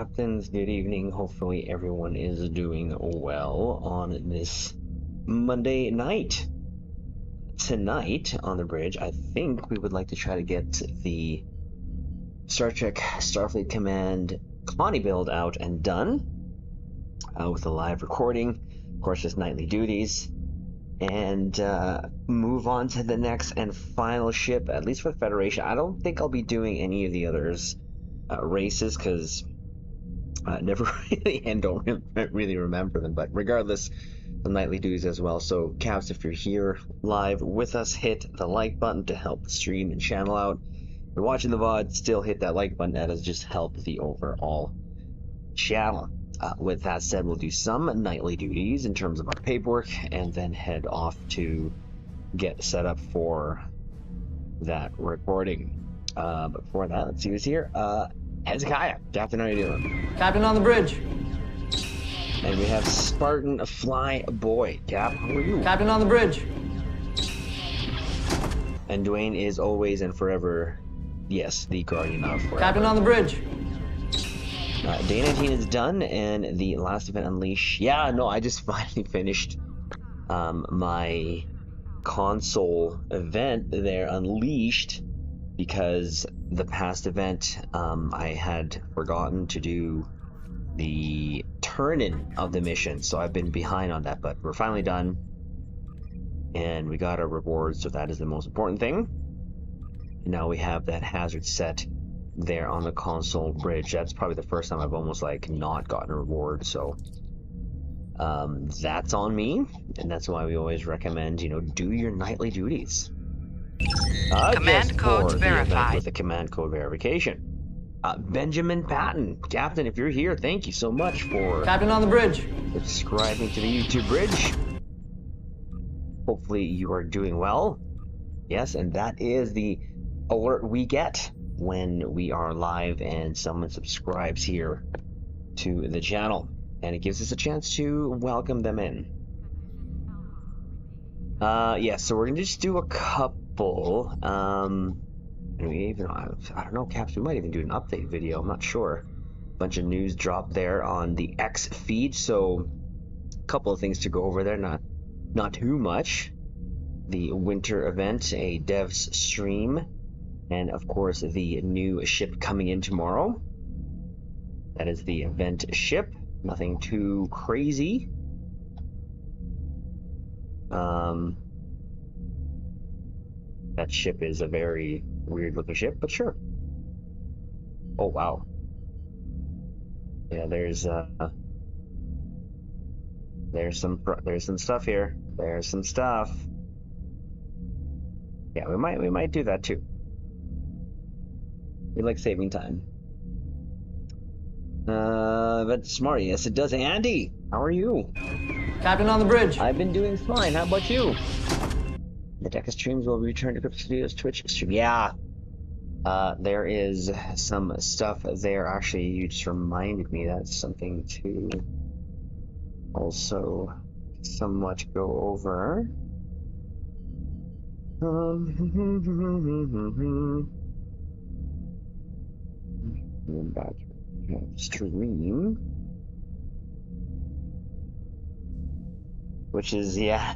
captains, good evening. Hopefully everyone is doing well on this Monday night. Tonight on the bridge, I think we would like to try to get the Star Trek Starfleet Command Connie build out and done with a live recording, of course, just nightly duties, and move on to the next and final ship, at least for the Federation. I don't think I'll be doing any of the others races because I never really and don't really remember them, but regardless, the nightly duties as well. So Caps, if you're here live with us, hit the like button to help the stream and channel out. If you're watching the VOD, still hit that like button. That has just helped the overall channel. With that said, we'll do some nightly duties in terms of our paperwork and then head off to get set up for that recording. But before that, let's see who's here. Hezekiah, Captain, how are you doing? Captain on the bridge. And we have Spartan Fly Boy. Cap, how are you? Captain on the bridge. And Dwayne is always and forever, yes, the guardian of forever. Captain on the bridge. Day 19 is done, and the last event, Unleash. Yeah, no, I just finally finished my console event there, Unleashed, because the past event I had forgotten to do the turn-in of the mission, so I've been behind on that, but we're finally done, and we got our rewards, so that is the most important thing. And now we have that hazard set there on the console bridge. That's probably the first time I've almost like not gotten a reward, so that's on me, and that's why we always recommend, you know, do your nightly duties. Command codes verified. With a command code verification. Benjamin Patton, Captain, if you're here, thank you so much for Captain on the bridge. subscribing to the YouTube bridge. Hopefully you are doing well. Yes, and that is the alert we get when we are live and someone subscribes here to the channel, and it gives us a chance to welcome them in. Yeah, so we're gonna just do a couple. And we even, I don't know, Caps, we might even do an update video, I'm not sure. Bunch of news dropped there on the X feed, so a couple of things to go over there, not too much. The winter event, a devs stream, and of course the new ship coming in tomorrow. That is the event ship, nothing too crazy. That ship is a very weird looking ship, but sure. Oh wow. Yeah, there's some stuff here. There's some stuff. Yeah, we might do that too. We like saving time. But smart, yes it does. Andy, how are you? Captain on the bridge. I've been doing fine. How about you? The Deca streams will return to Crypto Studios Twitch stream. Yeah. There is some stuff there. Actually, you just reminded me that's something to also somewhat go over. Back stream, which is, yeah.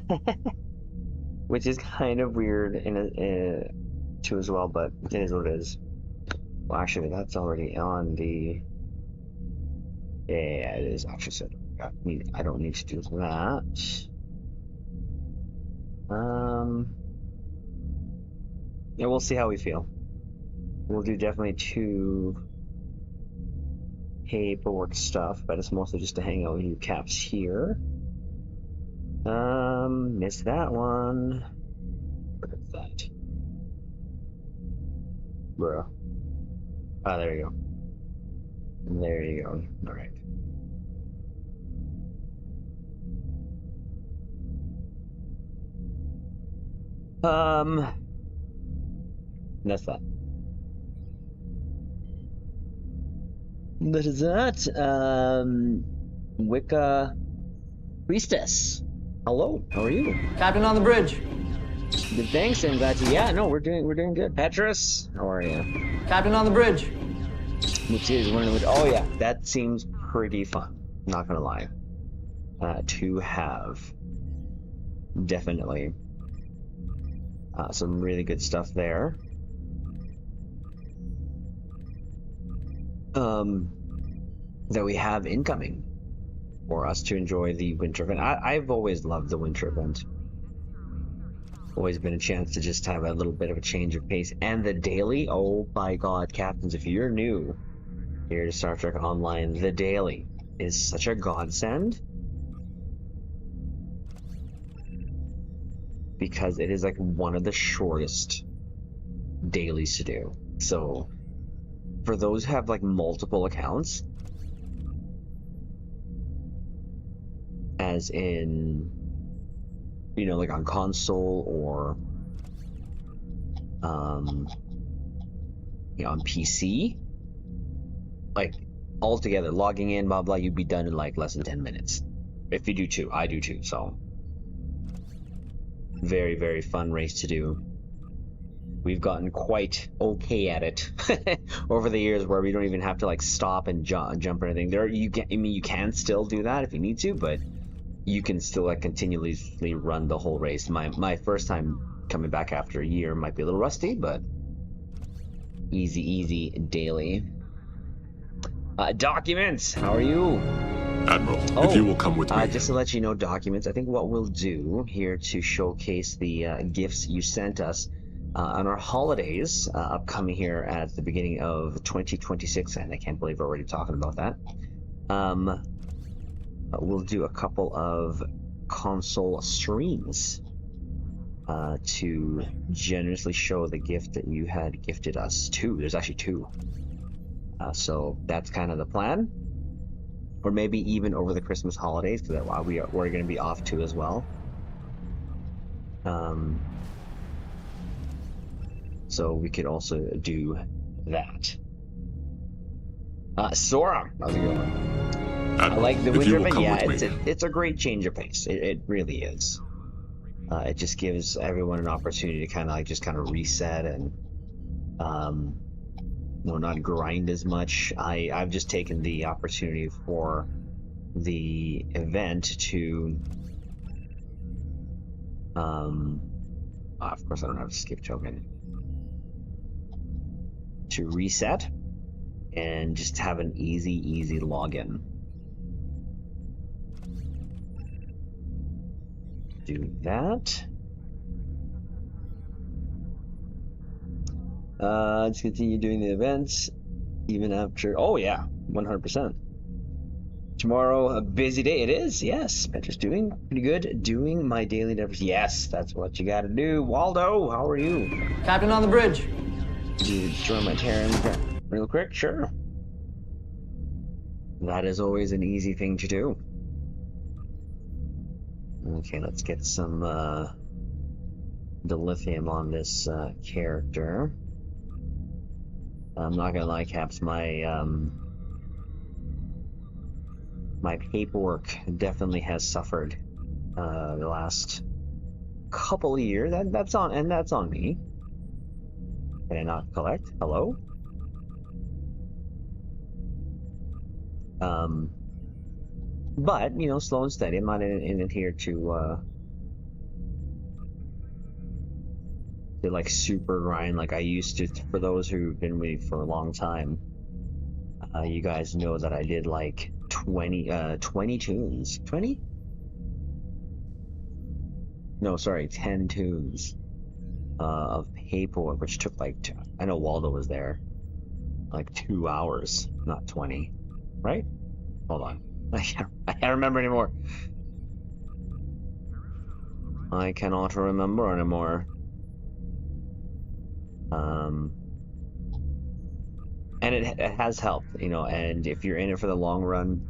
Which is kind of weird too as well, but it is what it is. Well, actually, that's already on the. Yeah, it is actually set. I don't need to do that. Yeah, we'll see how we feel. We'll do definitely 2 paperwork stuff, but it's mostly just to hang out with you Caps here. Missed that one. Where is that? Bro. Ah, there you go. There you go. Alright. That's that. That is that. Wicca Priestess. Hello, how are you? Captain on the bridge. Good, thanks, and glad to. Yeah, no, we're doing good. Petrus, how are you? Captain on the bridge. New series, oh yeah, that seems pretty fun. Not gonna lie. To have. Definitely. Some really good stuff there. That we have incoming for us to enjoy the winter event. I've always loved the winter event. Always been a chance to just have a little bit of a change of pace. And the daily, oh my god, captains, if you're new here to Star Trek Online, the daily is such a godsend. Because it is like one of the shortest dailies to do. So for those who have like multiple accounts, as in, you know, like on console or you know, on PC, like altogether logging in, blah blah, you'd be done in like less than 10 minutes. If you do two, I do too, so very, very fun race to do. We've gotten quite okay at it over the years, where we don't even have to like stop and jump or anything. There, you can, I mean, you can still do that if you need to, but you can still like continuously run the whole race. My first time coming back after a year might be a little rusty, but easy daily. Documents, how are you? Admiral, if you will come with me. Just to let you know, documents, I think what we'll do here to showcase the gifts you sent us on our holidays upcoming here at the beginning of 2026, and I can't believe we're already talking about that. We'll do a couple of console streams to generously show the gift that you had gifted us. There's actually two. So that's kind of the plan. Or maybe even over the Christmas holidays, because we're going to be off too as well. So we could also do that. Sora, how's it going? I like the winter event. Yeah, it's a great change of pace. It really is. It just gives everyone an opportunity to kind of reset and not grind as much. I've just taken the opportunity for the event to of course I don't have a skip token, to reset and just have an easy login. Do that. Let's continue doing the events even after. Oh yeah, 100%. Tomorrow, a busy day. It is, yes. Petra's doing pretty good. Doing my daily endeavors. Yes, that's what you gotta do. Waldo, how are you? Captain on the bridge. Join my Terran real quick? Sure. That is always an easy thing to do. Okay, let's get some dilithium on this character. I'm not gonna lie, Caps, my my paperwork definitely has suffered the last couple of years. That's on me. Can I not collect? Hello? But you know, slow and steady. I'm not in it here to like super grind like I used to. For those who've been with me for a long time, you guys know that I did like 20 tunes. 20? No, sorry, 10 tunes of paperwork, which took like I know Waldo was there, like 2 hours, not 20, right? Hold on, I can't remember anymore. I cannot remember anymore. And it has helped, you know, and if you're in it for the long run,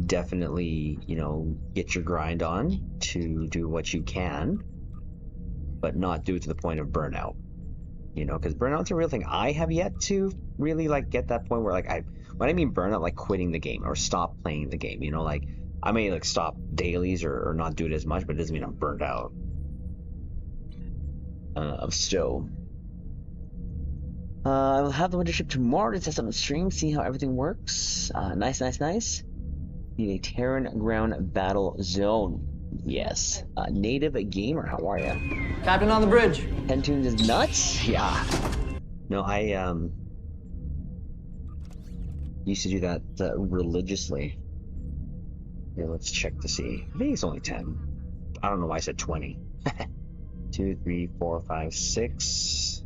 definitely, you know, get your grind on to do what you can, but not do it to the point of burnout, you know, because burnout's a real thing. I have yet to really like get that point where like when I mean burnout, like quitting the game or stop playing the game, you know, like I may like stop dailies or not do it as much, but it doesn't mean I'm burned out. Still I'll have the winter ship tomorrow to test out the stream, see how everything works. Nice. Need a Terran ground battle zone. Yes. Native gamer, how are ya? Captain on the bridge. 10 tunes is nuts? Yeah. No, I used to do that religiously. Here, let's check to see. I think it's only 10. I don't know why I said 20. 2, 3, 4, 5, 6,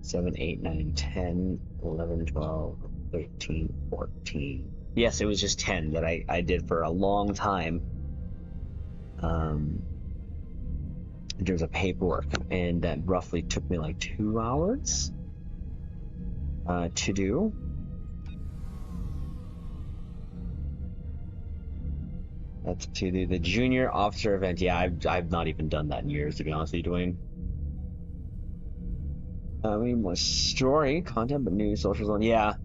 7, 8, 9, 10, 11, 12, 13, 14. Yes, it was just 10 that I did for a long time. In terms of paperwork, and that roughly took me like 2 hours to do. That's to do the junior officer event. Yeah, I've not even done that in years, to be honest with you, Dwayne. We need more story content, but new social zone. Yeah.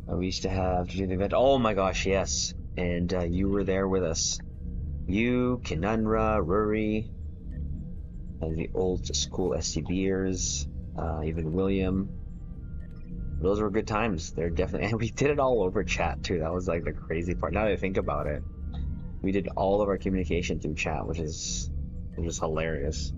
We used to have to do the event. Oh my gosh, yes. And you were there with us. You, Kinunra, Rory, and the old school SCBers, even William. Those were good times. They're definitely, and we did it all over chat too. That was like the crazy part. Now that I think about it, we did all of our communication through chat, which is hilarious.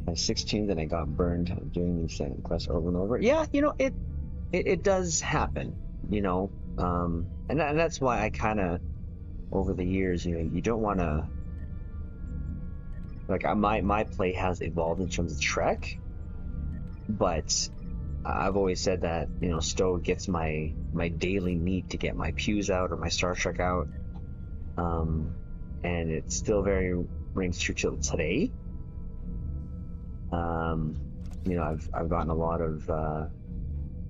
I 16 and I got burned doing the same quest over and over. Yeah, you know, it does happen, you know, and that's why I kind of, over the years, you know, you don't want to, like, my play has evolved in terms of Trek, but I've always said that, you know, Stowe gets my daily need to get my Pews out or my Star Trek out, and it still very rings true till today. You know, I've gotten a lot of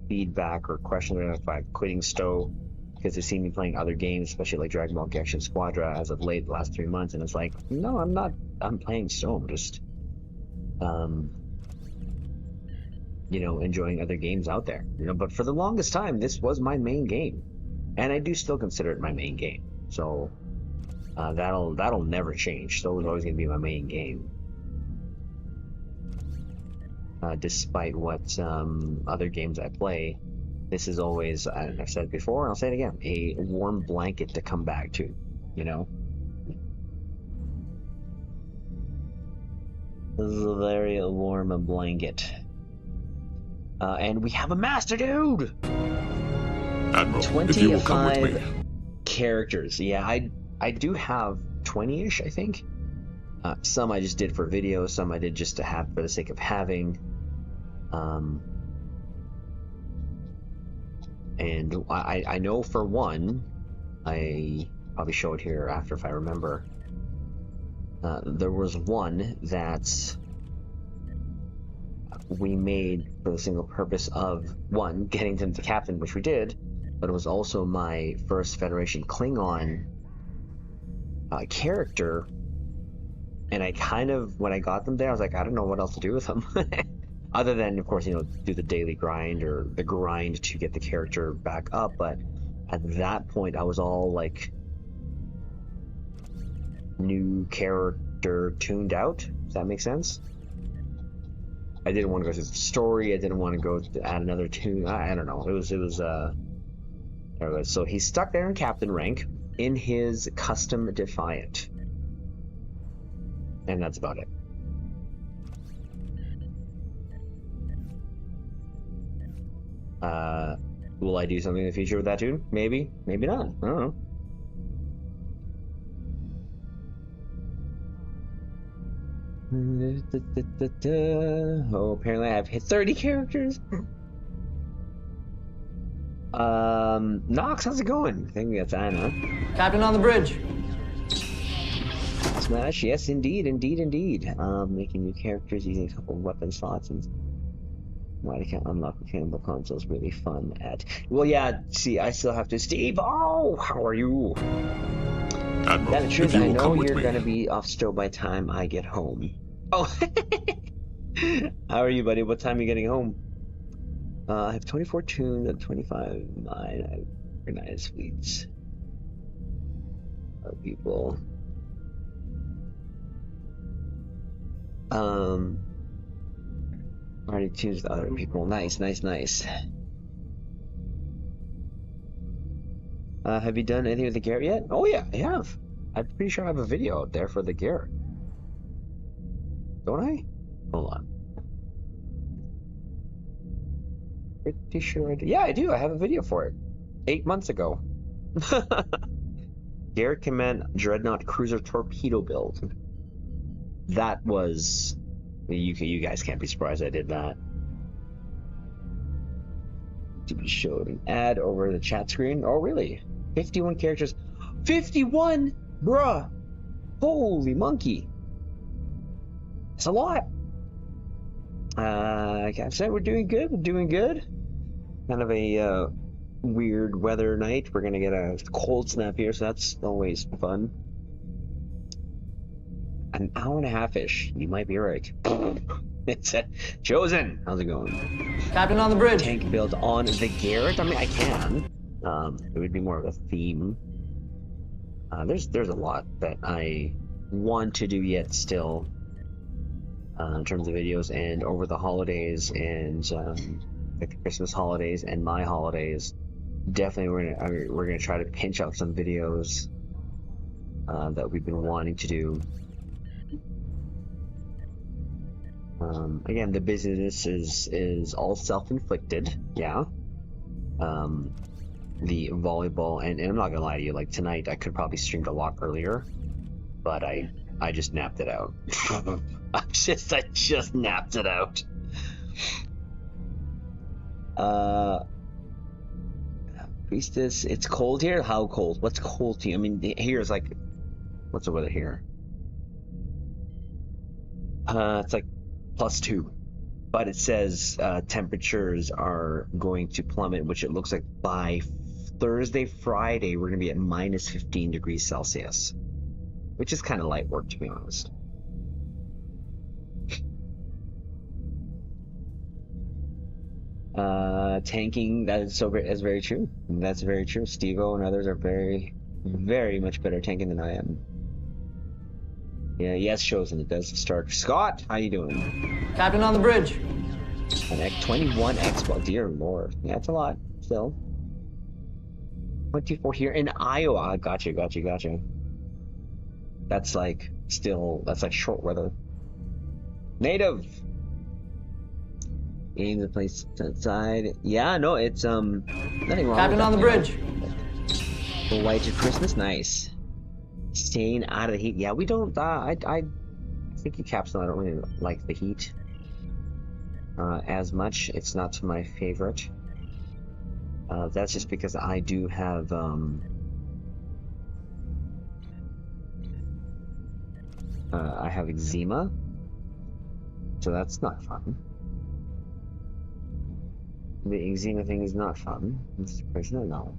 feedback or questions about quitting Stowe because they've seen me playing other games, especially like Dragon Ball Action Squadra as of late, the last 3 months, and it's like, no, I'm not. I'm playing Stowe. I'm just, you know, enjoying other games out there. You know, but for the longest time, this was my main game, and I do still consider it my main game. So that'll never change. Stowe is always going to be my main game. Despite what other games I play, this is always, I've said it before, and I'll say it again, a warm blanket to come back to, you know? This is a very warm blanket. And we have a master, dude! Admiral, 25 if you will come with me. Characters. Yeah, I do have 20-ish, I think. Some I just did for video, some I did just to have for the sake of having. And I know for one, I probably show it here after if I remember. There was one that we made for the single purpose of, one, getting them to captain, which we did, but it was also my first Federation Klingon character. And I kind of, when I got them there, I was like, I don't know what else to do with them. Other than, of course, you know, do the daily grind or the grind to get the character back up. But at that point, I was all like new character tuned out. Does that make sense? I didn't want to go through the story. I didn't want to go to add another tune. I don't know. It was so he's stuck there in captain rank in his custom Defiant. And that's about it. Will I do something in the future with that tune? Maybe, maybe not. I don't know. Oh, apparently I've hit 30 characters. Nox, how's it going? I think that's Anna. Captain on the bridge. Smash, yes, indeed. Making new characters using a couple of weapon slots and why I can't unlock the cannibal console is really fun at. Well, yeah. See, I still have to. Steve, oh, how are you? Admiral, That's true. I know you're gonna be off Stowe by the time I get home. Oh, how are you, buddy? What time are you getting home? I have 24 tunes and 25 mine. I recognize fleets. Other people. Already tuned with other people. Nice, nice, nice. Have you done anything with the Garrett yet? Oh yeah, I have. I'm pretty sure I have a video out there for the Garrett. Don't I? Hold on. Pretty sure I do. Yeah, I do. I have a video for it. 8 months ago. Garrett Command Dreadnought Cruiser Torpedo build. That was... You guys can't be surprised I did that. To be showed an ad over the chat screen. Oh, really? 51 characters. 51? Bruh! Holy monkey. That's a lot. I can't say we're doing good. We're doing good. Kind of a weird weather night. We're gonna get a cold snap here, so that's always fun. An hour and a half-ish. You might be right. It's Chosen. How's it going? Captain on the bridge. Tank build on the Garrett. I mean, I can. It would be more of a theme. There's a lot that I want to do yet still. In terms of videos, and over the holidays and the Christmas holidays and my holidays, definitely we're gonna try to pinch out some videos that we've been wanting to do. Again, the busyness is all self-inflicted. Yeah. The volleyball, and I'm not gonna lie to you, like tonight I could probably streamed a lot earlier, but I just napped it out. I just napped it out. Priestess, it's cold here? How cold? What's cold to you? I mean, here is like, what's the weather here? It's like +2, but it says temperatures are going to plummet, which it looks like by Thursday, Friday, we're gonna be at -15 degrees Celsius, which is kind of light work, to be honest. Tanking, that's very true. That's very true. Steve-O and others are very, very much better tanking than I am. Yeah, yes, Chosen, it does start. Scott, how you doing? Captain on the bridge. An 21 Xbox, dear lord. Yeah, that's a lot, still. 24 here in Iowa. Gotcha. That's like, still, that's like short weather. Native! Game the place outside. Yeah, no, it's nothing wrong. Captain on the bridge. The lights of Christmas, nice. Staying out of the heat. Yeah, we don't. I think you caps. I don't really like the heat as much. It's not my favorite. That's just because I do have I have eczema, so that's not fun. The eczema thing is not fun. Mr. Prisoner, no.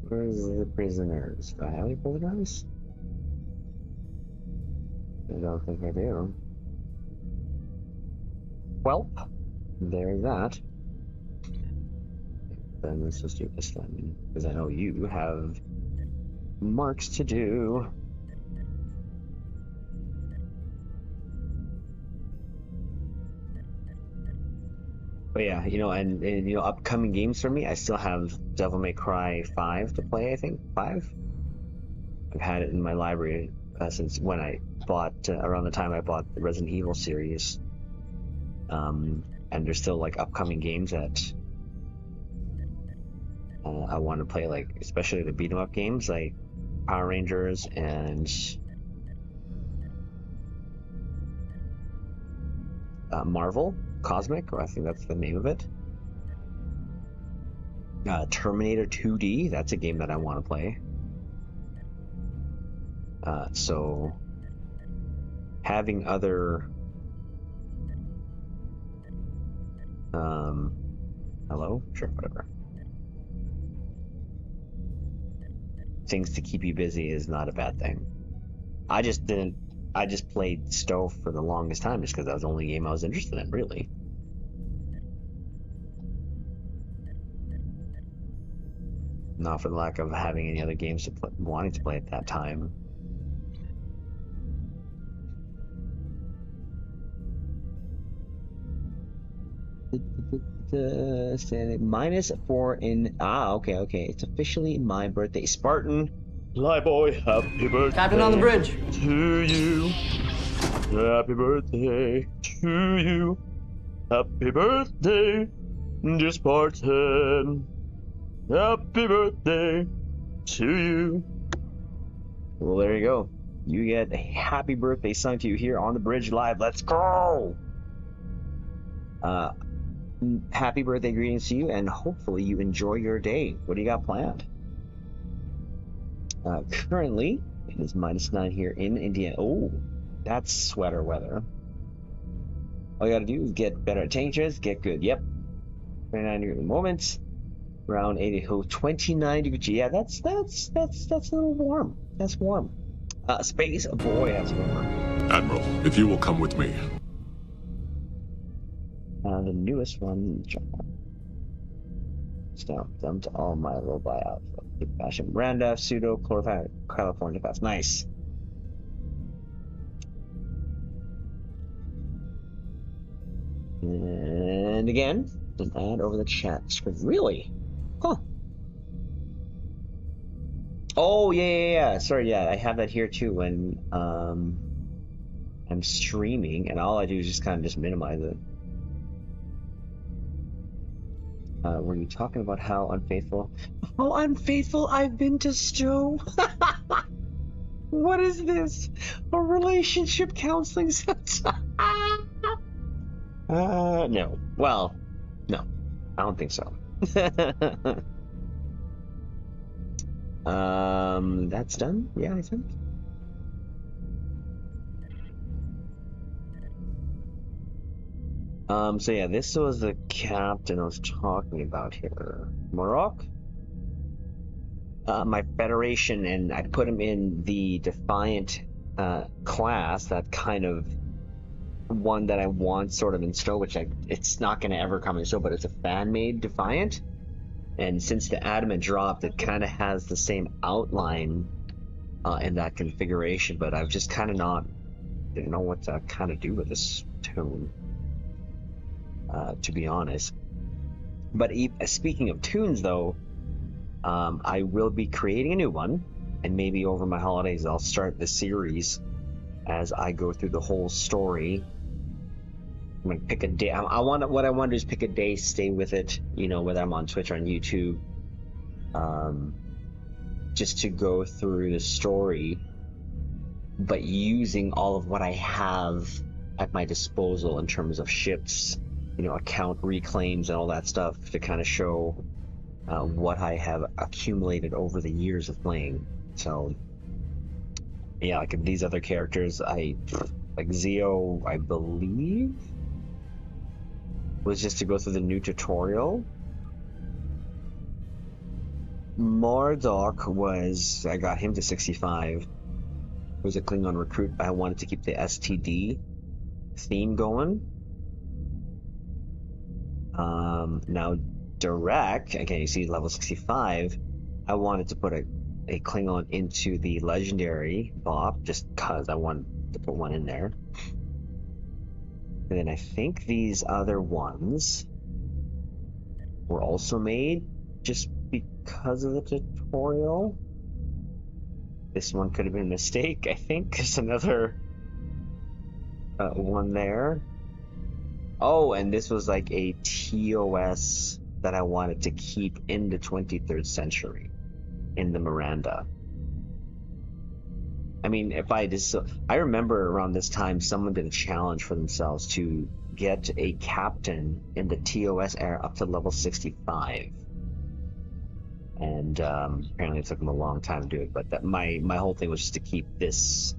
Where's the prisoners? Do I have any prisoners? I don't think I do. Well, there's that. Then let's just do this then, because I know you have marks to do. But yeah, and upcoming games for me, I still have Devil May Cry 5 to play, I think. 5? I've had it in my library since when I bought, around the time I bought the Resident Evil series. And there's still, like, upcoming games that I want to play, like, especially the beat-em-up games, like Power Rangers and Marvel Cosmic, or I think that's the name of it. Terminator 2D, that's a game that I want to play. So having other hello? Sure, whatever. Things to keep you busy is not a bad thing. I just played Stove for the longest time just because that was the only game I was interested in, really. Not for the lack of having any other games to play, wanting to play at that time. -4 in okay. It's officially my birthday. Spartan, fly boy, happy birthday. Captain on the bridge. To you. Happy birthday to you. Happy birthday, dear Spartan. Happy birthday to you. Well, there you go. You get a happy birthday sung to you here on the bridge live. Let's go! Happy birthday greetings to you, and hopefully you enjoy your day. What do you got planned? Currently, it is -9 here in Indiana. Oh, that's sweater weather. All you gotta do is get better at temperatures, get good. Yep. 29 degree moments. Around 80, 29 degrees. Yeah, that's a little warm. That's warm. Space boy, that's warm. Admiral, if you will come with me. The newest one. Dumped all my robot outfit. Fashion Miranda, pseudo, California fast. Nice. And again, an ad over the chat screen. Really? Huh. Oh, yeah. Sorry, yeah, I have that here too when I'm streaming, and all I do is just kind of just minimize it. Were you talking about how unfaithful? How unfaithful I've been to Stu? What is this? A relationship counseling session? No. Well, no. I don't think so. That's done? Yeah, I think. So yeah, this was the captain I was talking about here. Morok? My Federation, and I put him in the Defiant class, that kind of one that I want sort of in Stowe, which it's not going to ever come in Stowe, but it's a fan-made Defiant. And since the Adamant dropped, it kind of has the same outline in that configuration, but I've just kind of didn't know what to kind of do with this tune, to be honest. But speaking of tunes, though, I will be creating a new one, and maybe over my holidays I'll start the series as I go through the whole story. I'm gonna pick a day. What I want to do is pick a day, stay with it, whether I'm on Twitch or on YouTube, just to go through the story, but using all of what I have at my disposal in terms of ships, account reclaims and all that stuff, to kind of show what I have accumulated over the years of playing. So yeah, like these other characters, like Zeo, I believe, was just to go through the new tutorial. Mardok I got him to 65. Was a Klingon recruit. I wanted to keep the STD theme going. Now Direct, okay, you see level 65. I wanted to put a Klingon into the legendary Bob, just cause I wanted to put one in there. And then I think these other ones were also made just because of the tutorial. This one could have been a mistake, I think. There's another one there. Oh, and this was like a TOS that I wanted to keep in the 23rd century, in the Miranda. I mean, I remember around this time someone did a challenge for themselves to get a captain in the TOS era up to level 65. And apparently it took them a long time to do it, but my whole thing was just to keep this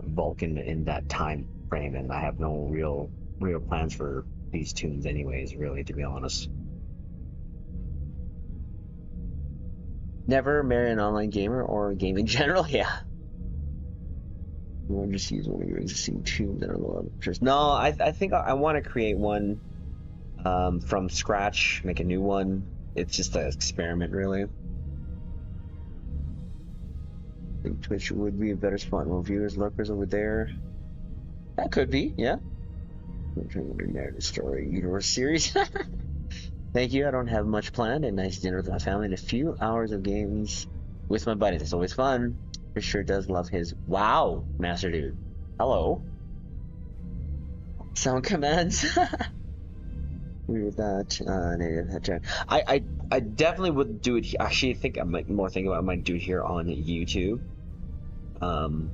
Vulcan in that time frame, and I have no real plans for these tunes anyways, really, to be honest. Never marry an online gamer or a game in general. Yeah. You want to just use one of your existing tunes that are low pictures. No, I think I want to create one from scratch, make a new one. it's just an experiment, really. I think Twitch would be a better spot. More viewers, lurkers over there. That could be, yeah. I'm trying to narrative story universe series. Thank you. I don't have much planned. A nice dinner with my family and a few hours of games with my buddies. It's always fun. For sure does love his wow, Master Dude. Hello. Sound commands. Agree with that. Native. I definitely would do it. Actually, I think I might more think about. I might do it here on YouTube. And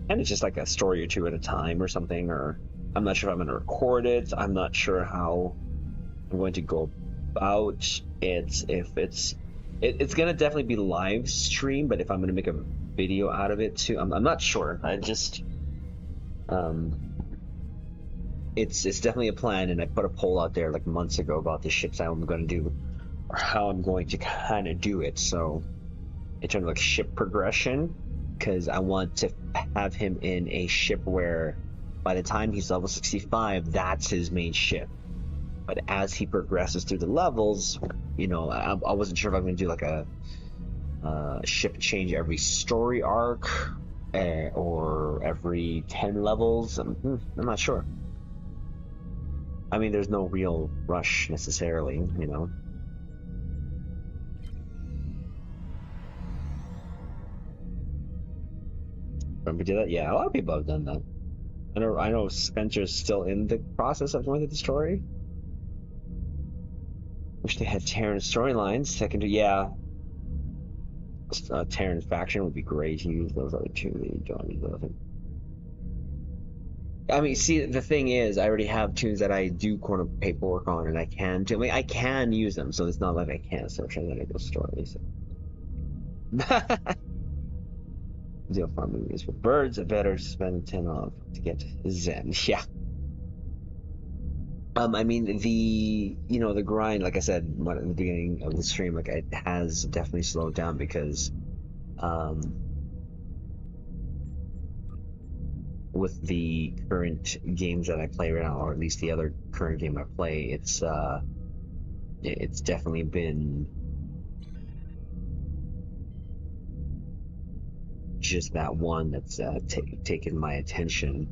it's just like a story or two at a time or something. Or I'm not sure if I'm going to record it. I'm not sure how I'm going to go about it. If it's going to definitely be live stream, but if I'm going to make a video out of it too, I'm not sure. I just it's definitely a plan, and I put a poll out there like months ago about the ships I'm going to do or how I'm going to kind of do it. So in terms of like ship progression, because I want to have him in a ship where by the time he's level 65, that's his main ship. But as he progresses through the levels, you know, I wasn't sure if I'm going to do like a ship change every story arc or every 10 levels. I'm not sure. I mean, there's no real rush necessarily, you know. Remember did that? Yeah, a lot of people have done that. I know Spencer's still in the process of going through the story. Wish they had Terran storylines. Secondary, yeah. Terran faction would be great to use those other two. You don't use those. I mean, see, the thing is, I already have tunes that I do corner paperwork on, and I can do. I mean, I can use them, so it's not like I can't search on any of those stories. Deal farm movies for birds. I better spend 10 off to get Zen. Yeah. I mean, the grind, like I said at the beginning of the stream, like it has definitely slowed down because, with the current games that I play right now, or at least the other current game I play, it's definitely been just that one that's taken my attention.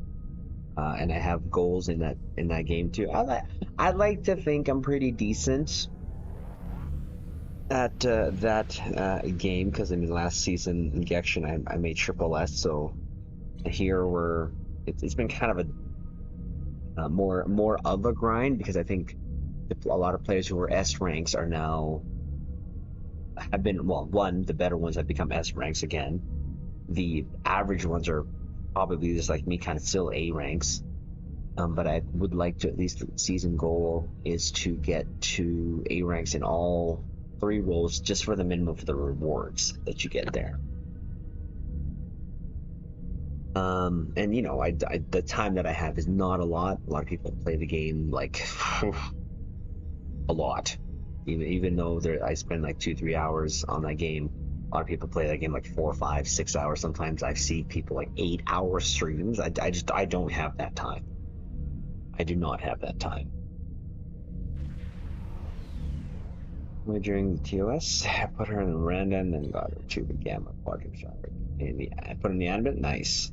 And I have goals in that game too. I like to think I'm pretty decent at that game, because in the last season injection I made triple S. So here it's been kind of a more of a grind, because I think a lot of players who were S ranks are now have been, well, one, the better ones have become S ranks again. The average ones are probably just like me, kind of still A ranks. But I would like to, at least the season goal is to get to A ranks in all 3 roles, just for the minimum for the rewards that you get there. And you know, the time that I have is not a lot. A lot of people play the game like a lot, even though I spend like 2-3 hours on that game. A lot of people play that game like 4, 5, 6 hours. Sometimes I see people like 8-hour streams. I don't have that time. I do not have that time. During the TOS, I put her in the random and got her to the gamma quadrant shot. I put in the animate. Nice.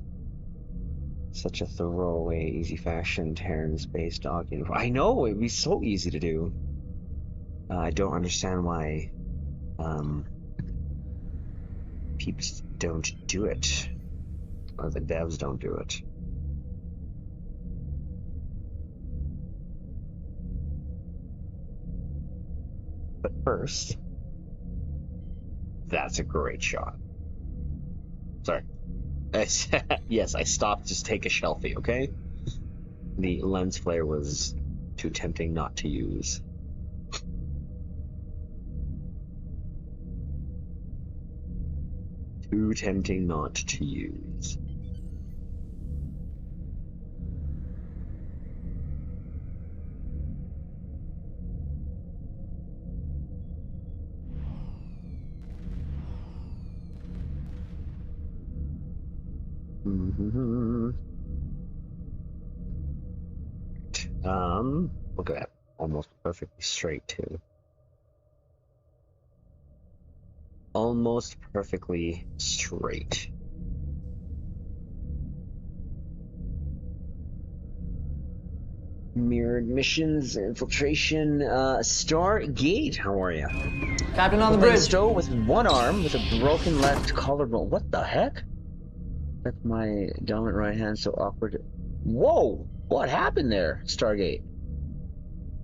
Such a throwaway, easy fashion, Terran space dog uniform. I know, it'd be so easy to do. I don't understand why peeps don't do it, or the devs don't do it. But first, that's a great shot. Sorry. Yes, I stopped to take a selfie, okay? The lens flare was too tempting not to use. Too tempting not to use. Look at that. Almost perfectly straight, too. almost perfectly straight. Mirrored missions, infiltration, Stargate. How are you? Captain on the Playing bridge. Stowe with one arm with a broken left collarbone. What the heck? That's my dominant right hand so awkward. Whoa! What happened there, Stargate?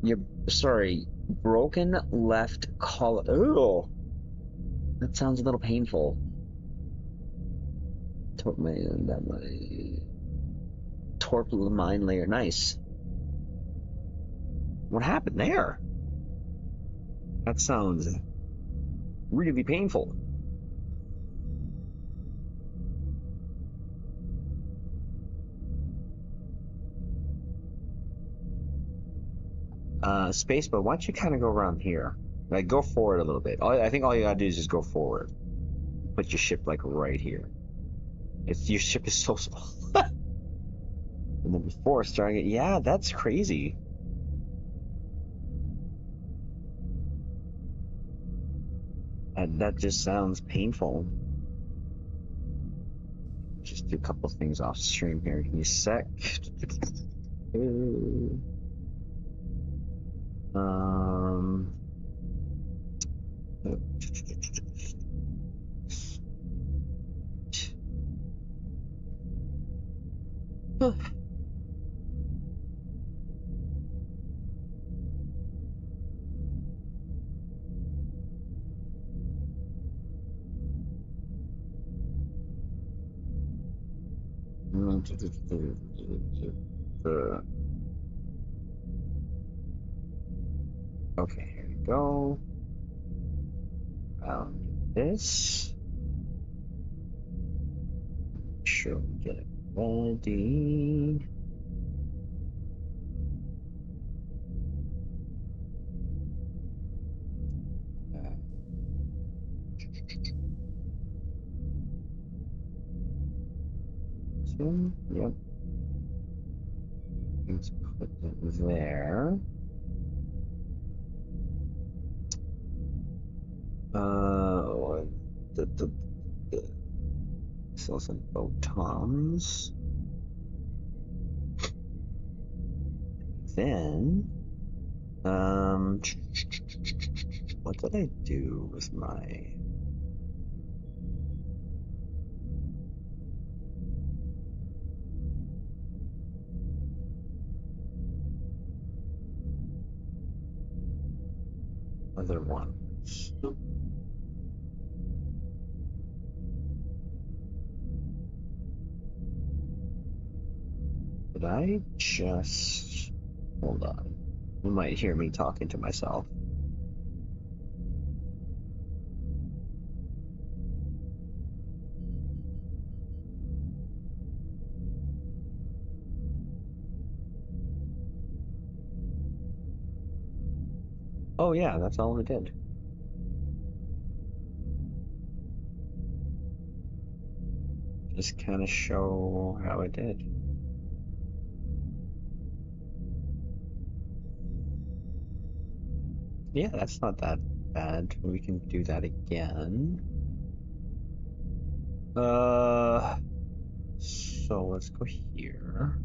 You're sorry. Broken left collar. Oh, that sounds a little painful. Torp mine layer. Nice. What happened there? That sounds really painful. Space, but why don't you kind of go around here? Like, go forward a little bit. I think all you gotta do is just go forward. Put your ship, like, right here. Your ship is so small. And then before starting it, yeah, that's crazy. That just sounds painful. Just do a couple things off stream here. Give me a sec. Um. Okay, here we go. This. Sure, we get it ready. Yep. Let's put it there. The cells and photons. Then, what did I do with my? Other ones. Did I just hold on? You might hear me talking to myself. Oh yeah, that's all I did. Just kind of show how I did. Yeah, that's not that bad. We can do that again. So let's go here.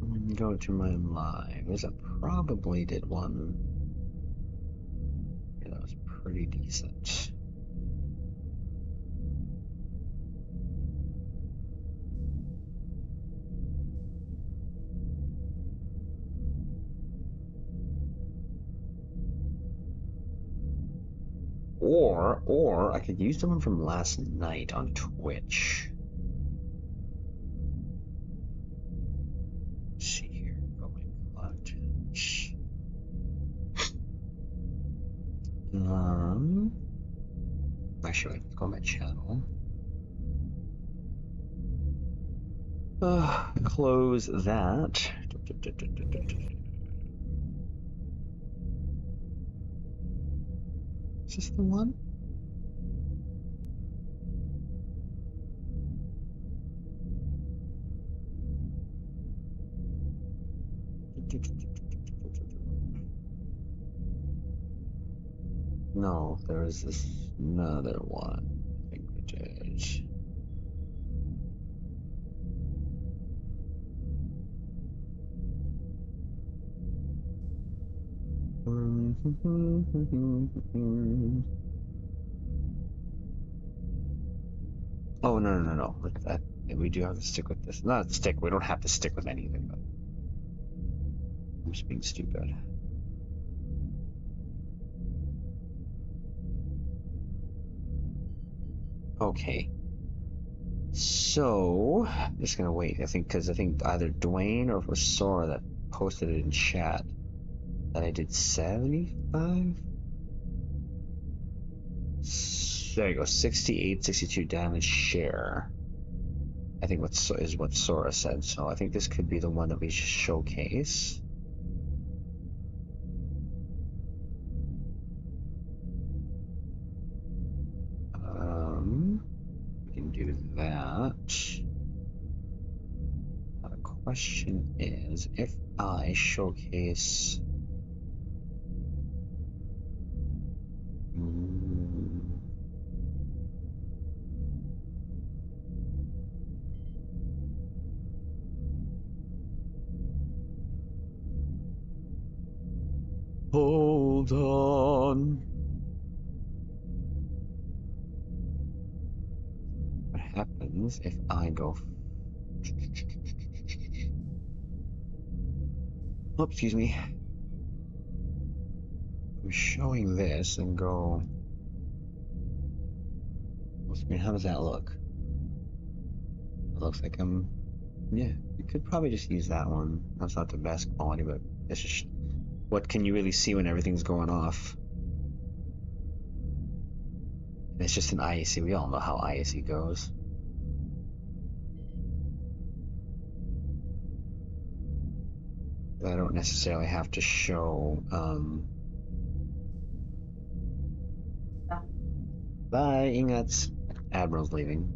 And go to my lives. I probably did one. Yeah, that was pretty decent. Or I could use the one from last night on Twitch. Let's see here. Oh my god. Actually, let's go on my channel. Close that. Is this the one? No, there was this another one. I think we did. Oh, no. We do have to stick with this. Not stick, we don't have to stick with anything, but I'm just being stupid. Okay. So, I'm just gonna wait, because I think either Dwayne or it was Sora that posted it in chat that I did 75? There you go, 68, 62 damage share. I think is what Sora said, so I think this could be the one that we should showcase. We can do that. Now the question is, if I showcase... Hold on. What happens if I go... Oh, excuse me. I'm showing this and go... How does that look? It looks like I'm... Yeah, you could probably just use that one. That's not the best quality, but it's just... What can you really see when everything's going off? It's just an IAC. We all know how IAC goes. I don't necessarily have to show... Bye, Ingots. Admiral's leaving.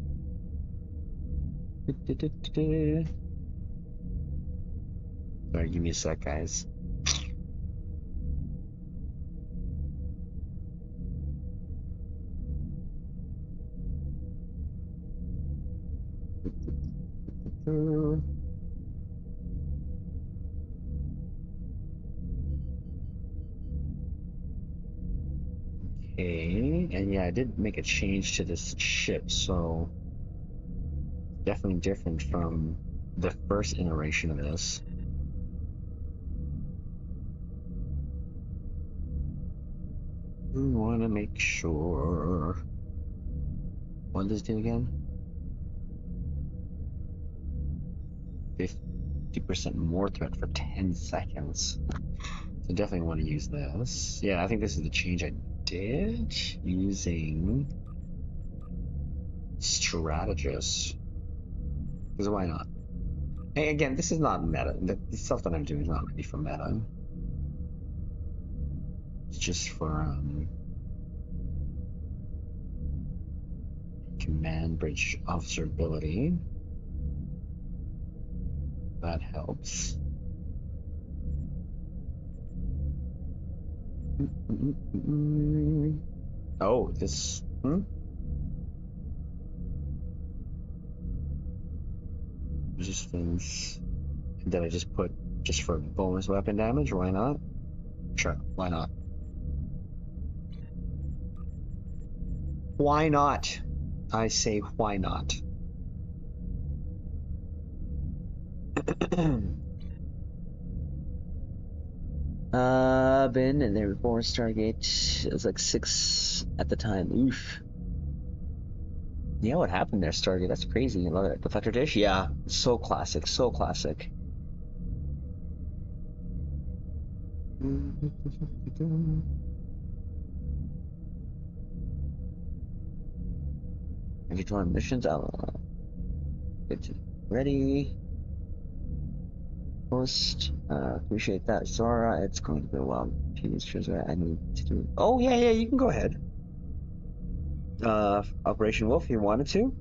Sorry, give me a sec, guys. Okay, and yeah, I did make a change to this ship, so definitely different from the first iteration of this. We want to make sure. What does this do again? 50% more threat for 10 seconds. So definitely want to use this. Yeah, I think this is the change I did using Strategist. Because why not? Hey, again, this is not meta. The stuff that I'm doing is not really for meta. It's just for command bridge officer ability. That helps. Oh, this... Resistance. And then I just put just for bonus weapon damage. Why not? Sure, why not? Why not? I say why not? Been in there before Stargate. It was like 6 at the time. Oof. Yeah, what happened there, Stargate? That's crazy. I love it. Deflector dish? Yeah. So classic. So classic. Have you joined missions? Get ready. Post. Appreciate that, Zora. It's going to be a while. I need to do. Oh yeah, you can go ahead. Operation Wolf, if you wanted to.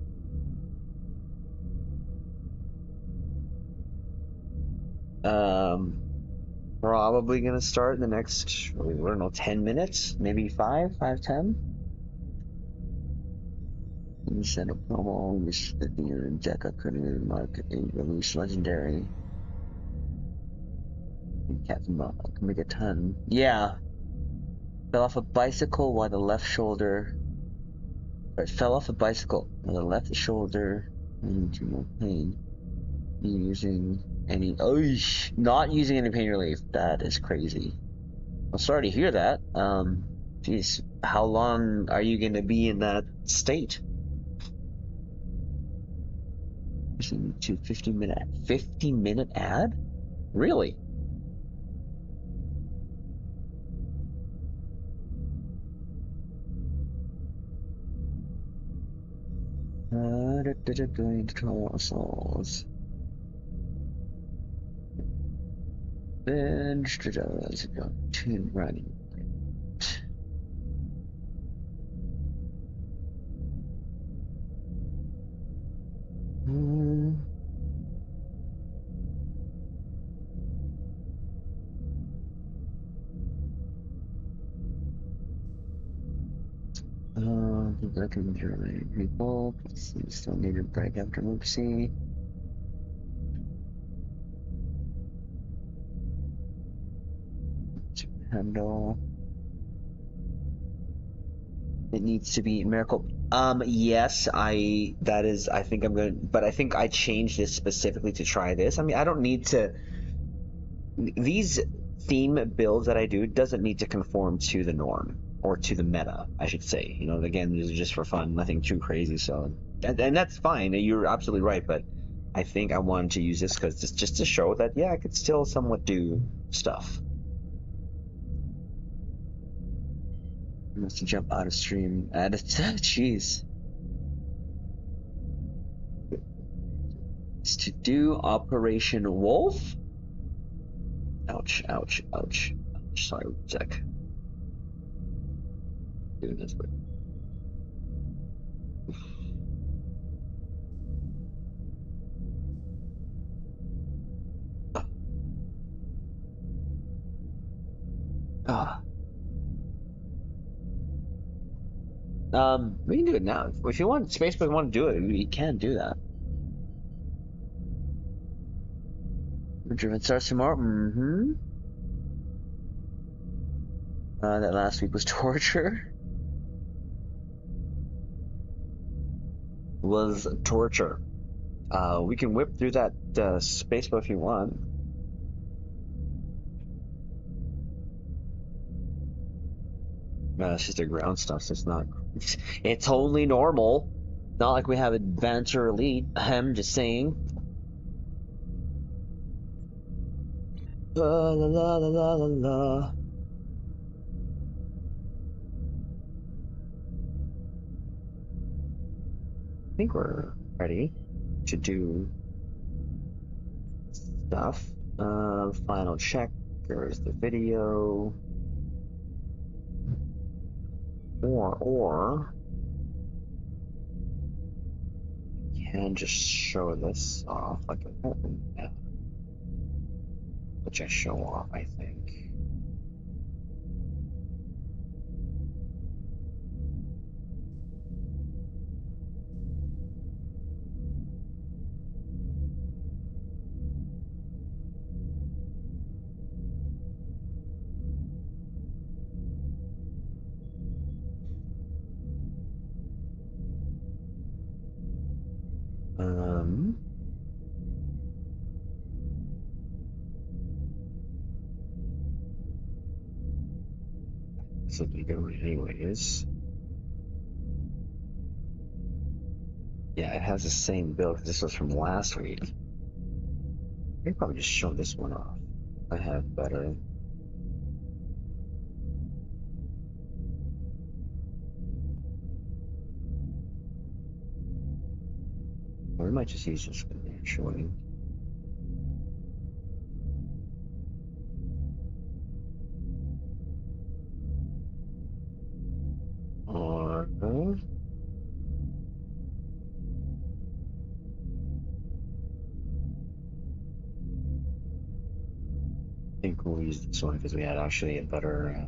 Probably gonna start in the next, I don't know, 10 minutes, maybe 10. You said a promo, which the deer and Jekka couldn't mark a release legendary. Captain Mark can make a ton. Yeah. Fell off a bicycle while the left shoulder. Or fell off a bicycle while the left shoulder into no pain. Using any. Oh, not using any pain relief. That is crazy. I'm sorry to hear that. Geez, how long are you going to be in that state? Listening to 50-minute ad? Really? Going to control souls. Then tune running. People still need a break after Moopsie. Handle. It needs to be miracle. Yes, I think I'm going to, but I think I changed this specifically to try this. I mean, I don't need to, these theme builds that I do doesn't need to conform to the norm or to the meta, I should say. You know, again, this is just for fun, nothing too crazy. So, and that's fine. You're absolutely right. But I think I wanted to use this because just to show that, yeah, I could still somewhat do stuff. I must jump out of stream. Jeez. It's to do Operation Wolf. Ouch, ouch, ouch. Sorry, Zach. Doing this, but. Ah. We can do it now. If you want, Spacebook want to do it, we can do that. Driven starts tomorrow. Mm-hmm. That last week was torture. Was torture. We can whip through that Spacebook if you want. It's just the ground stuff, so it's not. It's only normal. Not like we have advanced or elite. I'm just saying. La la la la la la la. I think we're ready to do stuff. Final check. There's the video. Or can just show this off like a which I show off, I think. This will be good anyways. Yeah, it has the same build because this was from last week. I could probably just show this one off. I have better. Or we might just use this one there, showing. Or I think we'll use this one because we had actually a better.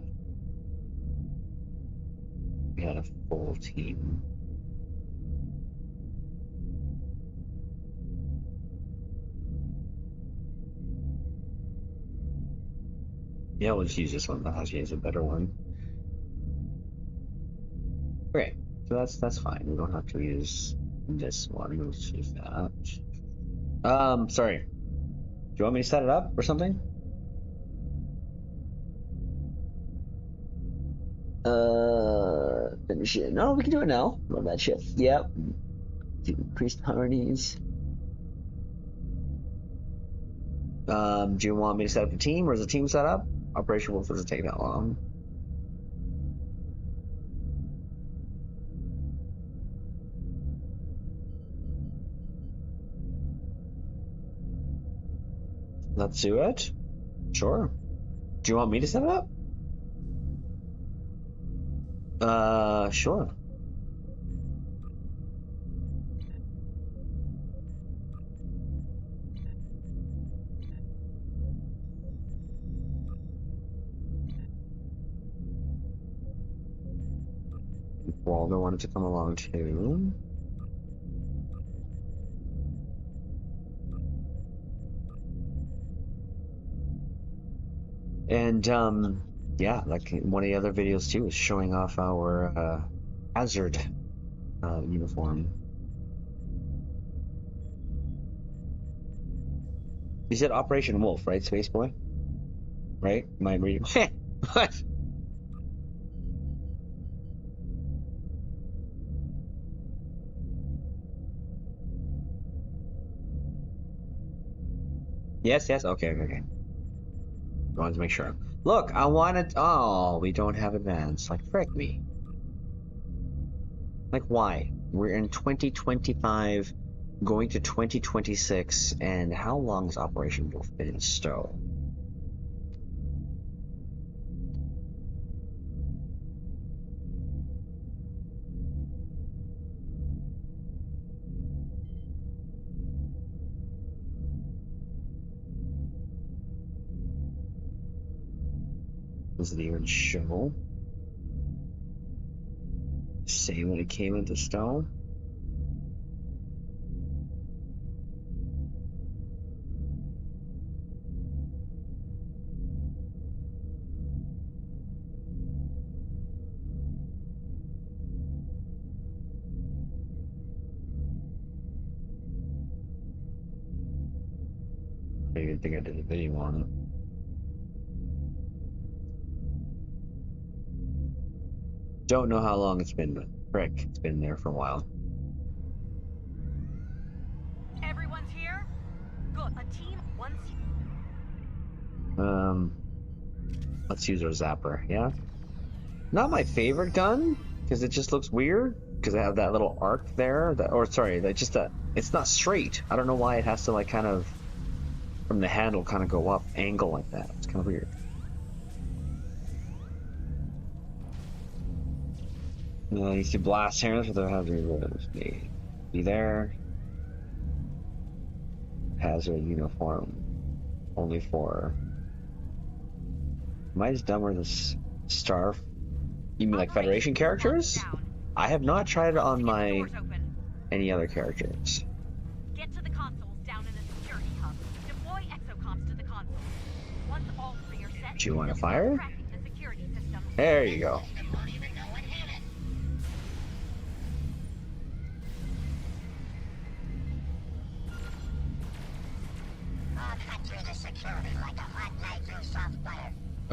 We had a full team. Yeah, we'll just use this one. Actually, it's a better one. Okay, so that's fine. We don't have to use this one. We'll just use that. Sorry. Do you want me to set it up or something? Finish it. No, we can do it now. Love that shit. Yep. Increased harmonies. Do you want me to set up a team, or is the team set up? Operation Wolf doesn't take that long. Let's do it. Sure. Do you want me to set it up? Sure. Waldo wanted to come along too. And yeah, like one of the other videos too is showing off our hazard uniform. You said Operation Wolf, right, Space Boy? Right? Mind reading. What? Yes, yes. Okay, okay, okay. Wanted to make sure. Look, I wanted. Oh, we don't have advance. Like, frick me. Like, why? We're in 2025, going to 2026, and how long has Operation Wolf been in stow? Does it even show? Say when it came into stow? I didn't even think I did a video on it. Don't know how long it's been, but frick, it's been there for a while. Everyone's here? Good. A team once. Let's use our zapper, yeah? Not my favorite gun, because it just looks weird, because I have that little arc there, it's not straight. I don't know why it has to, like, kind of, from the handle, kind of go up, angle like that. It's kind of weird. You see blast hands without having to be there. Hazard uniform. Only for. Am I just dumb with this star? You mean like Federation characters? I have not tried it on my any other characters. Get to the consoles down in the security hub. Deploy exocomms to the console. Once all three are set, Do you want to fire? tracking the security system. There you go.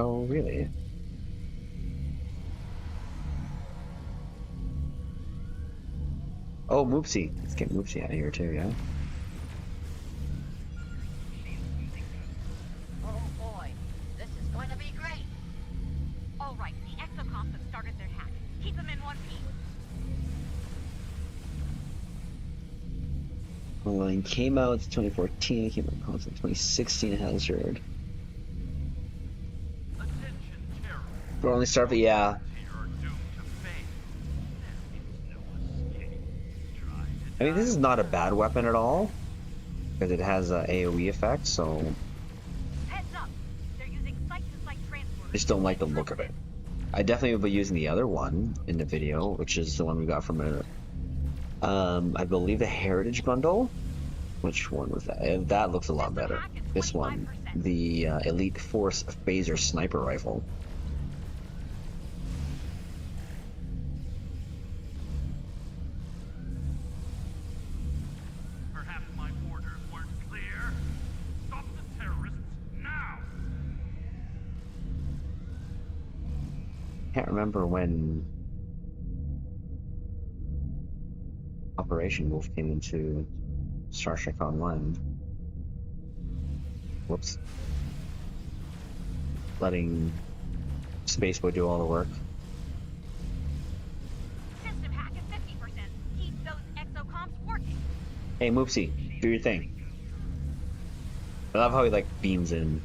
Oh, really? Oh, Moopsie. Let's get Moopsie out of here too, yeah? Oh boy, this is going to be great. All right, the exocomms have started their hack. Keep them in one piece. Well, it came out in 2014, it came out in 2016 Hazard. We're only start, but yeah. I mean, this is not a bad weapon at all, because it has a AoE effect, so. Heads up, they're I just don't like the look of it. I definitely will be using the other one in the video, which is the one we got from a, I believe the Heritage Bundle. Which one was that? That looks a lot better. This one, the Elite Force Phaser Sniper Rifle. Perhaps my orders weren't clear. Stop the terrorists now! Can't remember when Operation Wolf came into Star Trek Online. Whoops. Letting Spaceboy do all the work. System hack at 50%. Keep those exocomps working. Hey, Moopsy, do your thing. I love how he, like, beams in.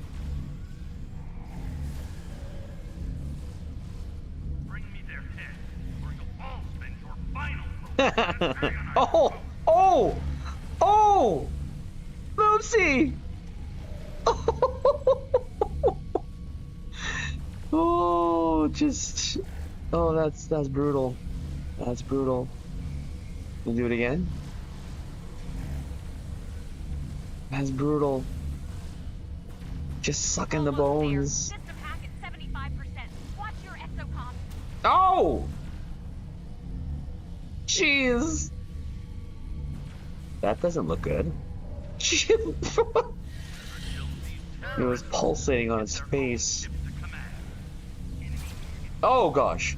Bring me their head, or you'll all spend your final moments. Oh! Oh! Oh! Moopsy! Oh, just... Oh, that's brutal. That's brutal. We'll do it again? That's brutal. Just sucking the bones. System hack at 75%. Watch your exocomps. Oh! Jeez! That doesn't look good. It was pulsating on its face. Oh gosh.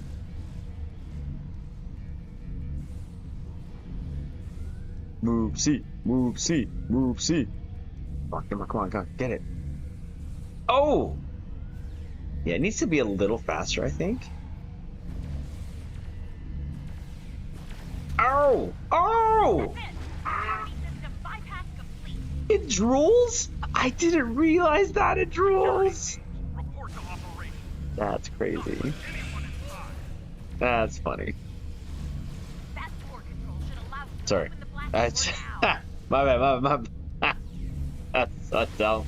Move C, move C, move C. Come on, get it. Oh! Yeah, it needs to be a little faster, I think. Oh! Oh! That's it. Security system bypass complete. It drools? I didn't realize that it drools. Report to operation. That's crazy. Anyone inside. That's funny. That door control should allow you to Sorry. open the blast That's door now. my bad. That's so dumb.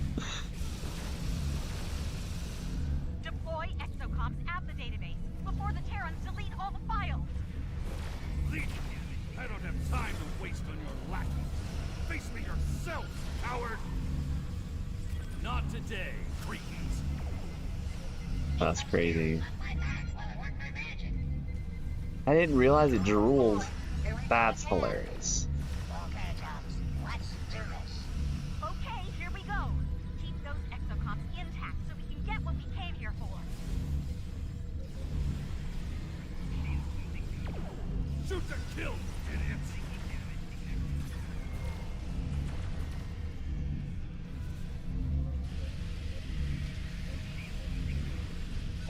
Deploy exocomps at the database before the Terrans delete all the files. Legion, I don't have time to waste on your lackeys. Face me yourself, coward! Not today, cretins. That's crazy. I didn't realize it drooled. That's hilarious. Okay, here we go. Keep those exocomps intact so we can get what we came here for. Shoot to kill, idiots!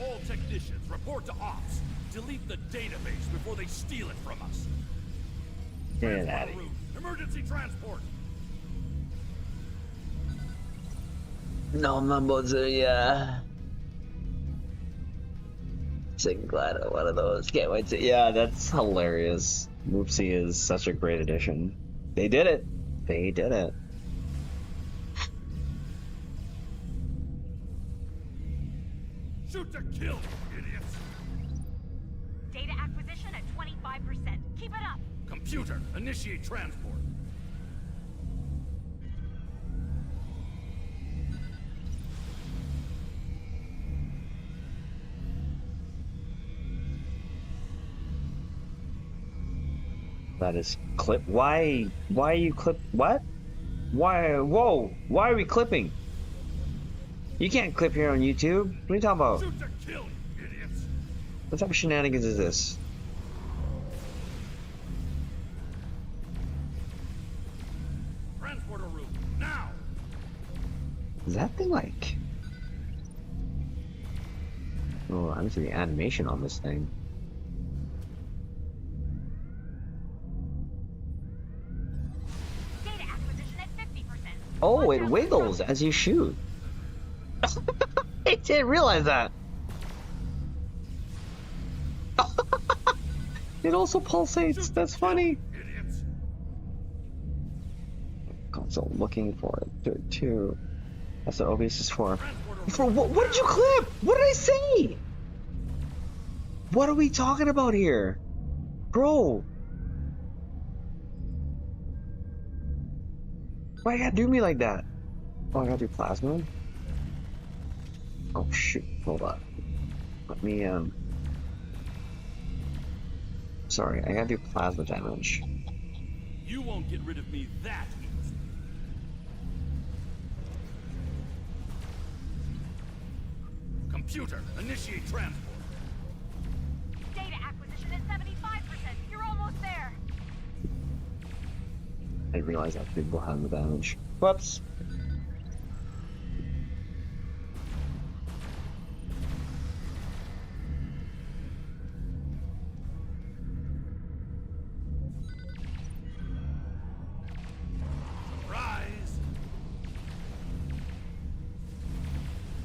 All technicians, report to ops. Delete the database before they steal it from us. Get out of here. Route. Emergency transport. No mumbles, yeah. Second glad one of those. Can't wait to. Yeah, that's hilarious. Moopsy is such a great addition. They did it. They did it. Shoot to kill, idiots. Data acquisition at 25%. Keep it up. Computer, initiate transport. That is clip. Why are you clip? What? Why? Whoa! Why are we clipping? You can't clip here on YouTube. What are you talking about? Shoot to kill, idiots. What type of shenanigans is this? Transporter route, now. Is that thing like? Oh, I'm seeing the animation on this thing. Data acquisition at 50%. Oh, Watch it out. wiggles as you shoot. I didn't realize that. It also pulsates. That's funny. Idiots. Console looking for it too. That's what OBS is for. Transporter For what? What did you clip? What did I say? What are we talking about here, bro? Why you gotta do me like that? Oh, I gotta do plasma. Oh shoot! Hold on. Let me Sorry, I gotta do plasma damage. You won't get rid of me that easy. Computer, initiate transport. Data acquisition at 75%. You're almost there. I didn't realize that people have the damage. Whoops. Rise.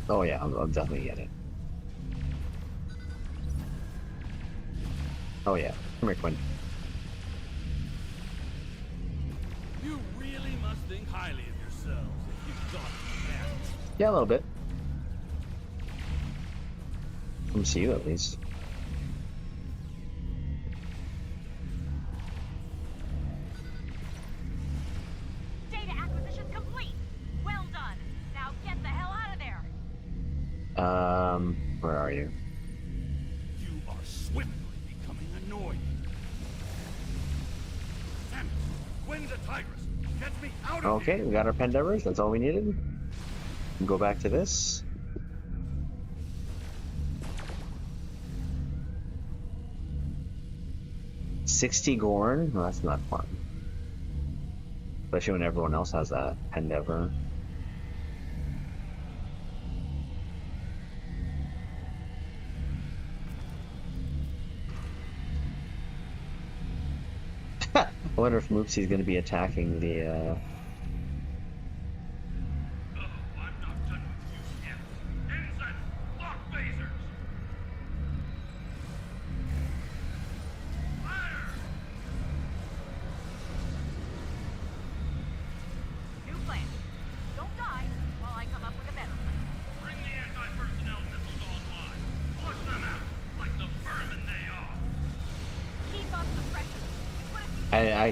Oh yeah, I'll definitely get it. Oh yeah, come here, Quinn. You really must think highly of yourselves if you thought you had. Yeah, a little bit. Come see you at least. Data acquisition complete. Well done. Now get the hell out of there. Where are you? You are swiftly becoming annoying. Damn it! When's a tigress? Get me out of Okay, here! we got our Pendevers. That's all we needed. Go back to this. $60 Gorn? Well, that's not fun. Especially when everyone else has that Pendever. I wonder if Moopsy's going to be attacking the, Oh, I'm not done with you yet. Ensign, lock phasers! Fire! New plan. Don't die while I come up with a better plan. Bring the anti-personnel missiles online. Flush them out like the vermin they are. Keep up the pressure. We put a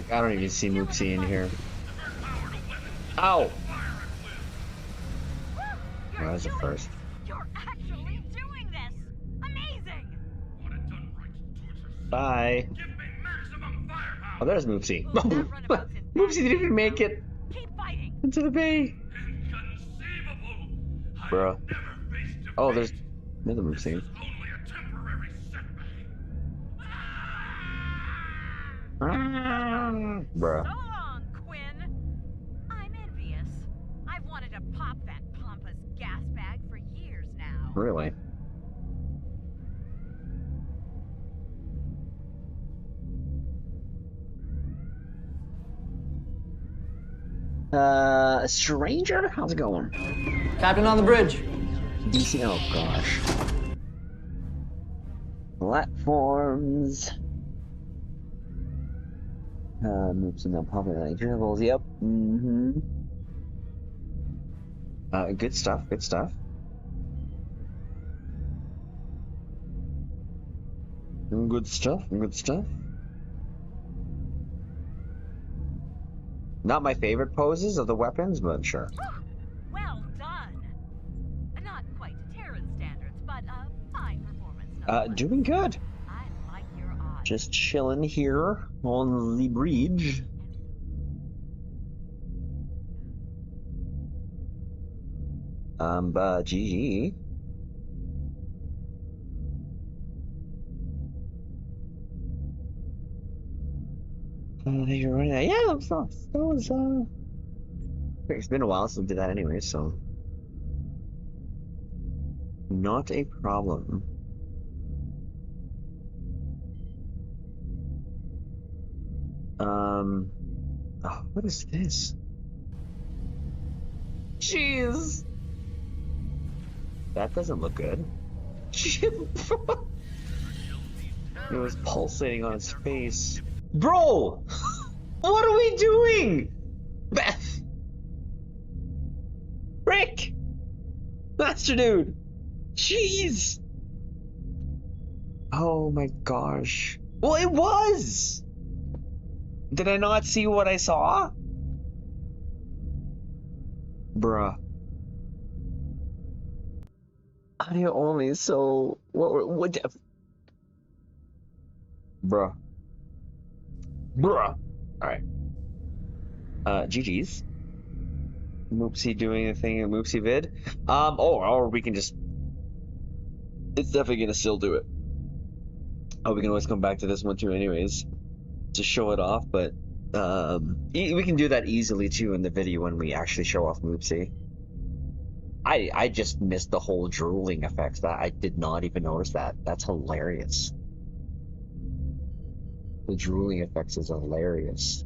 few I don't even see Moopsy in here. Divert power to weapons. Ow! Fire at will. Woo! Oh, You're that was the doing first. it. You're actually doing this. Amazing. Want it done right towards her. Bye. Give me maximum firepower. Oh, there's Moopsy. Move that runabout's in Moopsy didn't even make it Keep fighting. into the bay. Inconceivable. Bruh. I've never faced defeat. Oh, there's another This Moopsy. is only a temporary setback. Bruh. So long, Quinn. I'm envious. I've wanted to pop that pompous gas bag for years now. Really? Stranger? How's it going? Captain on the bridge. DC, oh gosh. Platforms. Moves in the public like dribbles, yep. Mm-hmm. Good stuff, good stuff. Good stuff, good stuff. Not my favorite poses of the weapons, but sure. Whew. Well done. Not quite to Terran standards, but fine performance. nonetheless. Doing good. I like your odds. Just chilling here on the bridge. GG. You're running that. Yeah, that was, it's been a while since we did that anyway, so. Not a problem. Oh, what is this? Jeez. That doesn't look good. It was pulsating on its face. Bro! What are we doing? Beth! Rick! Master Dude! Jeez! Oh my gosh. Well, it was! Did I not see what I saw? Bruh. Audio only, so... What... Bruh. Bruh! Alright. GG's. Moopsie doing a thing in Moopsie vid. Or we can just... It's definitely gonna still do it. Oh, we can always come back to this one too anyways. To show it off, but... we can do that easily too in the video when we actually show off Moopsie. I just missed the whole drooling effects. That I did not even notice that. That's hilarious. The drooling effects is hilarious.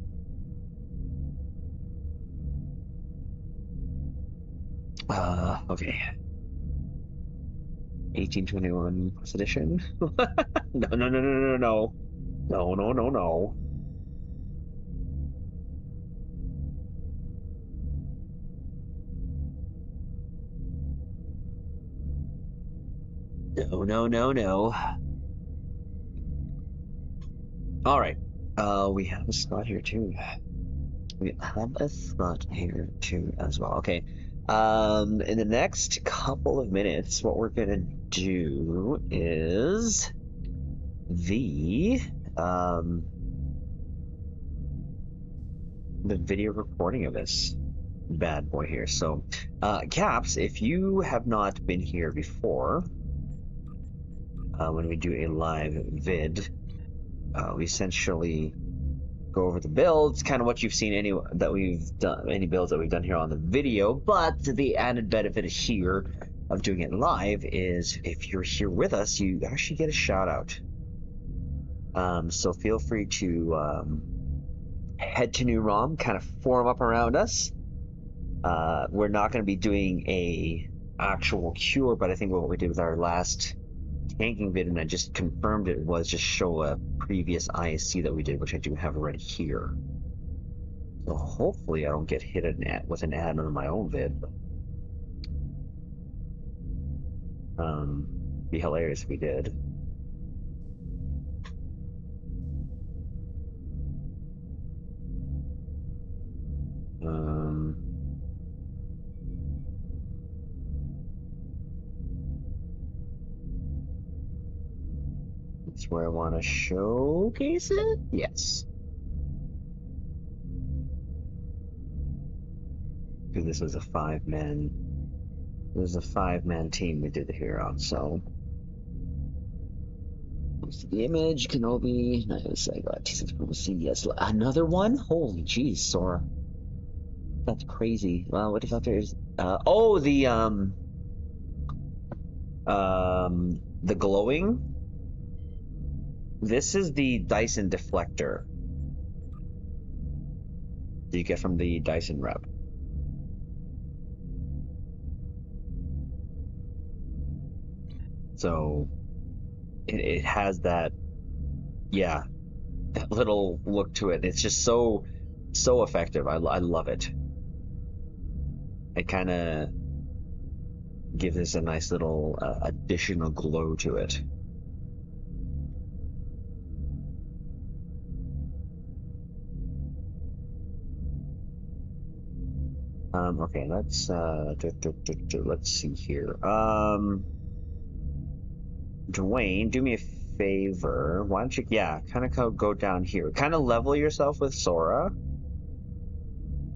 Okay. 1821 plus edition. No, no, no, no, no, no. No, no, no, no. No, no, no, no. All right. We have a slot here too. We have a slot here too as well. Okay. In the next couple of minutes, what we're gonna do is the video recording of this bad boy here. So, Caps, if you have not been here before, when we do a live vid, we essentially go over the builds, kind of what you've seen any builds that we've done here on the video. But the added benefit here of doing it live is if you're here with us, you actually get a shout out. So feel free to head to New ROM, kind of form up around us. We're not going to be doing a actual cure, but I think what we did with our last tanking vid, and I just confirmed it, was just show a previous ISC that we did, which I do have right here. So hopefully I don't get hit with an ad on my own vid. Be hilarious if we did. That's where I want to showcase it? Yes. Because this was a five-man team we did here on, so. The image, Kenobi, nice, I got T6 yes. Another one? Holy jeez, Sora. That's crazy. Wow, what if there's the glowing? This is the Dyson deflector that you get from the Dyson rep. So it has that, yeah, that little look to it. It's just so effective. I love it. It kind of gives us a nice little additional glow to it. Okay, let's see here. Dwayne, do me a favor. Why don't you, kind of go down here. Kind of level yourself with Sora.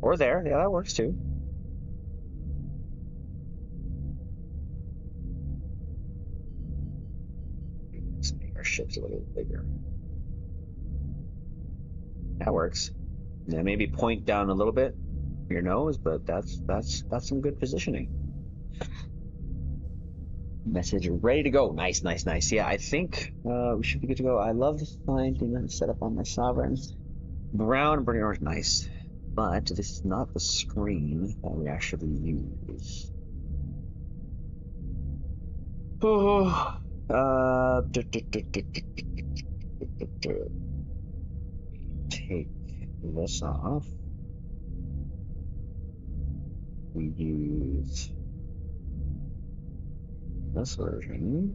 Or there. Yeah, that works too. Let's make our ships a little bigger. That works. Yeah, maybe point down a little bit your nose, but that's some good positioning. Message ready to go. Nice. Yeah, I think we should be good to go. I love the fine thing that's set up on my sovereigns. Brown, burning orange, nice. But this is not the screen that we actually use. Take this off. We use This version.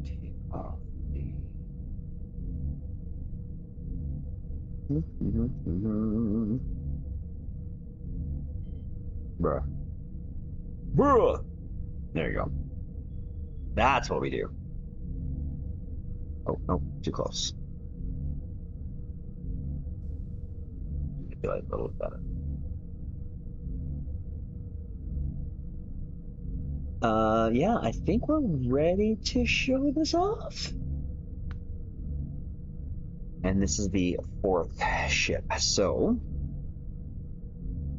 Take off the. Bruh. Bruh! There you go. That's what we do. Oh, no, too close. Manipulate a little better. Yeah, I think we're ready to show this off. And this is the 4th ship, so.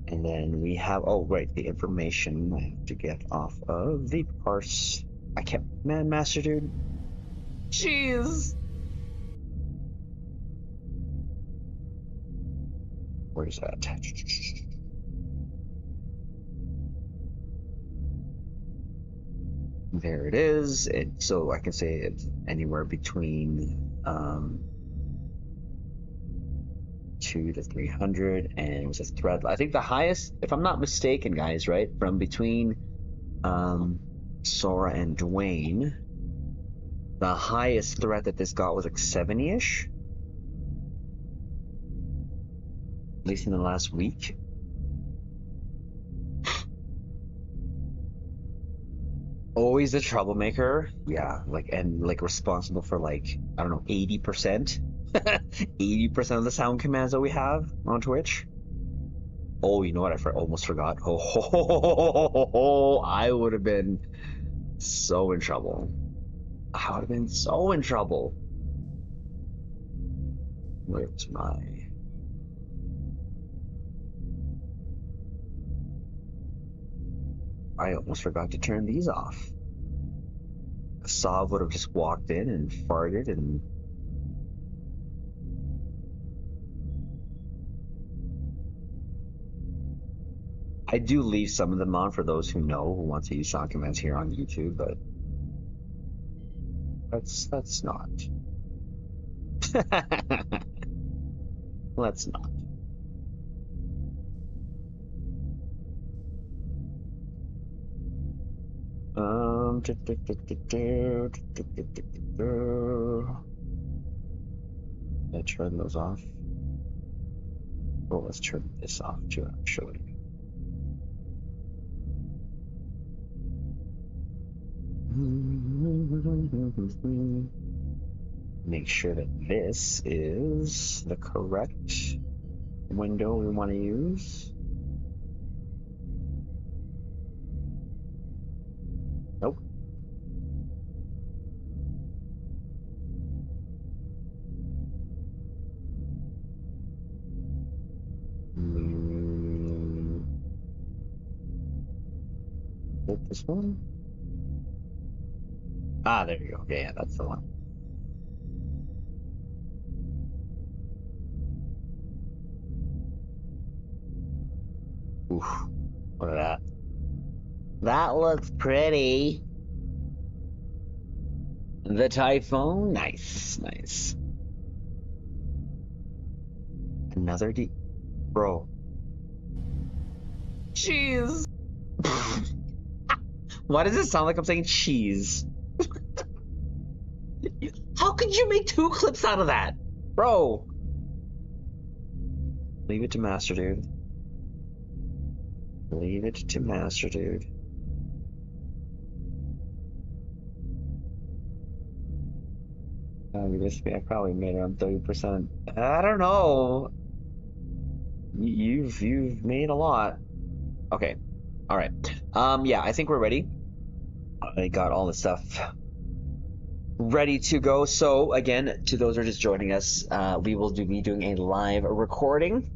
And then we have, oh, right, the information I have to get off of the parse. I can't, man, Master Dude. Jeez. Where's that? There it is. So I can say it's anywhere between 2 to 300, and it was a threat. I think the highest, if I'm not mistaken, guys, right, from between Sora and Dwayne, the highest threat that this got was like 70-ish. At least in the last week. Always a troublemaker. Yeah, like, and like responsible for like, I don't know, 80%. 80% of the sound commands that we have on Twitch. Oh, you know what? I almost forgot. Oh, I would have been so in trouble. I would have been so in trouble. Where's my... I almost forgot to turn these off. Sav would have just walked in and farted and... I do leave some of them on for those who know, who want to use sound commands here on YouTube, but let's not. Let's not. Did I turn those off? Well, let's turn this off too, actually. Make sure that this is the correct window we want to use. Nope. This one? Ah, there you go. Yeah, that's the one. Oof. Look at that. That looks pretty. The Typhoon? Nice, nice. Another Bro. Cheese! Why does it sound like I'm saying cheese? How could you make 2 clips out of that? Bro! Leave it to Master Dude. Leave it to Master Dude. I probably made around 30%. I don't know. You've made a lot. Okay. All right. Yeah, I think we're ready. I got all the stuff ready to go. So again, to those who are just joining us, we will be doing a live recording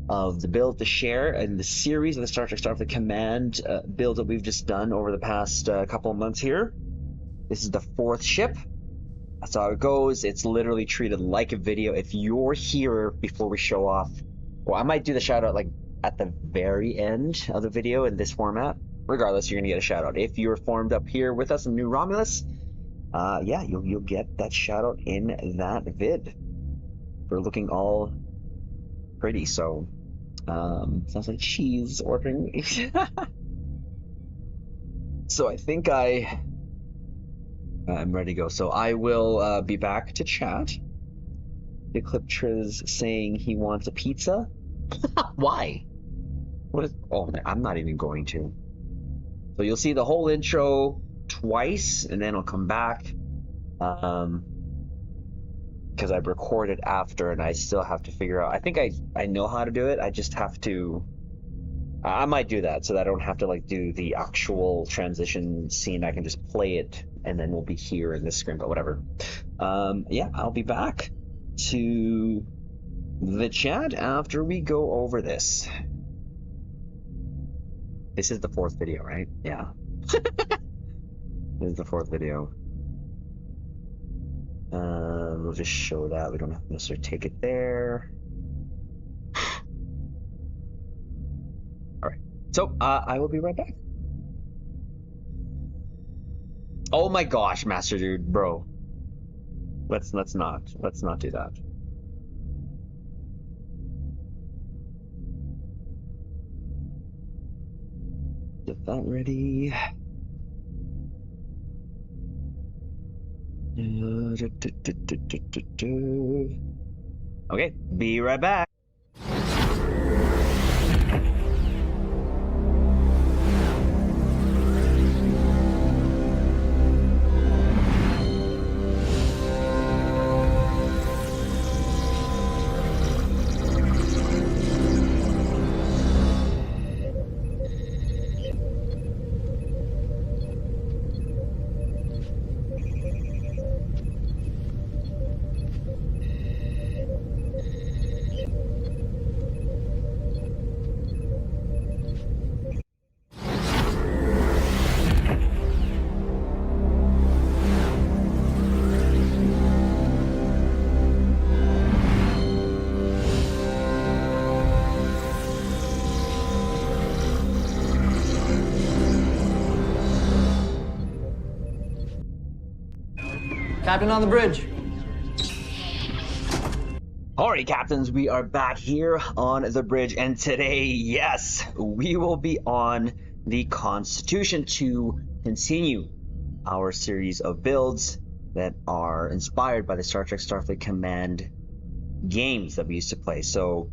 of the build to share and the series of the Star Trek Starfleet Command build that we've just done over the past couple of months here. This is the 4th ship. That's how it goes. It's literally treated like a video. If you're here before we show off, well, I might do the shout out like at the very end of the video in this format. Regardless, you're gonna get a shout out. If you're formed up here with us in New Romulus, yeah, you'll get that shout out in that vid for looking all pretty. So sounds like she's ordering me. So I think I'm ready to go. So I will be back to chat. The clip Triz saying he wants a pizza. Why? What is? Oh, I'm not even going to. So you'll see the whole intro twice, and then I'll come back. Because I recorded after, and I still have to figure out. I think I know how to do it. I just have to. I might do that so that I don't have to like do the actual transition scene. I can just play it, and then we'll be here in this screen. But whatever. Yeah, I'll be back to the chat after we go over this. This is the fourth video, right? Yeah. This is the fourth video. We'll just show that. We don't have to necessarily take it there. All right. So I will be right back. Oh my gosh, Master Dude, bro. Let's not do that. Get that ready. Okay, be right back. Captain on the bridge. Alright, captains, we are back here on the bridge, and today, yes, we will be on the Constitution to continue our series of builds that are inspired by the Star Trek Starfleet Command games that we used to play. So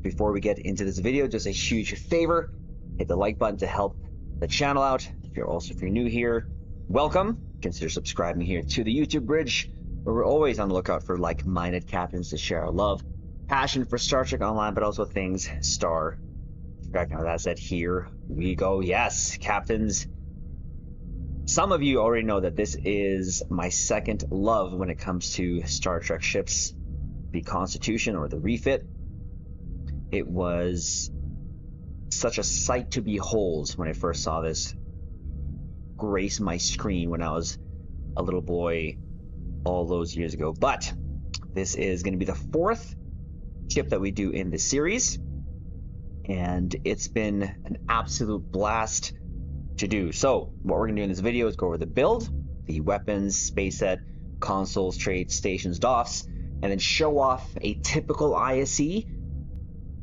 before we get into this video, just a huge favor, hit the like button to help the channel out. If you're new here, welcome. Consider subscribing here to the YouTube bridge, where we're always on the lookout for like-minded captains to share our love, passion for Star Trek Online, but also things Star Trek. Now that said, here we go. Yes, captains. Some of you already know that this is my second love when it comes to Star Trek ships, the Constitution or the refit. It was such a sight to behold when I first saw this grace my screen when I was a little boy all those years ago. But this is going to be the fourth ship that we do in this series, and it's been an absolute blast to do. So what we're going to do in this video is go over the build, the weapons, space set, consoles, traits, stations, DOFs, and then show off a typical ISE.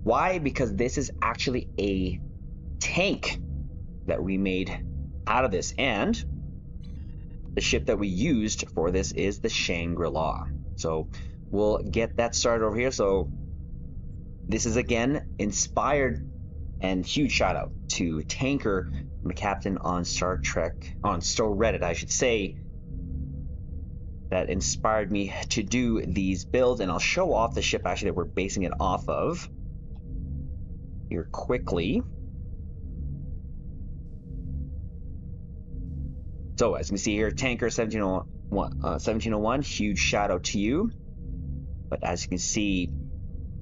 Why? Because this is actually a tank that we made out of this, and the ship that we used for this is the Shangri-La. So we'll get that started over here. So this is again inspired, and huge shout out to Tanker, my captain on Star Trek, on Store Reddit I should say, that inspired me to do these builds. And I'll show off the ship actually that we're basing it off of here quickly. So as you can see here, Tanker 1701, huge shout out to you. But as you can see,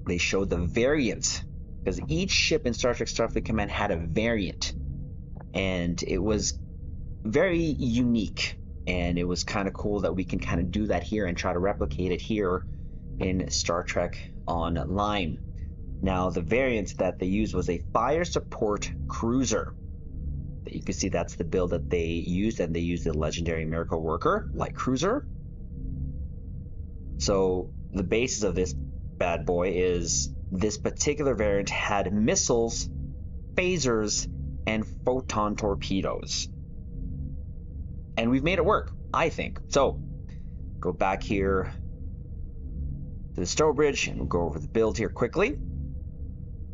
they showed the variant, because each ship in Star Trek Starfleet Command had a variant, and it was very unique, and it was kind of cool that we can kind of do that here and try to replicate it here in Star Trek Online. Now the variant that they used was a fire support cruiser. You can see that's the build that they used, and they used the legendary Miracle Worker light cruiser. So the basis of this bad boy is this particular variant had missiles, phasers, and photon torpedoes. And we've made it work, I think. So go back here to the Stowe Bridge and we'll go over the build here quickly.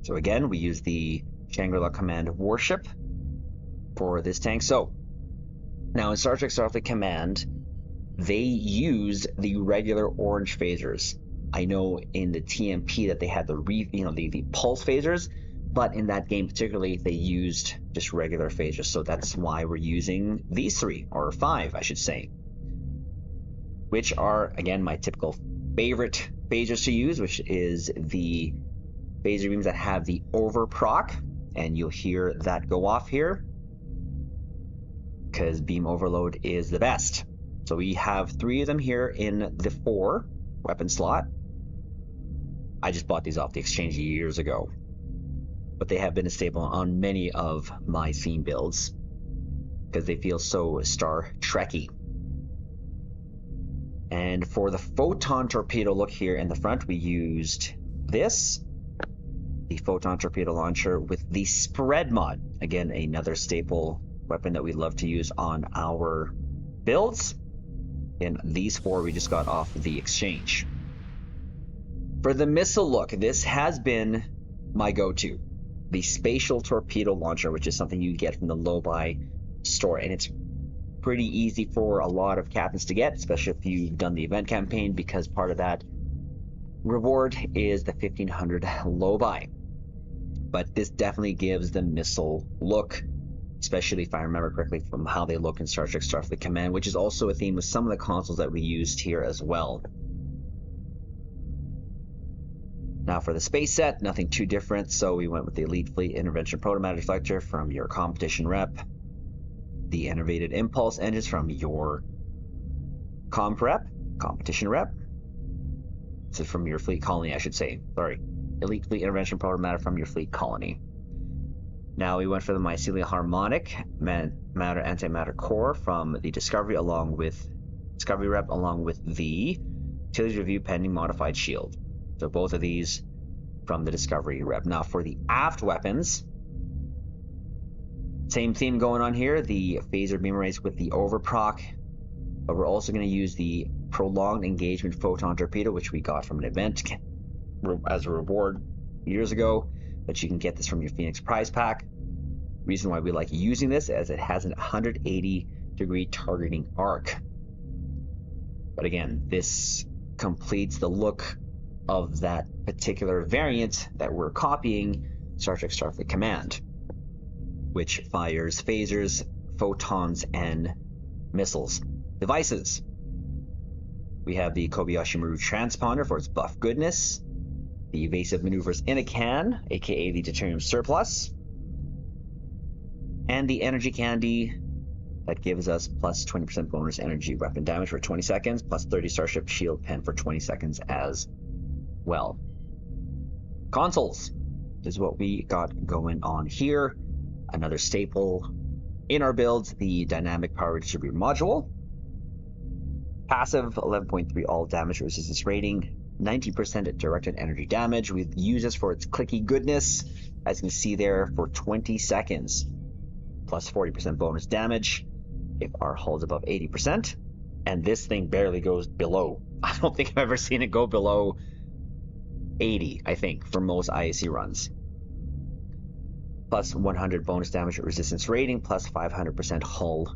So again, we use the Shangri-La Command warship for this tank. So now in Star Trek Starfleet Command, they use the regular orange phasers. I know in the TMP that they had the pulse phasers, but in that game particularly, they used just regular phasers. So that's why we're using these 3, or 5, I should say, which are, again, my typical favorite phasers to use, which is the phaser beams that have the overproc, and you'll hear that go off here because beam overload is the best. So we have 3 of them here in the 4 weapon slot. I just bought these off the exchange years ago, but they have been a staple on many of my theme builds because they feel so Star Trekky. And for the photon torpedo look here in the front, we used this, the photon torpedo launcher with the spread mod. Again, another staple weapon that we love to use on our builds. And these 4 we just got off the exchange. For the missile look, this has been my go-to. The spatial torpedo launcher, which is something you get from the low-buy store. And it's pretty easy for a lot of captains to get, especially if you've done the event campaign, because part of that reward is the 1500 low-buy. But this definitely gives the missile look, especially if I remember correctly from how they look in Star Trek Starfleet Command, which is also a theme with some of the consoles that we used here as well. Now for the space set, nothing too different, so we went with the Elite Fleet Intervention Protomatter Deflector from your competition rep, the Innovated Impulse Engines from your competition rep. This is from your fleet colony, I should say. Sorry. Elite Fleet Intervention Protomatter from your fleet colony. Now we went for the Mycelial Harmonic Matter Antimatter Core from the Discovery rep, along with the Utility Review Pending Modified Shield. So both of these from the Discovery rep. Now for the aft weapons, same theme going on here, the phaser beam race with the overproc, but we're also going to use the prolonged engagement photon torpedo, which we got from an event as a reward years ago, but you can get this from your Phoenix prize pack. Reason why we like using this is it has a 180-degree targeting arc. But again, this completes the look of that particular variant that we're copying, Star Trek Starfleet Command, which fires phasers, photons, and missiles. Devices. We have the Kobayashi Maru transponder for its buff goodness, the evasive maneuvers in a can, aka the deuterium surplus, and the energy candy that gives us plus 20% bonus energy weapon damage for 20 seconds, plus 30 Starship shield pen for 20 seconds as well. Consoles is what we got going on here. Another staple in our builds, the dynamic power distributor module. Passive 11.3 all damage resistance rating, 90% directed energy damage. We use this for its clicky goodness, as you can see there, for 20 seconds, plus 40% bonus damage if our hull's above 80%. And this thing barely goes below. I don't think I've ever seen it go below 80, I think, for most IAC runs. Plus 100 bonus damage resistance rating, plus 500% hull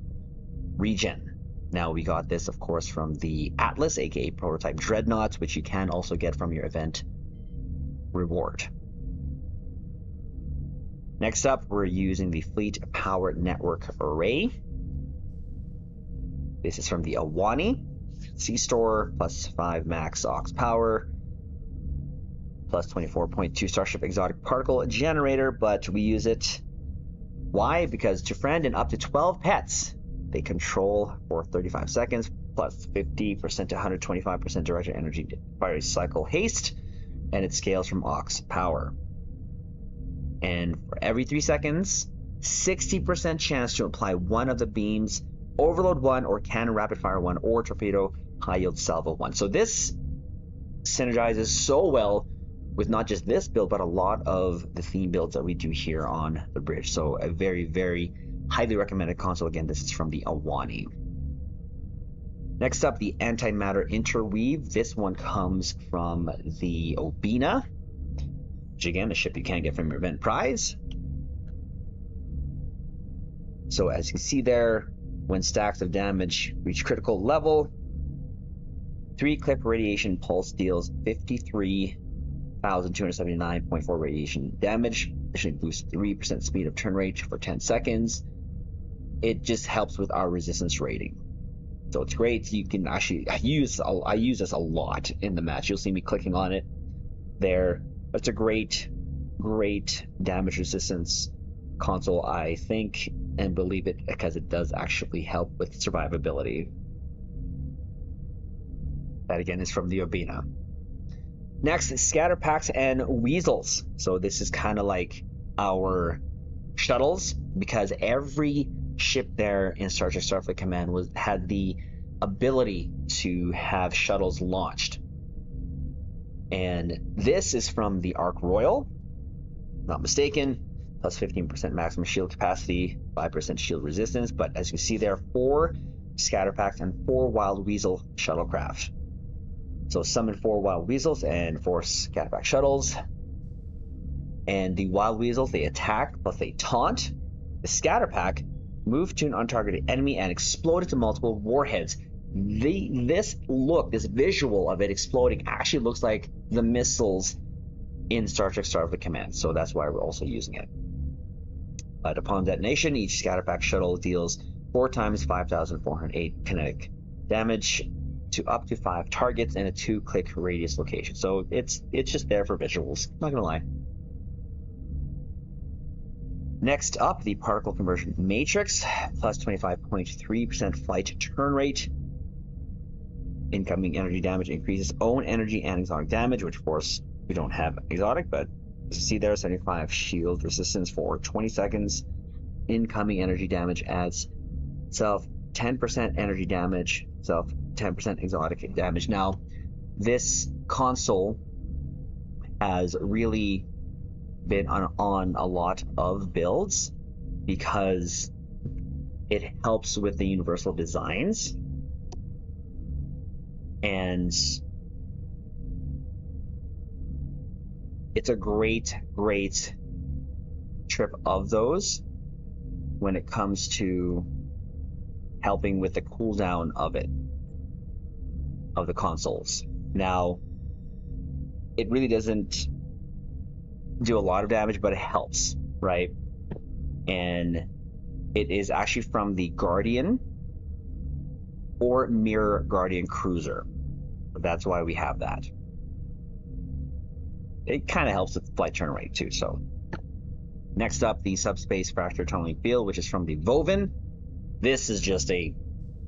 regen. Now we got this, of course, from the Atlas, aka Prototype Dreadnoughts, which you can also get from your event reward. Next up, we're using the Fleet Power Network Array. This is from the Awani C-Store, plus 5 max aux power, plus 24.2 Starship Exotic Particle Generator, but we use it. Why? Because to friend and up to 12 pets, they control for 35 seconds, plus 50% to 125% directed energy fire cycle haste, and it scales from aux power. And for every 3 seconds, 60% chance to apply one of the beams, Overload 1 or Cannon Rapid Fire 1 or Torpedo High Yield Salvo 1. So this synergizes so well with not just this build, but a lot of the theme builds that we do here on the bridge. So a very, very highly recommended console. Again, this is from the Awani. Next up, the Antimatter Interweave. This one comes from the Obina, which again, a ship you can't get from your event prize. So as you can see there, when stacks of damage reach critical level, 3-clip radiation pulse deals 53,279.4 radiation damage. Additionally boosts 3% speed of turn rate for 10 seconds. It just helps with our resistance rating. So it's great. You can actually I use this a lot in the match. You'll see me clicking on it there. It's a great damage resistance console, I think, and believe it, because it does actually help with survivability. That again is from the Obina. Next, scatter packs and weasels. So this is kind of like our shuttles, because every ship there in Star Trek Starfleet Command had the ability to have shuttles launched. And this is from the Ark Royal, not mistaken, plus 15% maximum shield capacity, 5% shield resistance. But as you can see there, 4 scatter packs and 4 Wild Weasel shuttlecraft. So summon 4 Wild Weasels and 4 scatterback shuttles. And the Wild Weasels, they attack, plus they taunt. The scatter pack, move to an untargeted enemy and explode into multiple warheads. This visual of it exploding actually looks like the missiles in Star Trek Starfleet Command. So that's why we're also using it. But upon detonation, each scatter pack shuttle deals 4 times 5,408 kinetic damage to up to 5 targets in a 2-click radius location. So it's just there for visuals, not gonna lie. Next up, the Particle Conversion Matrix, plus 25.3% flight turn rate. Incoming energy damage increases own energy and exotic damage, which of course we don't have exotic, but as you see there, 75 shield resistance for 20 seconds. Incoming energy damage adds itself 10% energy damage, itself 10% exotic damage. Now, this console has really been on a lot of builds because it helps with the universal designs, and it's a great trip of those when it comes to helping with the cooldown of the consoles. Now, it really doesn't do a lot of damage, but it helps, right? And it is actually from the Guardian or Mirror Guardian Cruiser. That's why we have that. It kind of helps with flight turn rate too. So next up, the Subspace Fracture Tunneling Field, which is from the Vovin. This is just a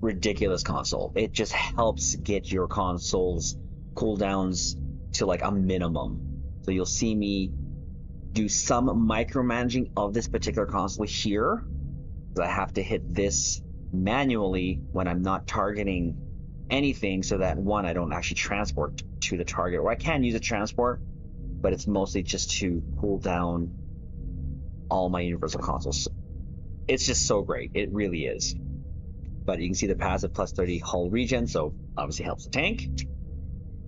ridiculous console. It just helps get your console's cooldowns to like a minimum. So you'll see me do some micromanaging of this particular console here, because I have to hit this manually when I'm not targeting anything, so that one, I don't actually transport to the target, or I can use a transport, but it's mostly just to cool down all my universal consoles. It's just so great. It really is. But you can see the passive plus 30 hull regen, so obviously helps the tank.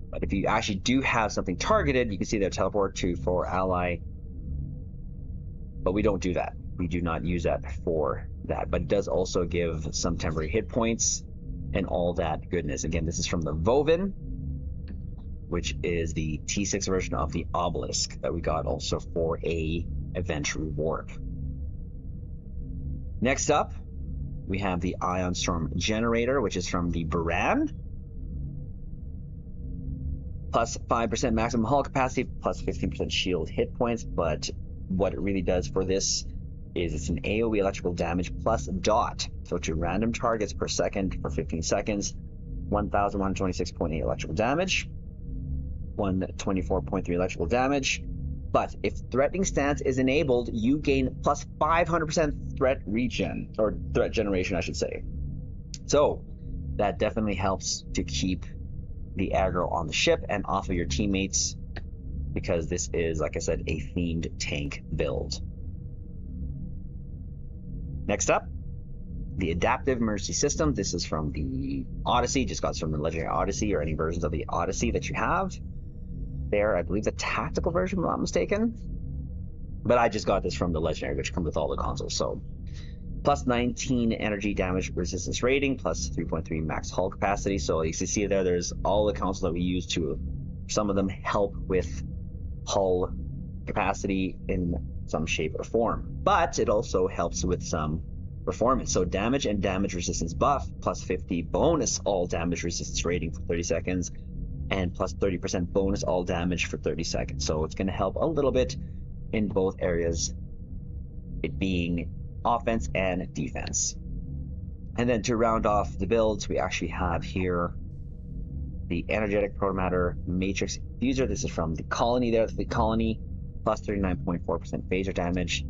But if you actually do have something targeted, you can see their teleport to for ally. But we don't do that. We do not use that for that. But it does also give some temporary hit points and all that goodness. Again, this is from the Vovin, which is the T6 version of the Obelisk that we got also for a event reward. Next up, we have the Ion Storm Generator, which is from the Baran. Plus 5% maximum hull capacity, plus 15% shield hit points. But what it really does for this is it's an AoE electrical damage plus dot. So to random targets per second for 15 seconds, 1,126.8 electrical damage, 124.3 electrical damage, But if threatening stance is enabled, you gain plus 500% threat regen, or threat generation, I should say. So that definitely helps to keep the aggro on the ship and off of your teammates, because this is, like I said, a themed tank build. Next up, the Adaptive Emergency System. This is from the Odyssey, just got from the Legendary Odyssey, or any versions of the Odyssey that you have. There, I believe the tactical version, if I'm not mistaken. But I just got this from the Legendary, which comes with all the consoles. So, plus 19 energy damage resistance rating, plus 3.3 max hull capacity. So you can see there, there's all the consoles that we use to, some of them help with hull capacity in some shape or form. But it also helps with some performance. So damage and damage resistance buff, plus 50 bonus all damage resistance rating for 30 seconds, and plus 30% bonus all damage for 30 seconds. So it's going to help a little bit in both areas, it being offense and defense. And then to round off the builds, we actually have here the Energetic Protomatter Matrix Fuser. This is from the Colony there, the Colony, plus 39.4% phaser damage,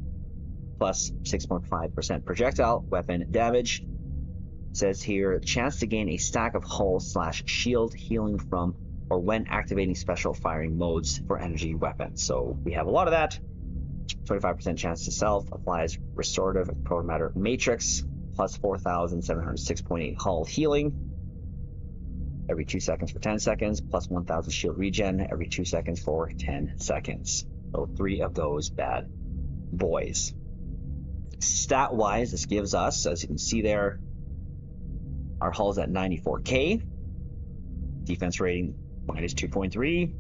plus 6.5% projectile weapon damage. It says here, chance to gain a stack of hull/shield healing from or when activating special firing modes for energy weapons. So we have a lot of that. 25% chance to self, applies Restorative Protomatter Matrix, plus 4,706.8 hull healing every 2 seconds for 10 seconds, plus 1,000 shield regen every 2 seconds for 10 seconds. So 3 of those bad boys. Stat-wise, this gives us, as you can see there, our hull's at 94k, defense rating minus 2.3,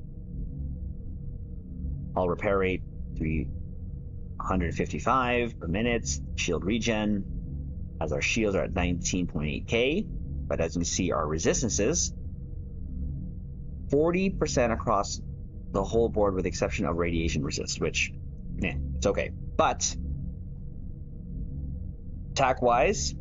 hull repair rate 355 per minute, shield regen, as our shields are at 19.8k, but as you can see, our resistances, 40% across the whole board with the exception of radiation resist, which, it's okay. But attack-wise,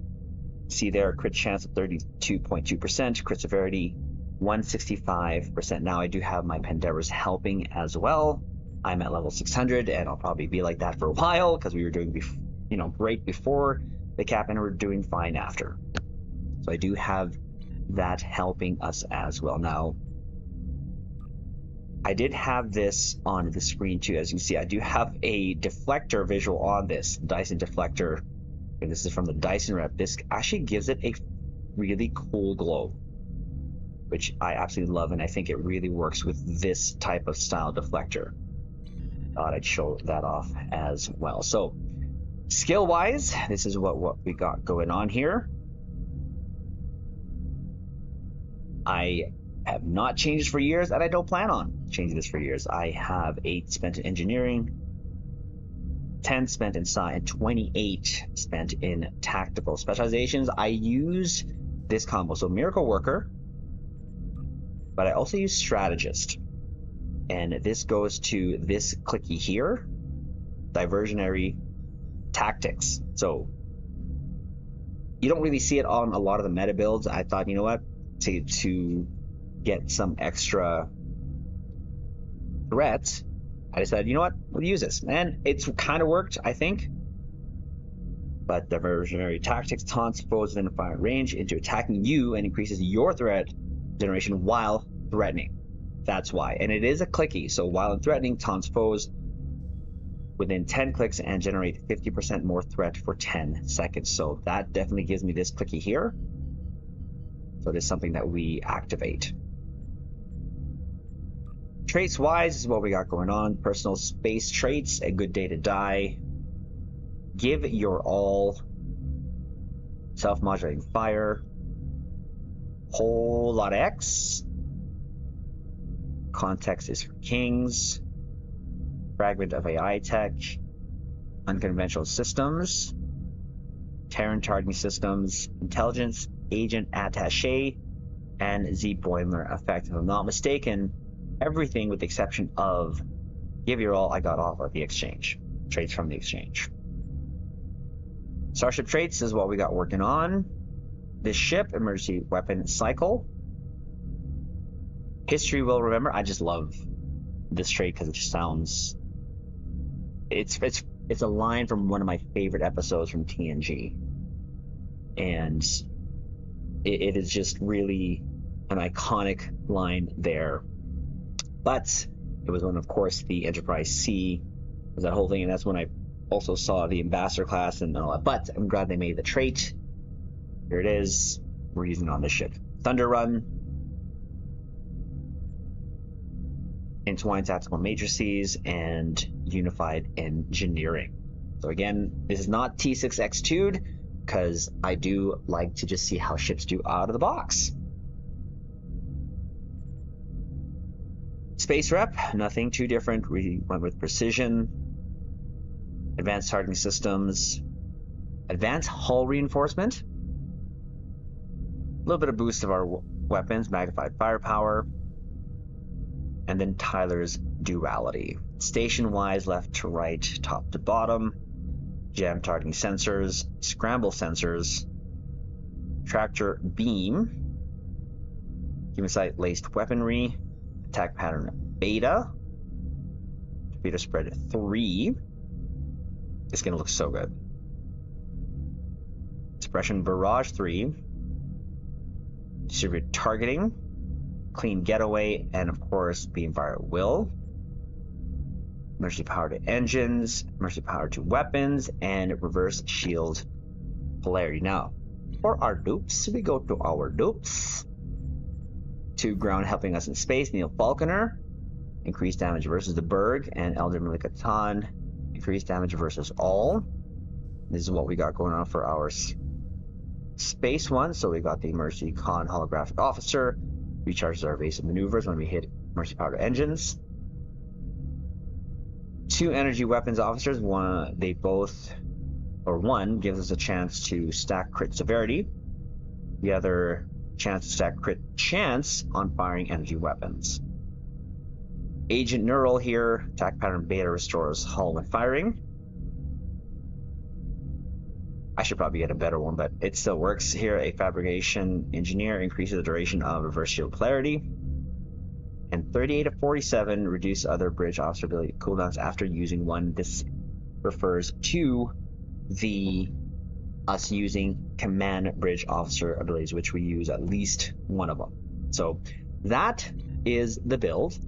see there, crit chance of 32.2%, crit severity 165%. Now I do have my Panderas helping as well. I'm at level 600, and I'll probably be like that for a while because we were doing, great before the cap, and we're doing fine after. So I do have that helping us as well. Now, I did have this on the screen too. As you can see, I do have a deflector visual on this Dyson deflector. And this is from the Dyson Rep. This actually gives it a really cool glow, which I absolutely love, and I think it really works with this type of style deflector. Thought I'd show that off as well. So, skill-wise, this is what we got going on here. I have not changed for years, and I don't plan on changing this for years. I have 8 spent in engineering, 10 spent in Psi, and 28 spent in tactical specializations. I use this combo, so Miracle Worker, but I also use Strategist. And this goes to this clicky here, Diversionary Tactics. So you don't really see it on a lot of the meta builds. I thought, you know what, to get some extra threats, I decided, you know what, we'll use this. And it's kind of worked, I think. But Diversionary Tactics taunts foes within a fire range into attacking you and increases your threat generation while threatening. That's why. And it is a clicky, so while in threatening, taunts foes within 10 clicks and generate 50% more threat for 10 seconds. So that definitely gives me this clicky here. So it is something that we activate. Traits wise is what we got going on. Personal space traits, a good day to die, give your all, self-modulating fire, whole lot of X, context is for kings, fragment of AI tech, unconventional systems, Terran targeting systems, intelligence, agent attaché, and Z Boimler effect. If I'm not mistaken, everything with the exception of give your all I got off of the exchange. Traits from the exchange. Starship traits is what we got working on. This ship, emergency weapon cycle. History will remember. I just love this trait because it just sounds It's a line from one of my favorite episodes from TNG, and it is just really an iconic line there. But it was when, of course, the Enterprise C was that whole thing, and that's when I also saw the Ambassador class and all that. But I'm glad they made the trait. Here it is. We're using it on this ship. Thunder Run, Entwined Tactical Matrices, and Unified Engineering. So again, this is not T6X2'd, because I do like to just see how ships do out of the box. Space Rep, nothing too different. We went with Precision, Advanced Targeting Systems, Advanced Hull Reinforcement, a little bit of boost of our weapons, Magnified Firepower, and then Tyler's Duality. Station-wise, left to right, top to bottom, Jam Targeting Sensors, Scramble Sensors, Tractor Beam, Human Sight Laced Weaponry, Attack Pattern Beta, Torpedo Spread 3. It's going to look so good. Suppression Barrage 3, Distributed Targeting, Clean Getaway, and of course, Beamfire at Will. Emergency Power to Engines, Emergency Power to Weapons, and Reverse Shield Polarity. Now, for our dupes, we go to our dupes. To ground helping us in space, Neil Falconer. Increased damage versus the Berg, and Elder Milikatan. Increased damage versus all. This is what we got going on for our space one. So we got the Mercy Khan Holographic Officer. Recharges our evasive maneuvers when we hit Mercy Power to Engines. 2 energy weapons officers. One gives us a chance to stack crit severity. The other chance to stack crit chance on firing energy weapons. Agent Neural here, attack pattern beta restores hull when firing. I should probably get a better one, but it still works here. A fabrication engineer increases the duration of reverse shield polarity. And 38 to 47 reduce other bridge officer ability cooldowns after using one. This refers to us using command bridge officer abilities, which we use at least one of them. So that is the build.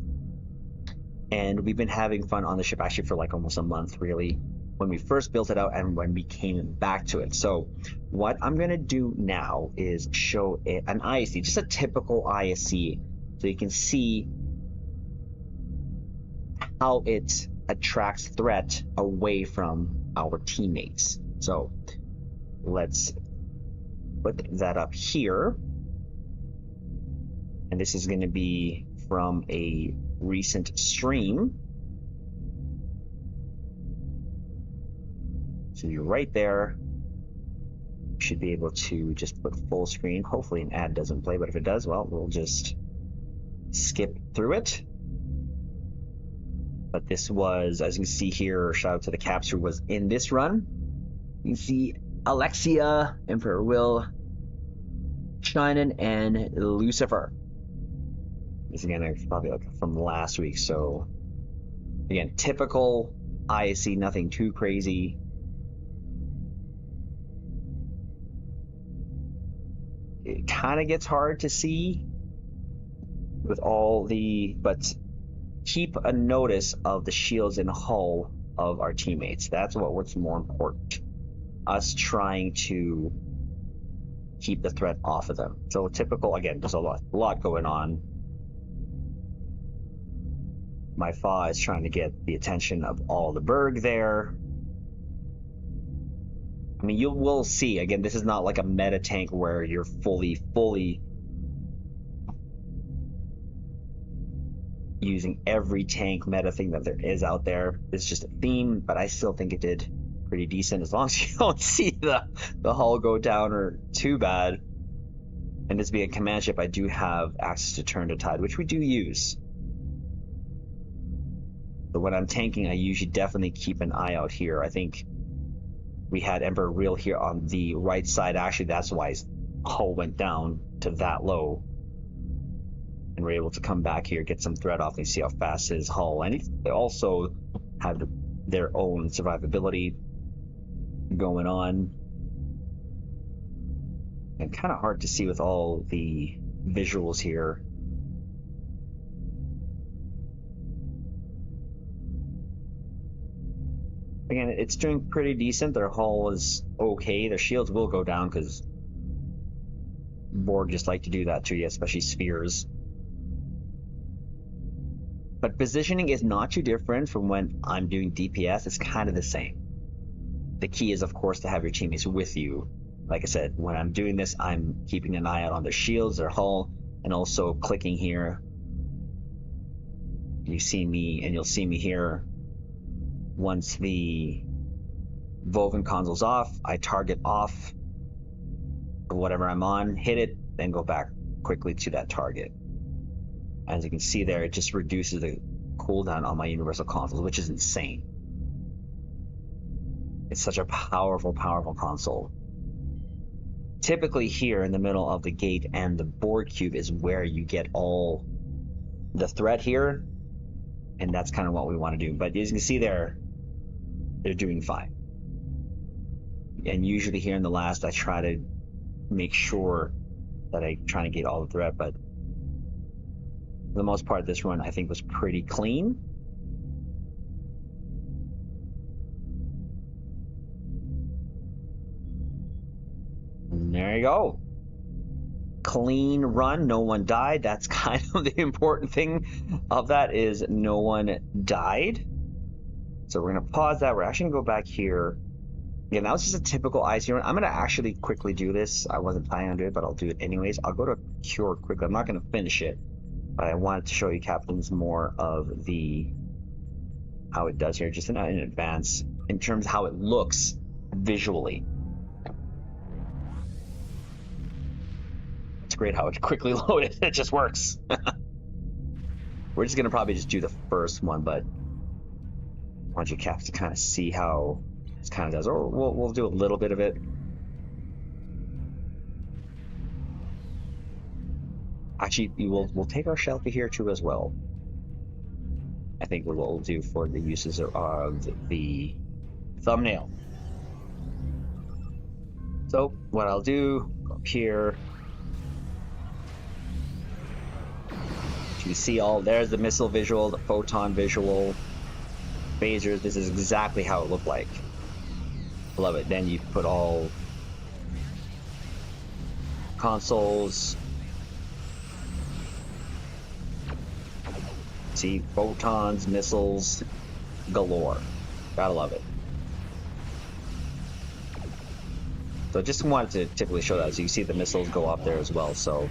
And we've been having fun on the ship actually for like almost a month, really, when we first built it out and when we came back to it. So what I'm going to do now is show an ISC, just a typical ISC, so you can see how it attracts threat away from our teammates. So let's put that up here. And this is going to be from a recent stream. So you're right there. You should be able to just put full screen. Hopefully an ad doesn't play, but if it does, well, we'll just skip through it. But this was, as you can see here, shout out to the Caps who was in this run. You can see Alexia, Emperor Will, Shinen, and Lucifer. This again is probably like from last week. So again, typical ISC, nothing too crazy. It kind of gets hard to see with all the, but keep a notice of the shields and hull of our teammates. That's what's more important. Us trying to keep the threat off of them. So typical, again, there's a lot going on. My Fa is trying to get the attention of all the Berg there. I mean, you will see, again, this is not like a meta tank where you're fully using every tank meta thing that there is out there. It's just a theme, but I still think it did pretty decent as long as you don't see the hull go down or too bad. And this being a command ship, I do have access to Turn to Tide, which we do use. But when I'm tanking, I usually definitely keep an eye out here. I think we had Emperor Real here on the right side. Actually, that's why his hull went down to that low. And we're able to come back here, get some threat off, and see how fast his hull. And he also had their own survivability going on. And kind of hard to see with all the visuals here. Again, it's doing pretty decent. Their hull is okay. Their shields will go down because Borg just like to do that to you, especially spheres. But positioning is not too different from when I'm doing DPS. It's kind of the same. The key is, of course, to have your teammates with you. Like I said, when I'm doing this, I'm keeping an eye out on their shields, their hull, and also clicking here. You see me, and you'll see me here. Once the Volvan console's off, I target off whatever I'm on, hit it, then go back quickly to that target. As you can see there, it just reduces the cooldown on my universal consoles, which is insane. It's such a powerful, powerful console. Typically here in the middle of the gate and the Borg cube is where you get all the threat here, and that's kind of what we want to do. But as you can see there, they're doing fine. And usually here in the last, I try to make sure that I try to get all the threat, but for the most part, this run I think was pretty clean. And there you go. Clean run, no one died. That's kind of the important thing of that, is no one died. So we're gonna pause that. We're actually gonna go back here. Again, that was just a typical IC run. I'm gonna actually quickly do this. I wasn't planning on doing it, but I'll do it anyways. I'll go to cure quickly. I'm not gonna finish it, but I wanted to show you captains more of the how it does here, just in advance in terms of how it looks visually. It's great how it quickly loaded. It just works. We're just gonna probably just do the first one, but I want you caps to kind of see how this kind of does, or we'll do a little bit of it. Actually, we'll take our Shelfie here too as well. I think what we'll do for the uses of the thumbnail. So what I'll do, go up here. You see there's the missile visual, the photon visual, phasers. This is exactly how it looked like. Love it. Then you put all consoles. See, photons, missiles galore. Gotta love it. So I just wanted to typically show that, so you see the missiles go up there as well. So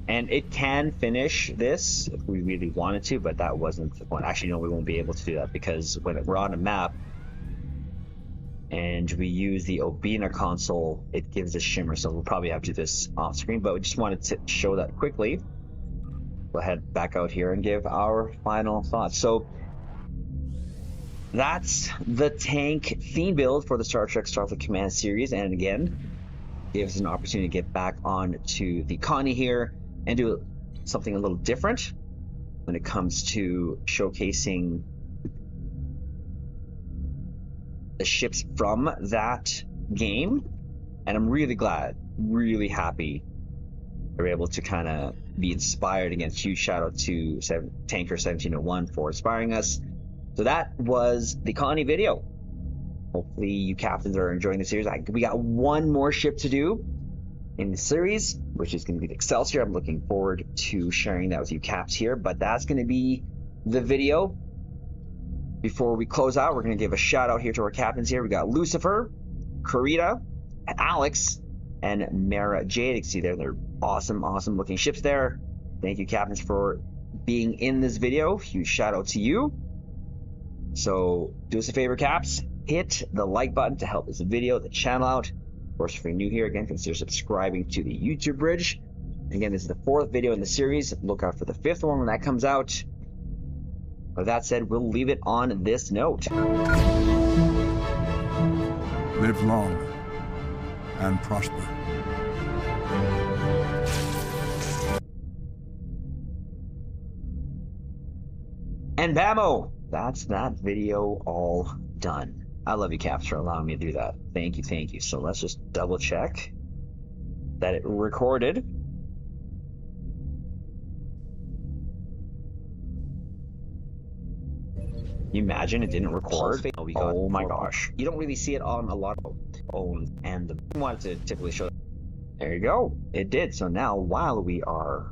and it can finish this if we really wanted to, but that wasn't the point. Actually, no, we won't be able to do that, because when we're on a map and we use the Obina console, it gives a shimmer, so we'll probably have to do this off screen, but we just wanted to show that quickly. Go ahead back out here and give our final thoughts. So that's the tank theme build for the Star Trek Starfleet Command series, and again, gives us an opportunity to get back on to the Connie here and do something a little different when it comes to showcasing the ships from that game. And I'm really glad, really happy we're able to kind of be inspired. Again, huge shout out to Tanker 1701 for inspiring us. So that was the Connie video. Hopefully you captains are enjoying the series. We got one more ship to do in the series, which is going to be the Excelsior. I'm looking forward to sharing that with you caps here, but that's going to be the video. Before we close out, we're going to give a shout out here to our captains here. We got Lucifer, Karita, Alex, and Mara Jade. You can see there, they're awesome, awesome looking ships there. Thank you, captains, for being in this video. Huge shout out to you. So do us a favor, caps, hit the like button to help this video, the channel out. Of course, if you're new here, again, consider subscribing to the YouTube bridge. Again, this is the 4th video in the series. Look out for the 5th one when that comes out. With that said, we'll leave it on this note. Live long and prosper. And bammo! That's that video all done. I love you, Caps, for allowing me to do that. Thank you, thank you. So let's just double check that it recorded. Can you imagine it didn't record? Oh my gosh. You don't really see it on a lot of phones, and the wanted to typically show. There you go. It did. So now while we are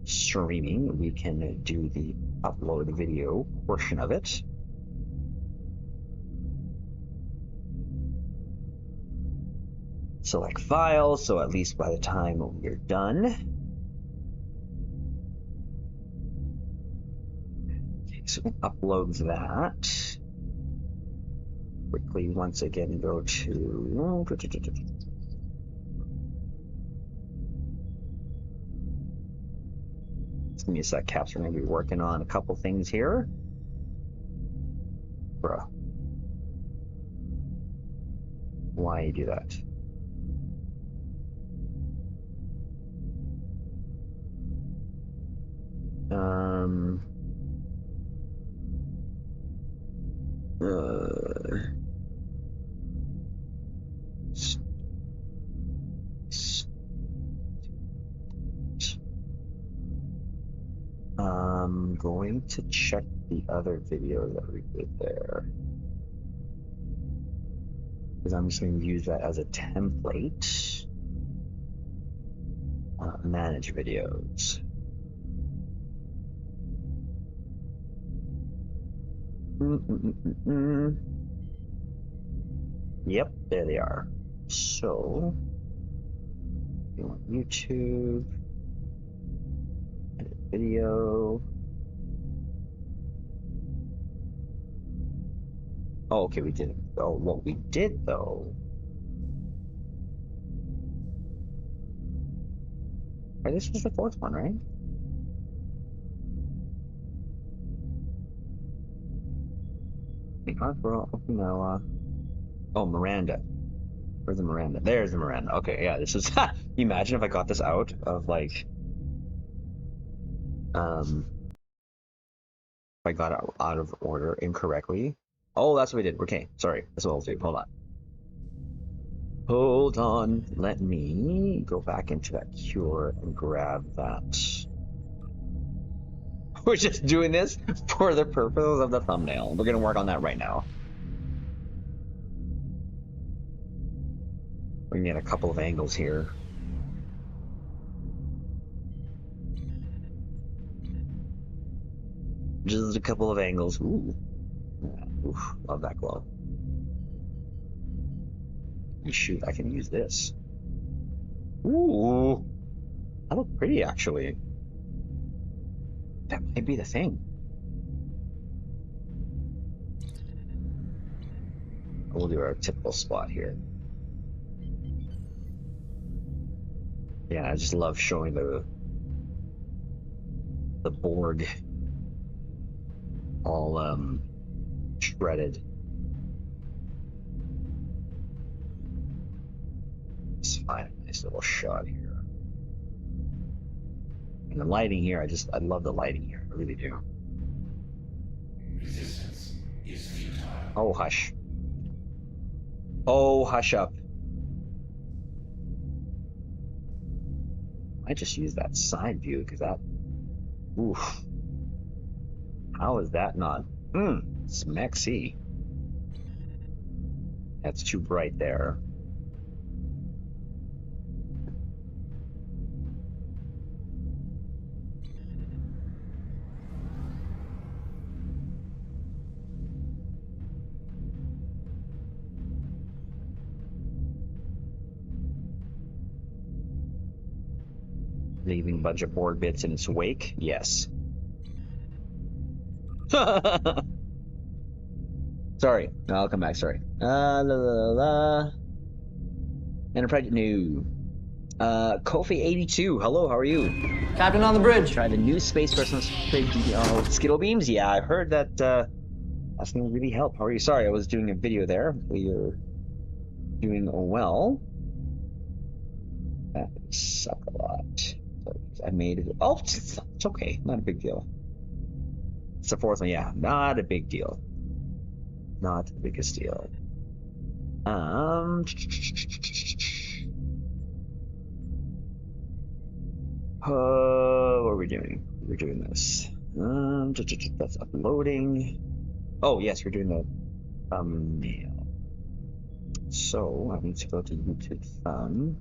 streaming, we can do the upload video portion of it. Select file, so at least by the time we're done. Okay, so we upload that. Quickly, once again, go to... Give me a sec, Caps. We're going to be working on a couple things here. Bruh. Why you do that? I'm going to check the other video that we did there, because I'm just going to use that as a template. Manage videos. Yep, there they are. So, you want YouTube, edit video. Oh, okay, we didn't. Oh, what we did though. Right, this was the fourth one, right? Oh, Miranda. Where's the Miranda? There's the Miranda. Okay, yeah, this is. You imagine if I got this out of like, if I got it out of order incorrectly. Oh, that's what we did. Okay, sorry. That's what I'll do. Hold on. Hold on. Let me go back into that cure and grab that. We're just doing this for the purposes of the thumbnail. We're gonna work on that right now. We can get a couple of angles here. Just a couple of angles. Ooh. Oof, love that glow. Shoot, I can use this. Ooh. That looks pretty, actually. That might be the thing. We'll do our typical spot here. Yeah, I just love showing the board all shredded. Let's find a nice little shot here. And the lighting here, I love the lighting here. I really do. Resistance is futile. Oh, hush. Oh, hush up. I just use that side view because that. Oof. How is that not? Smexy. That's too bright there. Leaving a bunch of board bits in its wake? Yes. Sorry. No, I'll come back. Sorry. Enterprise new. Kofi82. Hello, how are you? Captain on the bridge. Try the new space person Skittle beams. Yeah, I've heard that that's gonna really help. How are you? Sorry, I was doing a video there. You're doing well. That would suck a lot. I made it. Oh, it's okay. Not a big deal. It's the fourth one, yeah. Not a big deal. Not the biggest deal. What are we doing? We're doing this. That's uploading. Oh yes, we're doing the thumbnail. So I need to go to YouTube Thumb.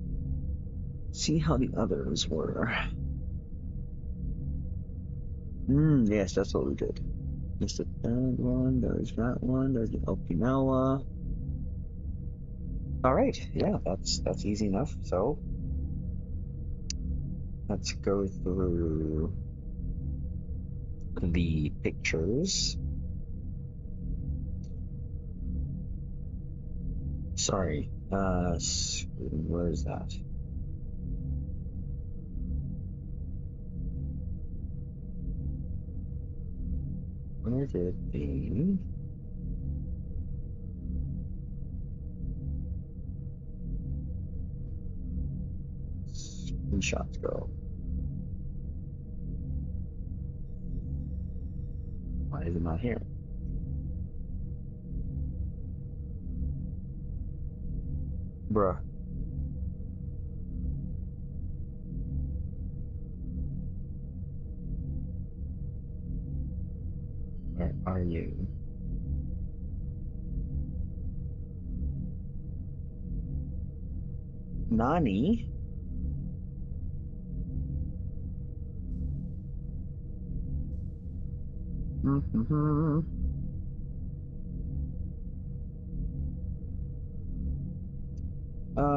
See how the others were. Yes, that's what we did. There's the third one, there's that one, there's the Okinawa. Alright, yeah, that's easy enough. So let's go through the pictures. Sorry, where is that? Where did the screenshots go? Why is it not here? Bruh. Where are you? Nani?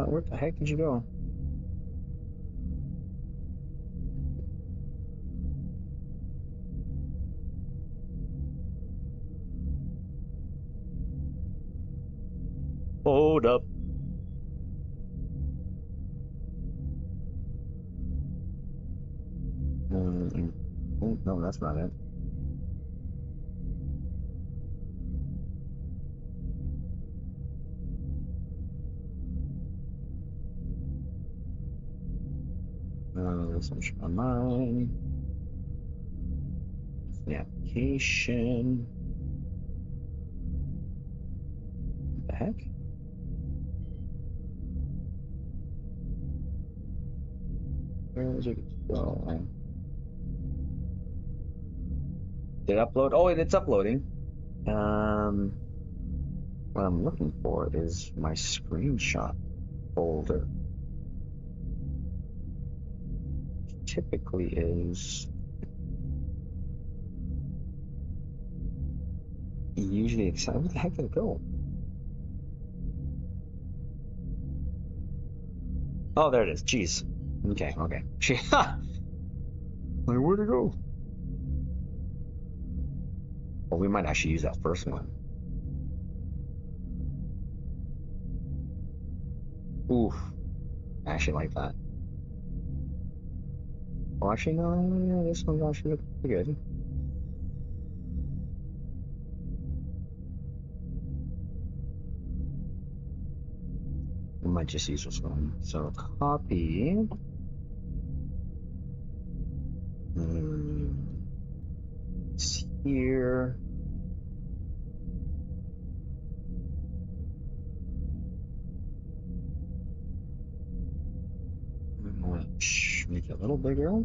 Where the heck did you go? Hold up. Oh, no, that's not it. This one's online. The application. What the heck? Where is it going? Did it upload? Oh, it's uploading. What I'm looking for is my screenshot folder. Typically is usually excited. Where the heck did it go? Oh, there it is. Jeez. Okay. Like, where'd it go? Well, we might actually use that first one. Oof. I actually like that. Well, actually, no, this one's actually looking pretty good. We might just use this one. So, copy. It's here. Make it a little bigger.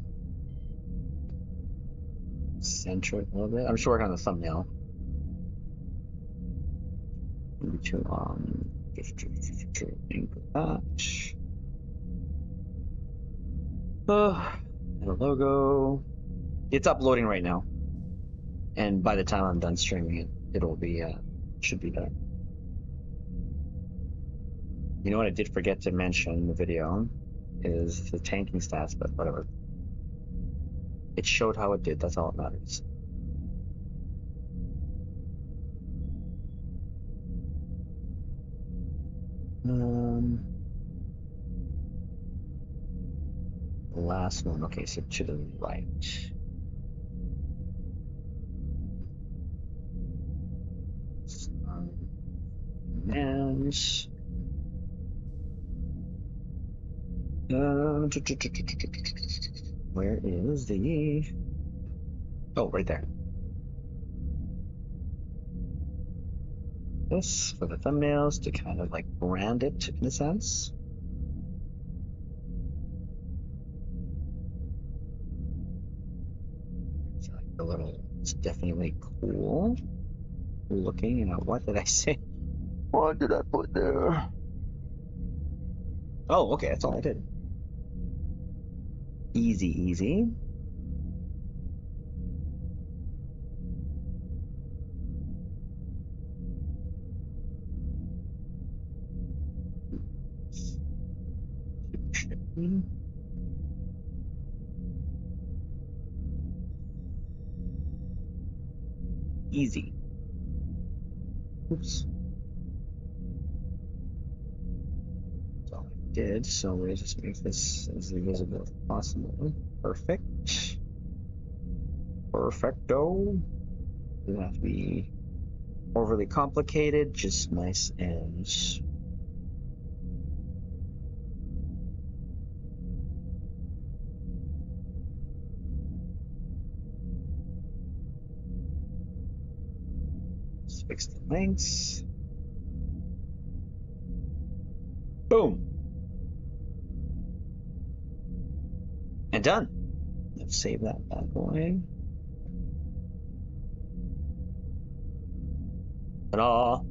Center it a little bit. I'm just working on the thumbnail. Maybe too long. Just that. And a logo. It's uploading right now. And by the time I'm done streaming it, it'll be should be there. You know what I did forget to mention in the video is the tanking stats, but whatever. It showed how it did, that's all that matters. The last one, okay, so to the right. And where is the... Oh, right there. this for the thumbnails to kind of like brand it in a sense. It's like a little, it's definitely cool looking. You know, what did I say? What did I put there? Oh, okay, that's all I did. Easy, easy. Easy. Oops. That's all I did, so we'll just make this as visible as possible. Perfect. Perfecto. Doesn't have to be overly complicated, just nice and let's fix the links. Boom. And done. Let's save that bad boy. Ta-da.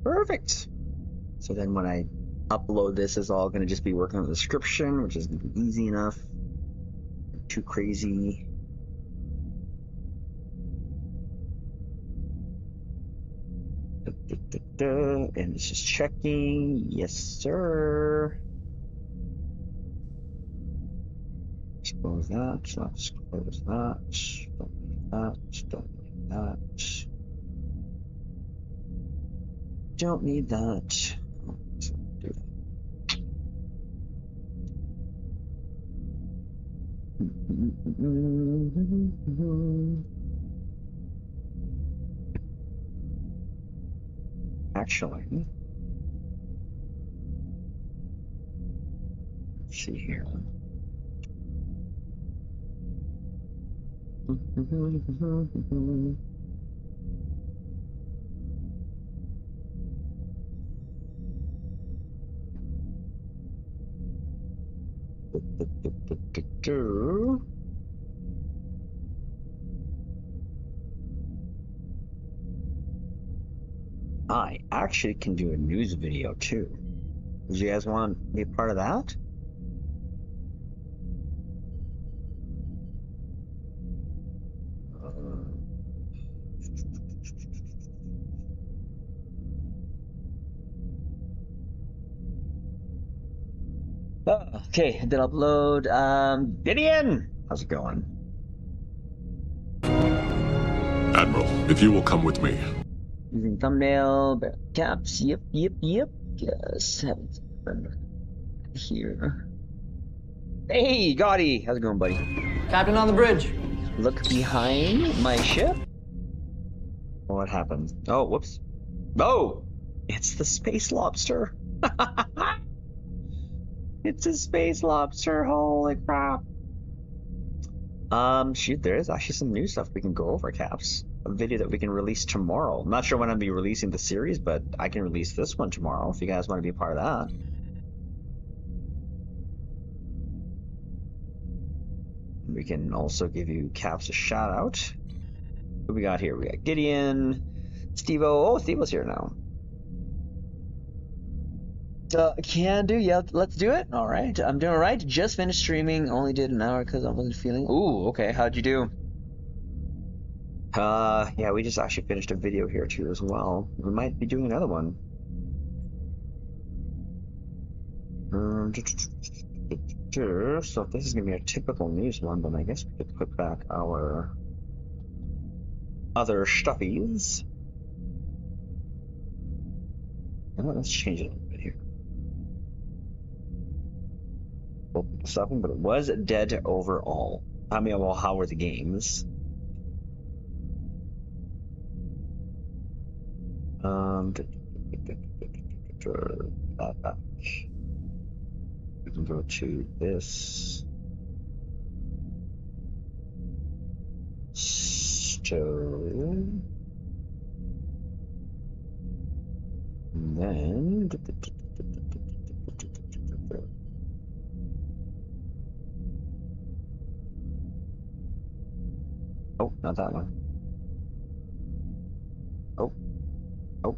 Perfect. So then when I upload this, it's all going to just be working on the description, which is easy enough. Not too crazy. And it's just checking. Yes, sir. Close that. Let's close that. Don't need that. Don't need that. Don't need that. So do that. Actually, let's see here. I actually can do a news video too. Do you guys want to be a part of that? Okay, then upload. Gideon, how's it going? Admiral, if you will come with me. Using thumbnail, caps. Yep. Yes, haven't been here. Hey, Gotti, how's it going, buddy? Captain on the bridge. Look behind my ship. What happened? Oh, whoops. Oh, it's the space lobster. It's a space lobster. Holy crap. Shoot, there is actually some new stuff we can go over, Caps. A video that we can release tomorrow. I'm not sure when I'll be releasing the series, but I can release this one tomorrow if you guys want to be a part of that. We can also give you Caps a shout out. Who we got here? We got Gideon, Steve-O. Oh, Steve-O's here now. Can do, yeah, let's do it. All right, I'm doing all right. Just finished streaming, only did an hour because I wasn't feeling. Ooh, okay, how'd you do? Yeah, we just actually finished a video here too as well. We might be doing another one. So if this is gonna be a typical news one, then I guess we could put back our other stuffies. Oh, let's change it a little bit here. Something, but it was dead overall. I mean, well, how were the games? Back. We can go to this. So... And then... Oh, not that one. Oh. Oh.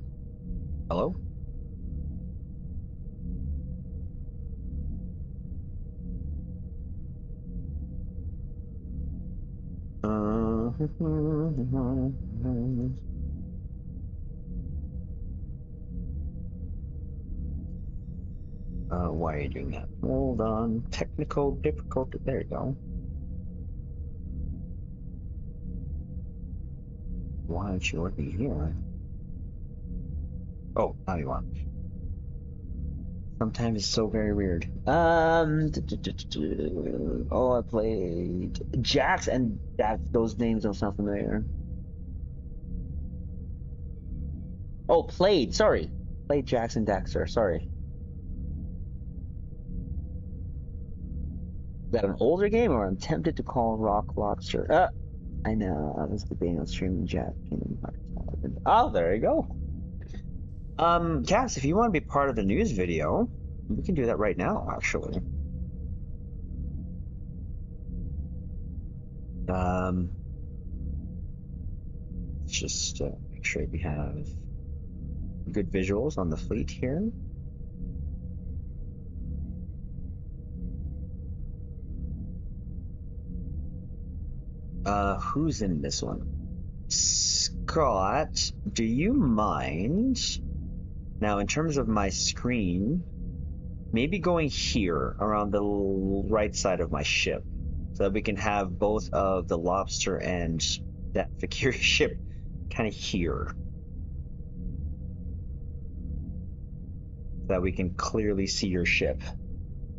Hello? Why are you doing that? Hold on. Technical difficulty. There you go. Why aren't you working here? Oh, now you are. Sometimes it's so very weird. Oh, I played Jax and Dax. Those names don't sound familiar. Oh, played. Sorry, played Jax and Daxter. Sorry. Is that an older game, or I'm tempted to call Rock Lobster? I know. I was debating on streaming Jack. Oh, there you go. Cass, if you want to be part of the news video, we can do that right now, actually. Let's just make sure we have good visuals on the fleet here. Who's in this one? Scott, do you mind? Now, in terms of my screen, maybe going here around the right side of my ship so that we can have both of the Lobster and that Fakir ship kind of here. So that we can clearly see your ship.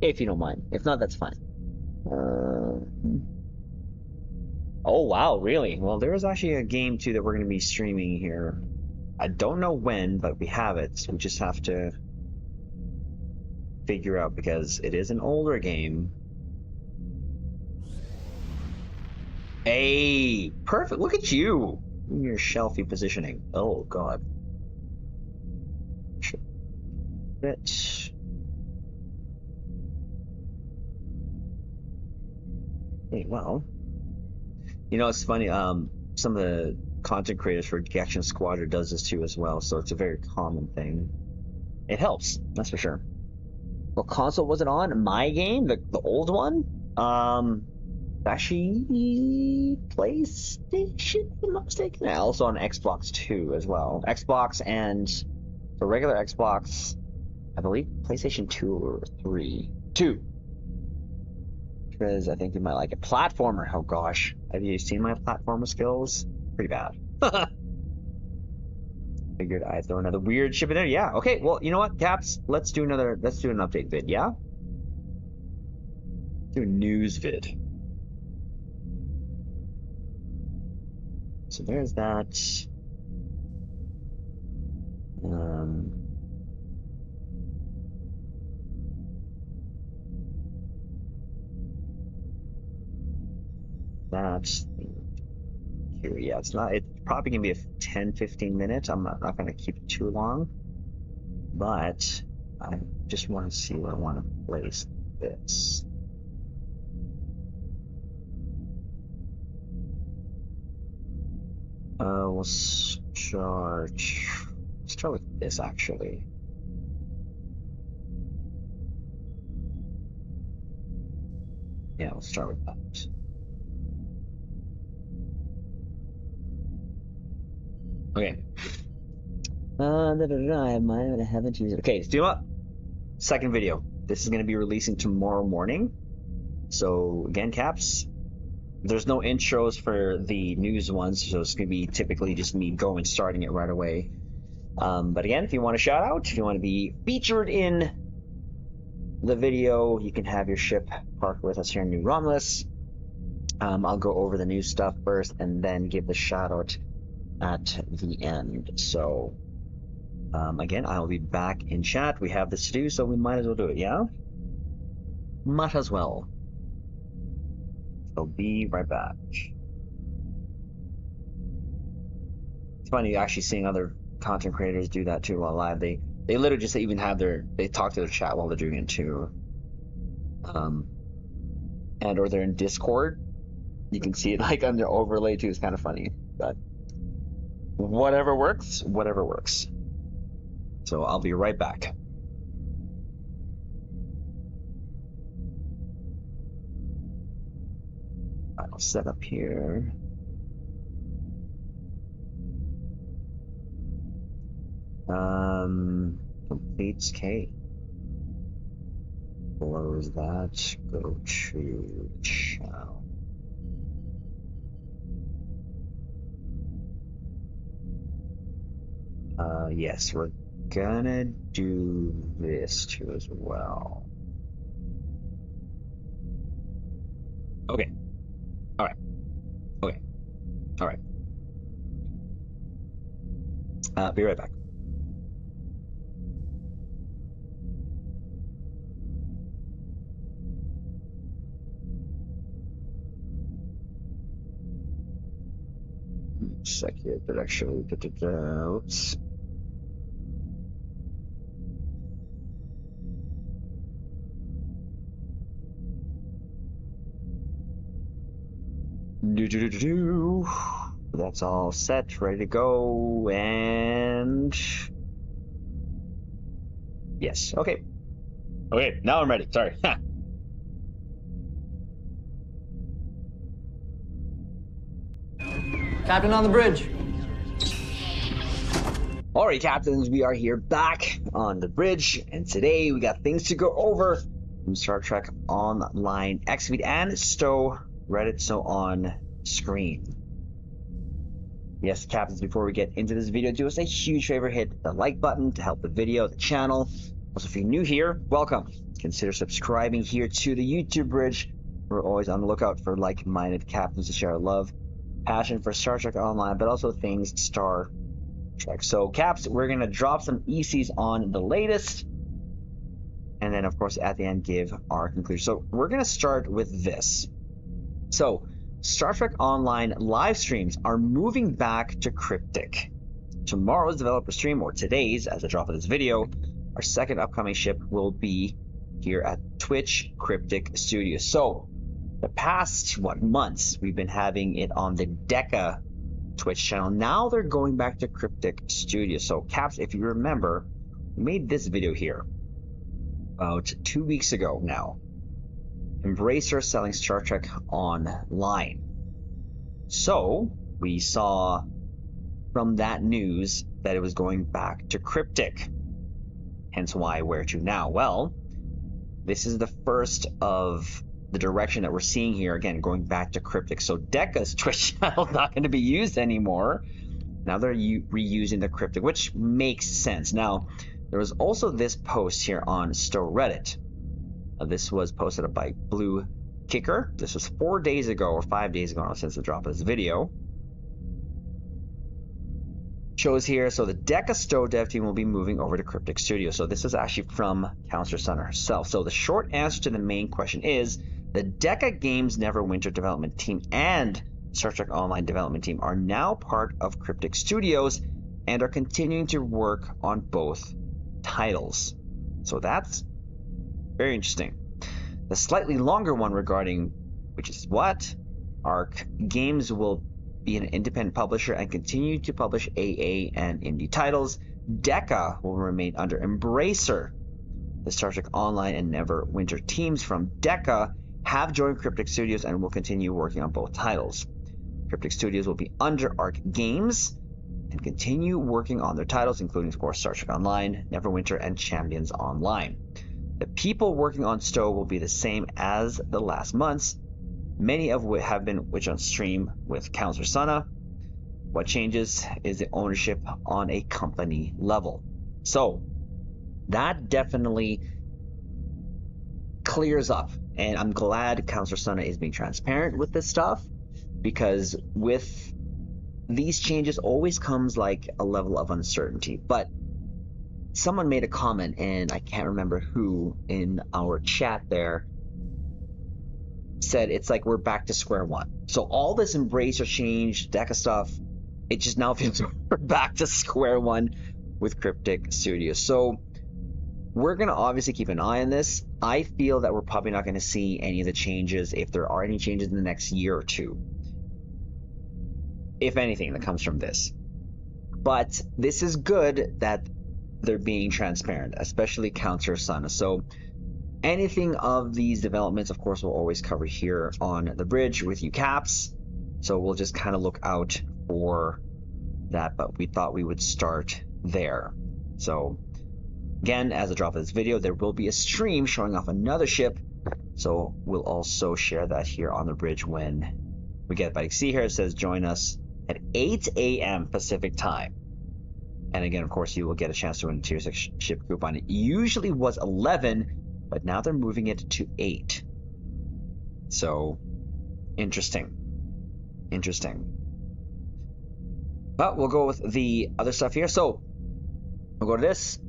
If you don't mind. If not, that's fine. Oh, wow, really? Well, there is actually a game, too, that we're going to be streaming here. I don't know when, but we have it. So we just have to figure out, because it is an older game. Hey, perfect. Look at you. Your shelfie positioning. Oh, God. Bit. Hey, well. You know, it's funny, some of the content creators for Action Squadron does this too as well, so it's a very common thing. It helps, that's for sure. What console was it on? My game? The old one? Actually, PlayStation, if I'm not mistaken. Yeah, also on Xbox 2 as well. Xbox and the regular Xbox, I believe PlayStation 2 or 3. 2. Because I think you might like it. Platformer, oh gosh. Have you seen my platformer skills? Pretty bad. Figured I'd throw another weird ship in there. Yeah, okay, well, you know what, Caps? Let's do an update vid, yeah? Do a news vid. So there's that. That's here. Yeah, it's probably gonna be a 10-15 minutes. I'm not gonna keep it too long, but I just want to see where I want to place this. We'll start with this actually. Yeah, we'll start with that. Okay. I have mine, but I haven't used it. Okay, so do you know what? Second video. This is going to be releasing tomorrow morning. So, again, Caps, there's no intros for the news ones, so it's going to be typically just me starting it right away. But again, if you want a shout out, if you want to be featured in the video, you can have your ship parked with us here in New Romulus. I'll go over the new stuff first and then give the shout out at the end. So again, I'll be back in chat. We have this to do, so we might as well do it, yeah? Might as well. So be right back. funny actually seeing other content creators do that too while live. They literally just even have they talk to their chat while they're doing it too. And or they're in Discord. You can see it like on their overlay too. It's kind of funny, but whatever works, whatever works. So I'll be right back. I'll set up here. Completes K. Close that. Go to channel. Yes, we're gonna do this too as well. Okay. All right. Okay. All right. Be right back. Check here, but actually, oops. That's all set, ready to go, and yes, okay. Okay, now I'm ready. Sorry. Captain on the bridge. Alright, captains, we are here back on the bridge, and today we got things to go over from Star Trek Online, Xfeed, and Stow, Reddit, so on screen. Yes, captains, before we get into this video, do us a huge favor, hit the like button to help the video, the channel. Also, if you're new here, welcome. Consider subscribing here to the YouTube bridge. We're always on the lookout for like-minded captains to share our love, passion for Star Trek Online, but also things Star Trek. So, Caps, we're going to drop some ECs on the latest, and then, of course, at the end, give our conclusion. So, we're going to start with this. So, Star Trek Online live streams are moving back to Cryptic. Tomorrow's developer stream, or today's, as I drop of this video, our second upcoming ship will be here at Twitch Cryptic Studios. So, the past, months, we've been having it on the Deca Twitch channel. Now they're going back to Cryptic Studios. So, Caps, if you remember, we made this video here about 2 weeks ago now. Embracer selling Star Trek Online. So, we saw from that news that it was going back to Cryptic. Hence why, where to now? Well, this is the first of the direction that we're seeing here, again, going back to Cryptic. So Deca's Twitch channel is not going to be used anymore. Now they're reusing the Cryptic, which makes sense. Now, there was also this post here on Stow Reddit. This was posted up by Blue Kicker. This was 4 days ago, or 5 days ago, since the drop of this video. Shows here, so the Deca Stow dev team will be moving over to Cryptic Studio. So this is actually from Counselor Sunner herself. So the short answer to the main question is, the Deca Games Neverwinter development team and Star Trek Online development team are now part of Cryptic Studios and are continuing to work on both titles. So that's very interesting. The slightly longer one regarding, which is what? Arc Games will be an independent publisher and continue to publish AA and indie titles. Deca will remain under Embracer. The Star Trek Online and Neverwinter teams from Deca have joined Cryptic Studios and will continue working on both titles. Cryptic Studios will be under Arc Games and continue working on their titles, including, of course, Star Trek Online, Neverwinter, and Champions Online. The people working on Stow will be the same as the last months, many of which have been on stream with Counselor Sana. What changes is the ownership on a company level. So that definitely clears up, and I'm glad Counselor Sana is being transparent with this stuff, because with these changes always comes like a level of uncertainty. But someone made a comment, and I can't remember who in our chat there, said it's like we're back to square one. So all this Embracer change, Deca stuff, it just now feels we're back to square one with Cryptic Studios. So we're going to obviously keep an eye on this. I feel that we're probably not going to see any of the changes, if there are any changes in the next year or two, if anything that comes from this. But this is good that they're being transparent, especially Counter Sun. So anything of these developments, of course, we'll always cover here on the bridge with you caps. So we'll just kind of look out for that, but we thought we would start there. So again, as a drop of this video, there will be a stream showing off another ship. So we'll also share that here on the bridge when we get it. But you see here, it says join us at 8 a.m. Pacific time. And again, of course, you will get a chance to win a Tier 6 ship coupon. It usually was 11, but now they're moving it to 8. So, interesting. Interesting. But we'll go with the other stuff here. So, we'll go to this.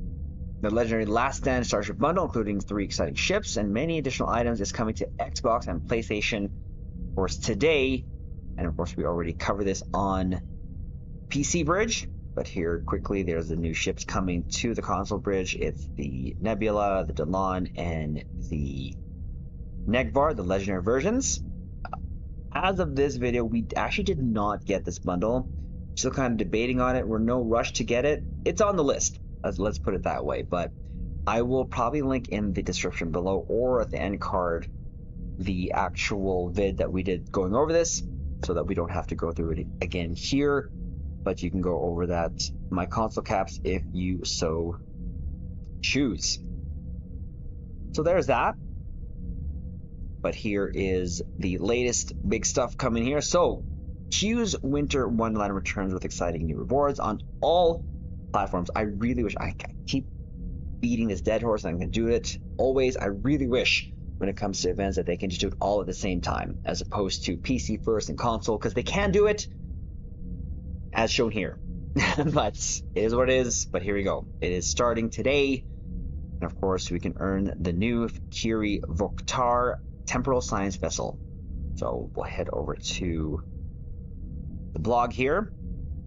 The legendary Last Stand Starship Bundle, including 3 exciting ships and many additional items, is coming to Xbox and PlayStation, of course, today. And of course, we already covered this on PC Bridge. But here, quickly, there's the new ships coming to the console bridge. It's the Nebula, the Delon, and the Negvar, the legendary versions. As of this video, we actually did not get this bundle. Still kind of debating on it. We're no rush to get it. It's on the list. Let's put it that way. But I will probably link in the description below or at the end card the actual vid that we did going over this, so that we don't have to go through it again here. But you can go over that, my console caps, if you so choose. So there's that. But here is the latest big stuff coming here. So Q's Winter Wonderland returns with exciting new rewards on all platforms. I really wish, I keep beating this dead horse, and I'm going to do it always. I really wish when it comes to events that they can just do it all at the same time, as opposed to PC first and console, because they can do it, as shown here. But it is what it is. But here we go. It is starting today. And of course, we can earn the new Kiri Voktar Temporal Science Vessel. So we'll head over to the blog here.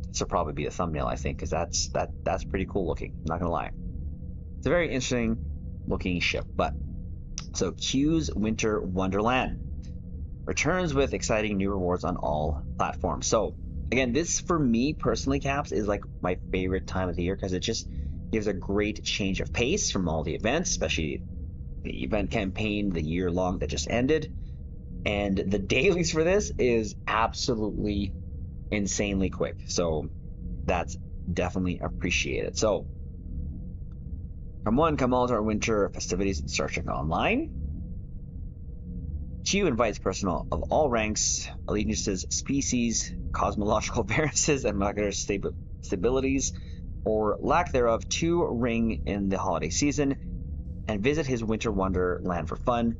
This will probably be a thumbnail, I think, because that's pretty cool looking. I'm not going to lie. It's a very interesting looking ship. But so Q's Winter Wonderland returns with exciting new rewards on all platforms. So again, this for me personally, Caps, is like my favorite time of the year, because it just gives a great change of pace from all the events, especially the event campaign, the year long that just ended. And the dailies for this is absolutely insanely quick. So that's definitely appreciated. So come one, come all to our winter festivities in Star Trek Online. Q invites personnel of all ranks, allegiances, species, cosmological variances, and molecular stabilities, or lack thereof, to ring in the holiday season and visit his Winter Wonderland for fun,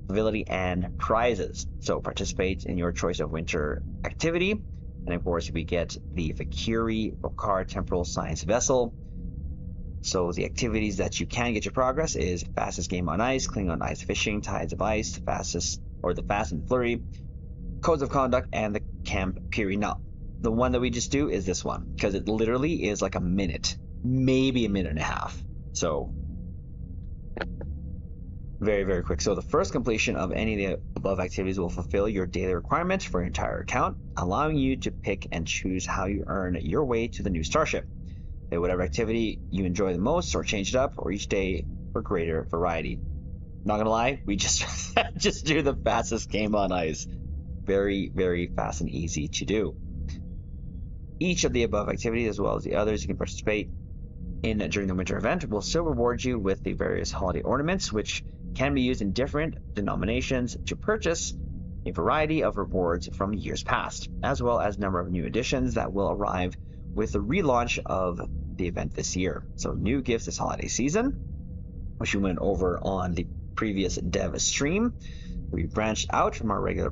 civility, and prizes. So participate in your choice of winter activity. And of course, we get the Vakiri Vokar Temporal Science Vessel. So the activities that you can get your progress is fastest game on ice, Klingon ice fishing, tides of ice, fastest or the fast and flurry, codes of conduct, and the camp period. Now, the one that we just do is this one, because it literally is like a minute, maybe a minute and a half. So very, very quick. So the first completion of any of the above activities will fulfill your daily requirements for your entire account, allowing you to pick and choose how you earn your way to the new starship. Pick whatever activity you enjoy the most, or change it up, or each day for greater variety. Not gonna lie, we just just do the fastest game on ice. Very, very fast and easy to do. Each of the above activities, as well as the others you can participate in during the winter event, will still reward you with the various holiday ornaments, which can be used in different denominations to purchase a variety of rewards from years past, as well as a number of new additions that will arrive with the relaunch of the event this year. So new gifts this holiday season, which we went over on the previous dev stream. We branched out from our regular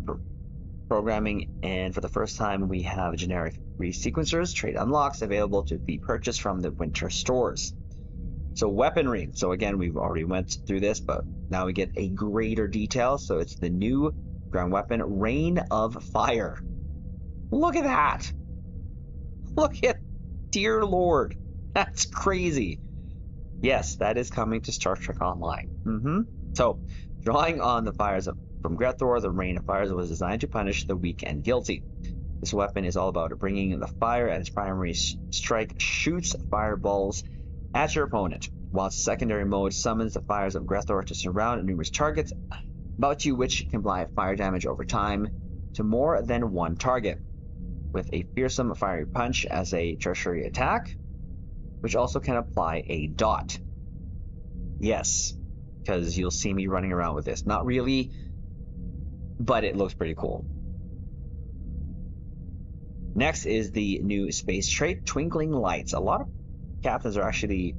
programming, and for the first time we have generic resequencers, trade unlocks available to be purchased from the winter stores. So weaponry, so again, we've already went through this, but now we get a greater detail. So it's the new ground weapon, Rain of Fire. Look at that. Look at, dear Lord, that's crazy. Yes, that is coming to Star Trek Online. So, drawing on the fires from Grethor, the Rain of Fires was designed to punish the weak and guilty. This weapon is all about bringing the fire, and its primary strike shoots fireballs at your opponent, while its secondary mode summons the fires of Grethor to surround numerous targets about you, which can apply fire damage over time to more than one target, with a fearsome fiery punch as a tertiary attack, which also can apply a dot. Yes, because you'll see me running around with this. Not really, but it looks pretty cool. Next is the new space trait, Twinkling Lights. A lot of captains are actually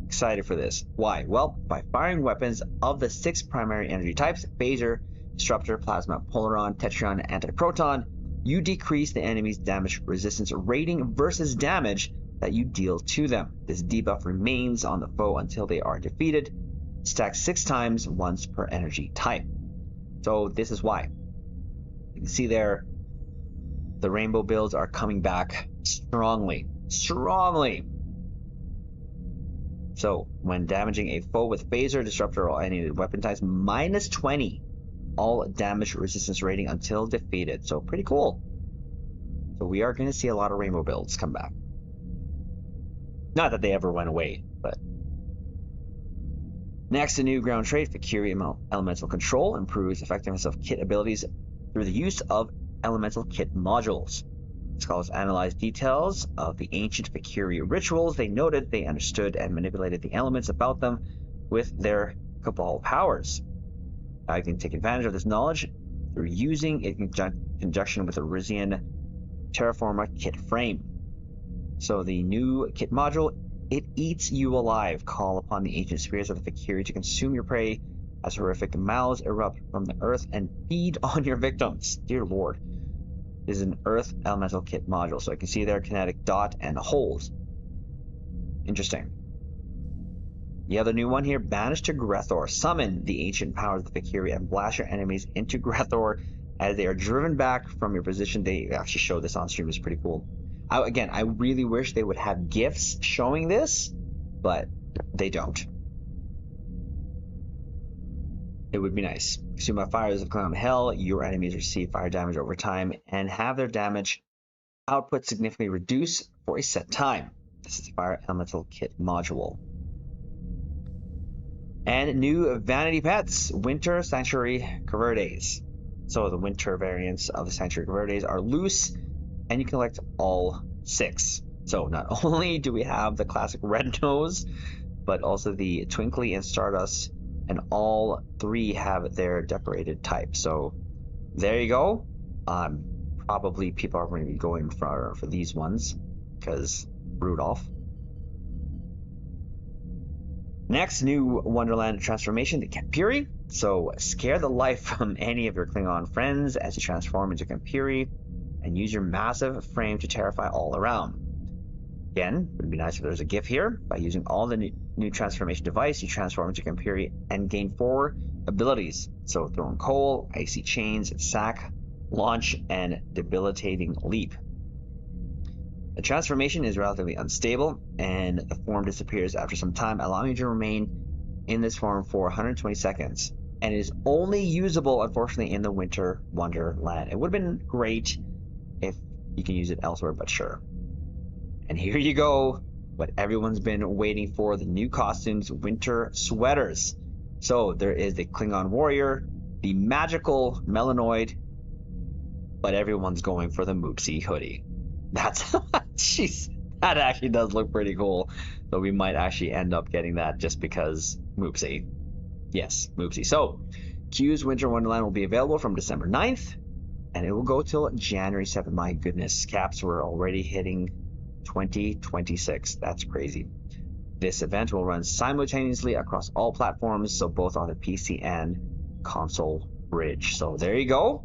excited for this. Why? Well, by firing weapons of the 6 primary energy types, Phaser, Disruptor, Plasma, Polaron, Tetryon, Antiproton, you decrease the enemy's damage resistance rating versus damage that you deal to them. This debuff remains on the foe until they are defeated, stacked 6 times, once per energy type. So this is why. You can see there, the rainbow builds are coming back strongly. So, when damaging a foe with Phaser, Disruptor, or any weapon types, minus 20 all damage resistance rating until defeated. So, pretty cool. So, we are going to see a lot of rainbow builds come back. Not that they ever went away, but... Next, a new ground trait, Fury Elemental Control, improves effectiveness of kit abilities through the use of elemental kit modules. Scholars analyzed details of the ancient Fury rituals. They noted they understood and manipulated the elements about them with their Cabal powers. You can take advantage of this knowledge through using it in conjunction with the Rizian Terraforma kit frame. So the new kit module, it eats you alive. Call upon the ancient spirits of the Fury to consume your prey as horrific mouths erupt from the earth and feed on your victims. Dear Lord. This is an Earth Elemental Kit module. So I can see there kinetic dot and holes. Interesting. The other new one here, Banish to Grethor. Summon the ancient powers of the Fury and blast your enemies into Grethor as they are driven back from your position. They actually show this on stream. It's pretty cool. Again, I really wish they would have GIFs showing this, but they don't. It would be nice. Consumed by fires of Clown Hell, your enemies receive fire damage over time and have their damage output significantly reduced for a set time. This is the Fire Elemental Kit module. And new Vanity Pets, Winter Sanctuary Coverdes. So the winter variants of the Sanctuary Coverdes are loose, and you collect all 6. So not only do we have the classic red nose, but also the Twinkly and Stardust, and all 3 have their decorated type. So there you go. Probably people are going to be going for these ones because Rudolph. Next, new Wonderland transformation, the Campiri. So scare the life from any of your Klingon friends as you transform into Campiri and use your massive frame to terrify all around. Again, it would be nice if there's a GIF here. By using all the new transformation device, you transform into Campiri and gain 4 abilities. So Thrown Coal, Icy Chains, Sack, Launch, and Debilitating Leap. The transformation is relatively unstable, and the form disappears after some time, allowing you to remain in this form for 120 seconds. And it is only usable, unfortunately, in the Winter Wonderland. It would have been great if you can use it elsewhere, but sure. And here you go, what everyone's been waiting for, the new costumes, winter sweaters. So there is the Klingon warrior, the magical Melanoid, but everyone's going for the Moopsie hoodie. That's, jeez, that actually does look pretty cool. So we might actually end up getting that just because Moopsie. Yes, Moopsie. So Q's Winter Wonderland will be available from December 9th, and it will go till January 7th. My goodness, caps were already hitting 2026. That's crazy. This event will run simultaneously across all platforms, so both on the PC and console bridge. So there you go.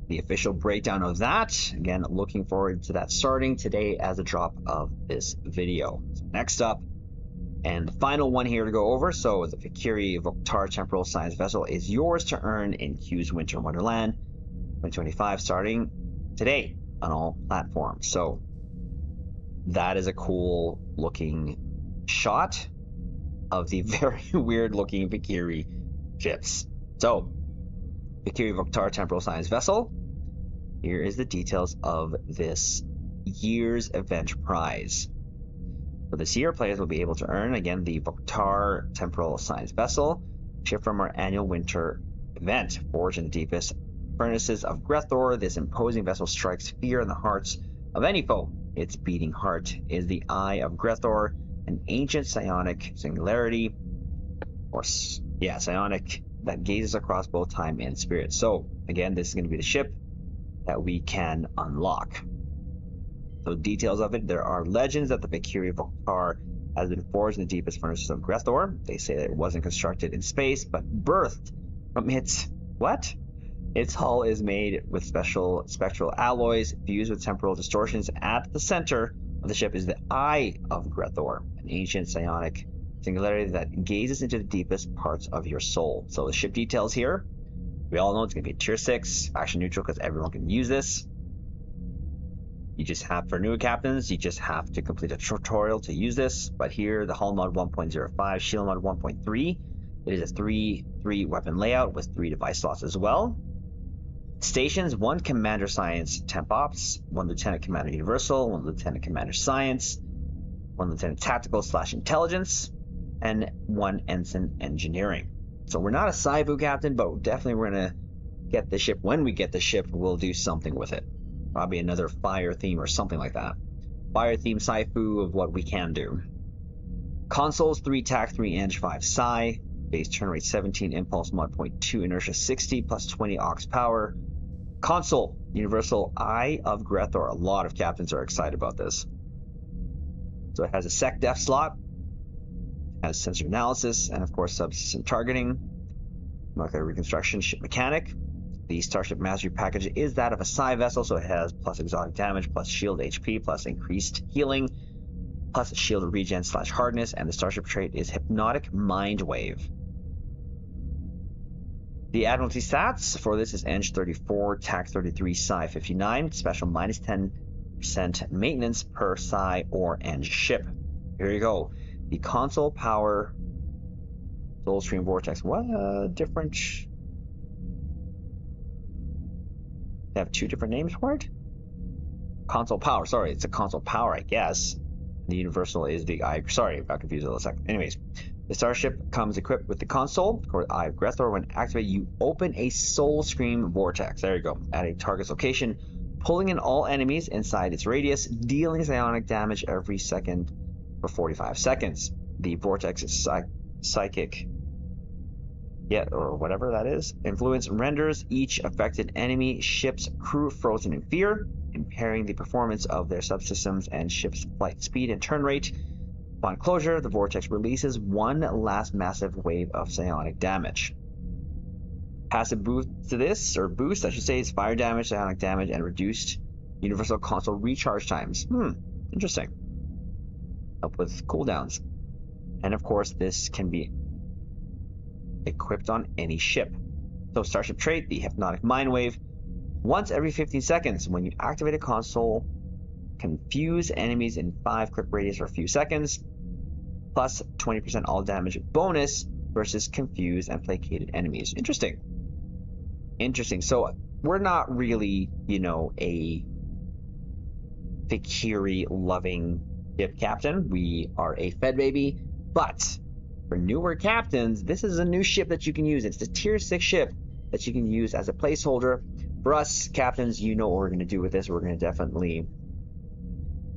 The official breakdown of that. Again, looking forward to that starting today as a drop of this video. So next up, and the final one here to go over. So the Fury Voktar Temporal Science Vessel is yours to earn in Q's Winter Wonderland 2025 starting today. on all platforms. So that is a cool looking shot of the very weird looking Valkyrie ships. So, Valkyrie Voktar Temporal Science Vessel. Here is the details of this year's event prize. So this year, players will be able to earn, again, the Voktar Temporal Science Vessel, ship from our annual winter event. Forged in the deepest furnaces of Grethor, this imposing vessel strikes fear in the hearts of any foe. Its beating heart is the Eye of Grethor, an ancient psionic singularity, or psionic, that gazes across both time and spirit. So, again, this is going to be the ship that we can unlock. So details of it, there are legends that the Valkyrie Voktar has been forged in the deepest furnaces of Grethor. They say that it wasn't constructed in space, but birthed from its... what? Its hull is made with special spectral alloys fused with temporal distortions. At the center of the ship is the Eye of Grethor, an ancient psionic singularity that gazes into the deepest parts of your soul. So the ship details here. We all know it's going to be a tier 6, faction neutral, because everyone can use this. You just have, for newer captains, you just have to complete a tutorial to use this. But here, the hull mod 1.05, shield mod 1.3. It is a 3 weapon layout with 3 device slots as well. Stations: 1 Commander Science Temp Ops, 1 Lieutenant Commander Universal, 1 Lieutenant Commander Science, 1 Lieutenant Tactical / Intelligence, and 1 Ensign Engineering. So we're not a Saivu captain, but definitely we're going to get the ship. When we get the ship, we'll do something with it. Probably another fire theme or something like that. Fire theme Saifu of what we can do. Consoles: 3 TAC, 3 Eng, 5 Psi. Base turn rate 17, impulse mod 0.2, inertia 60, plus 20 aux power. Console: Universal Eye of Grethor. A lot of captains are excited about this. So it has a sec def slot, has sensor analysis, and of course subsystem targeting, molecular reconstruction, ship mechanic. The Starship Mastery package is that of a Psi vessel, so it has plus exotic damage, plus shield HP, plus increased healing, plus shield regen / hardness, and the Starship trait is Hypnotic Mind Wave. The Admiralty stats for this is Eng 34, TAC 33, Psi 59, special minus 10% maintenance per Psi or Eng ship. Here you go. The console power Soulstream Vortex. What different... They have 2 different names for it? Console power, sorry, it's a console power, I guess. The Universal is the Eye. Sorry, I got confused a second. Anyways, the Starship comes equipped with the console, or Eye of Grethor. When activated, you open a Soulstream Vortex. There you go. At a target's location, pulling in all enemies inside its radius, dealing psionic damage every second for 45 seconds. The Vortex is psychic. Or whatever that is. Influence renders each affected enemy ship's crew frozen in fear, impairing the performance of their subsystems and ship's flight speed and turn rate. Upon closure, the Vortex releases 1 last massive wave of psionic damage. Passive boost to this, or boost I should say, is fire damage, psionic damage, and reduced universal console recharge times. Interesting. Help with cooldowns. And of course, this can be equipped on any ship. So Starship trait, the Hypnotic Mind Wave. Once every 15 seconds, when you activate a console, confuse enemies in 5 click radius for a few seconds, plus 20% all damage bonus versus confused and placated enemies. Interesting. So we're not really, a Valkyrie loving ship captain. We are a Fed baby, but for newer captains, this is a new ship that you can use. It's a tier 6 ship that you can use as a placeholder. For us captains, you know what we're going to do with this. We're going to definitely,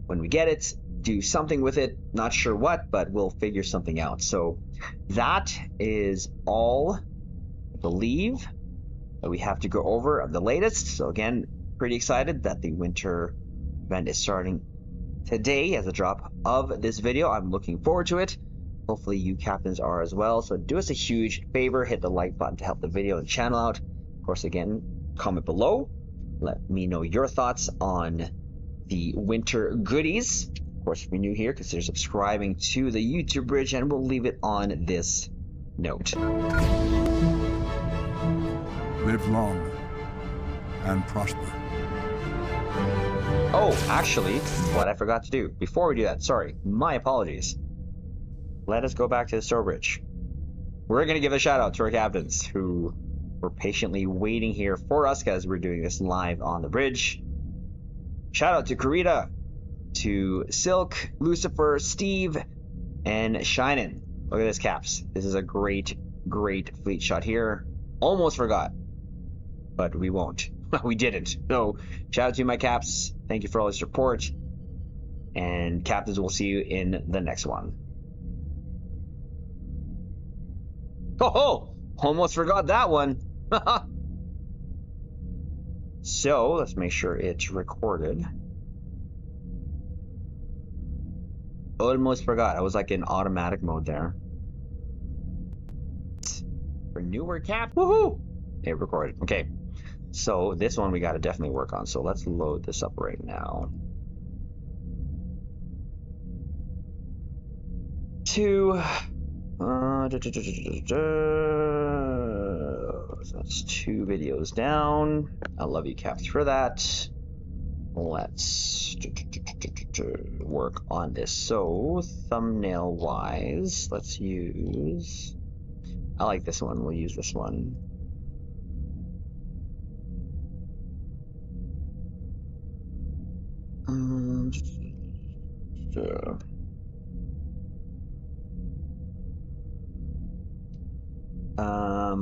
when we get it, do something with it. Not sure what, but we'll figure something out. So that is all, I believe, that we have to go over of the latest. So again, pretty excited that the winter event is starting today as a drop of this video. I'm looking forward to it. Hopefully you captains are as well. So do us a huge favor, hit the like button to help the video and channel out. Of course, again, comment below. Let me know your thoughts on the winter goodies. Of course, if you're new here, consider subscribing to the YouTube bridge, and we'll leave it on this note. Live long and prosper. Oh, actually, what I forgot to do before we do that, sorry, my apologies. Let us go back to the store bridge. We're going to give a shout out to our captains who were patiently waiting here for us because we're doing this live on the bridge. Shout out to Karita, to Silk, Lucifer, Steve, and Shinin. Look at this, Caps. This is a great, great fleet shot here. Almost forgot, but we won't. We didn't. So, shout out to my Caps. Thank you for all the support. And Captains, we'll see you in the next one. Oh, almost forgot that one. So, let's make sure it's recorded. Almost forgot. I was like in automatic mode there. For newer cap. Woohoo! It recorded. Okay. So this one we got to definitely work on. So let's load this up right now. So that's 2 videos down. I love you, Caps, for that. Let's work on this. So thumbnail wise, let's use, I like this one. We'll use this one.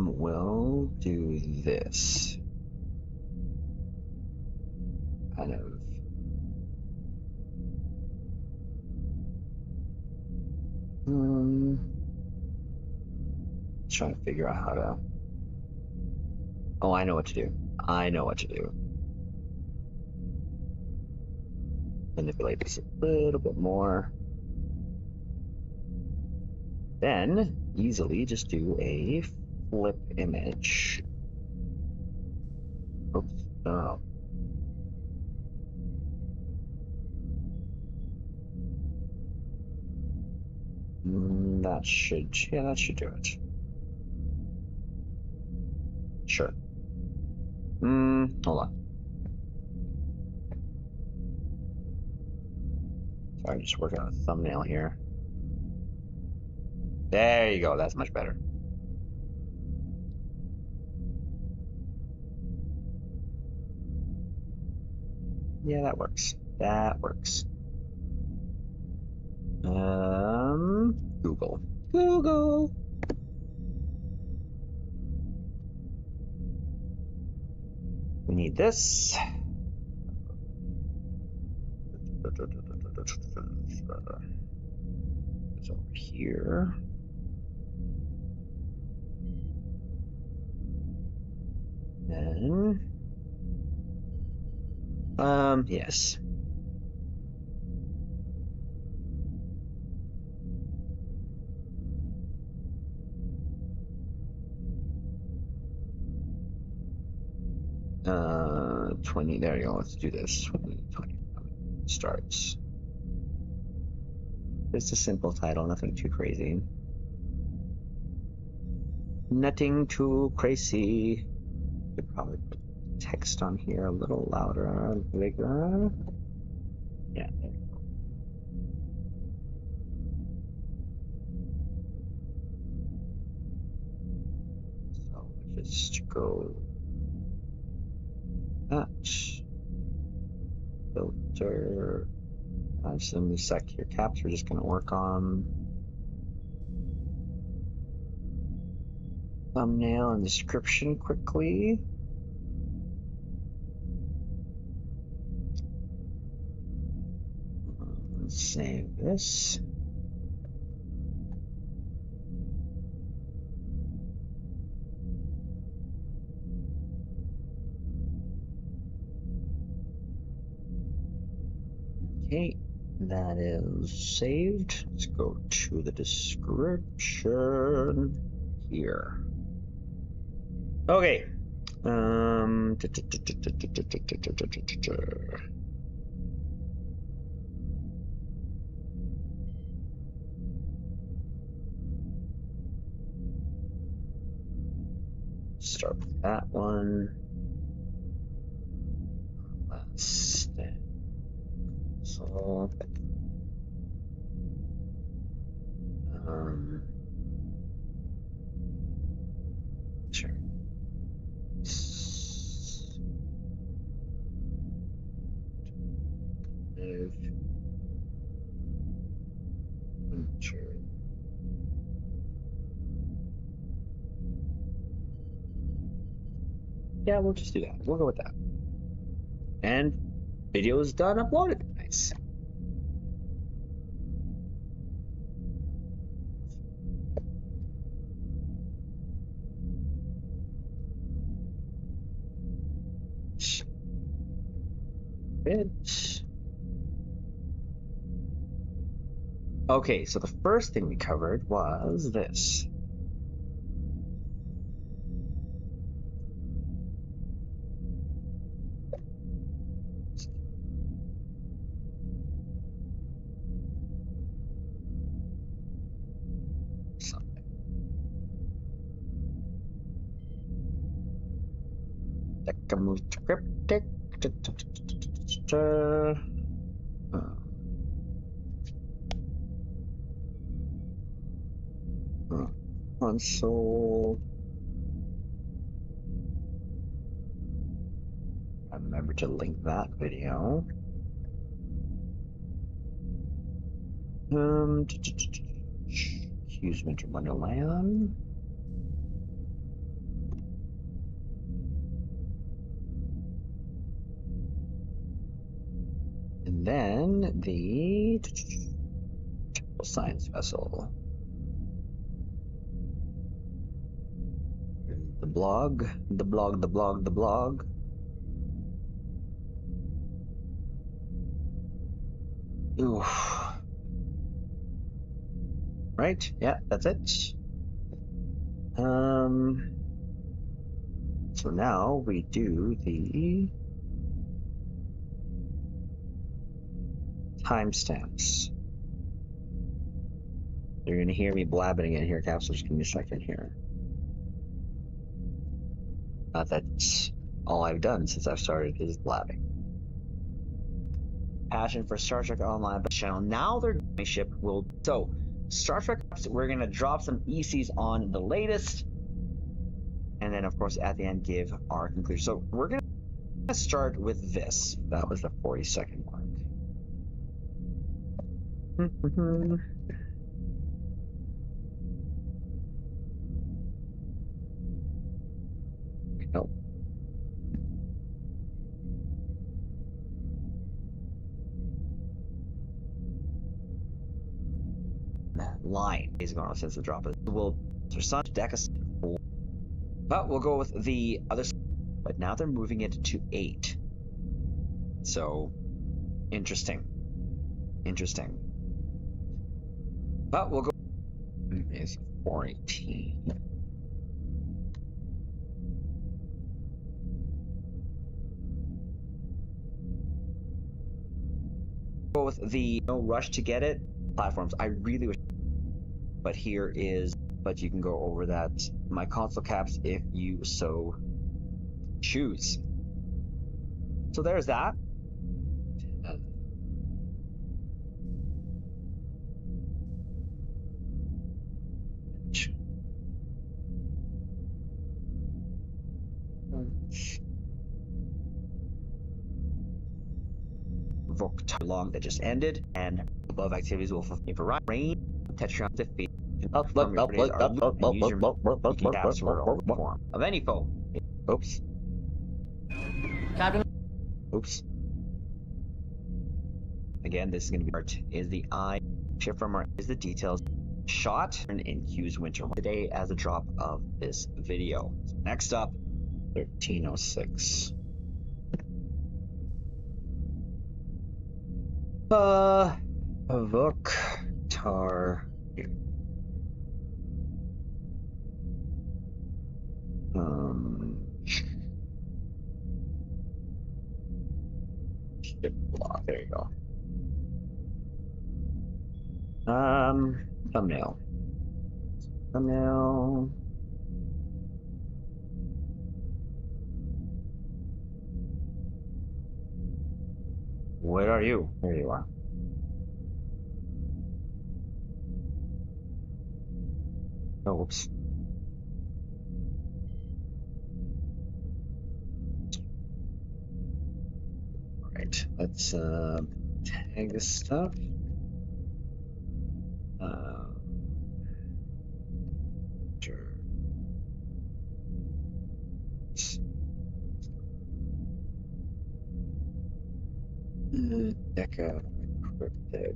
We'll do this. Kind of. Trying to figure out how to. Oh, I know what to do. I know what to do. Manipulate this a little bit more. Then easily just do a flip image. Oops. Oh. That should do it. Sure. Hold on. Sorry, just working on a thumbnail here. There you go, that's much better. Yeah, that works. That works. Google. Google. We need this. It's over here. Then, yes. Uh, 20, there you go, let's do this. 20 starts. It's a simple title, nothing too crazy. Nothing too crazy. Could probably put text on here a little louder, bigger. Yeah, there you go. So we just go that filter. Just let me sec here. Caps. We're just gonna work on thumbnail and description quickly. Let's save this. Okay, that is saved. Let's go to the description here. Okay. Start with that one. Let's Sure. Sure. Yeah, we'll just do that. We'll go with that. And video is done, uploaded. Nice. Bitch. Okay, so the first thing we covered was this. Cryptic. Console. Remember to link that video. Hughes Winter Wonderland. And then the science vessel. The blog. Oof. Right? Yeah, that's it. So now we do the timestamps. You're gonna hear me blabbing in here, Caps. Just give me a second here. That's all I've done since I've started is blabbing. Passion for Star Trek Online channel. Now their ship will. So, Star Trek, we're gonna drop some ECs on the latest, and then of course at the end give our conclusion. So we're gonna start with this. That was the 40-second mark. Nope. Line is going on since the drop is will there's such deck us, but we'll go with the other. But now they're moving it to 8. So interesting. But we'll go. It's 418. Go with the no rush to get it platforms. I really wish, but here is. But you can go over that my console caps if you so choose. So there's that. Long that just ended, and above activities will fulfill for rain, Tetron to feed of any foe. Oops. Captain. Oops. Again, this is going to be part is the eye shift from our is the details shot in Hughes Winter today as a drop of this video. So next up, 1306. Vok Tar. Ship block. There you go. Thumbnail. Where are you? There you are. Oh, whoops. Alright, let's tag this stuff. Sure. Deca cryptic.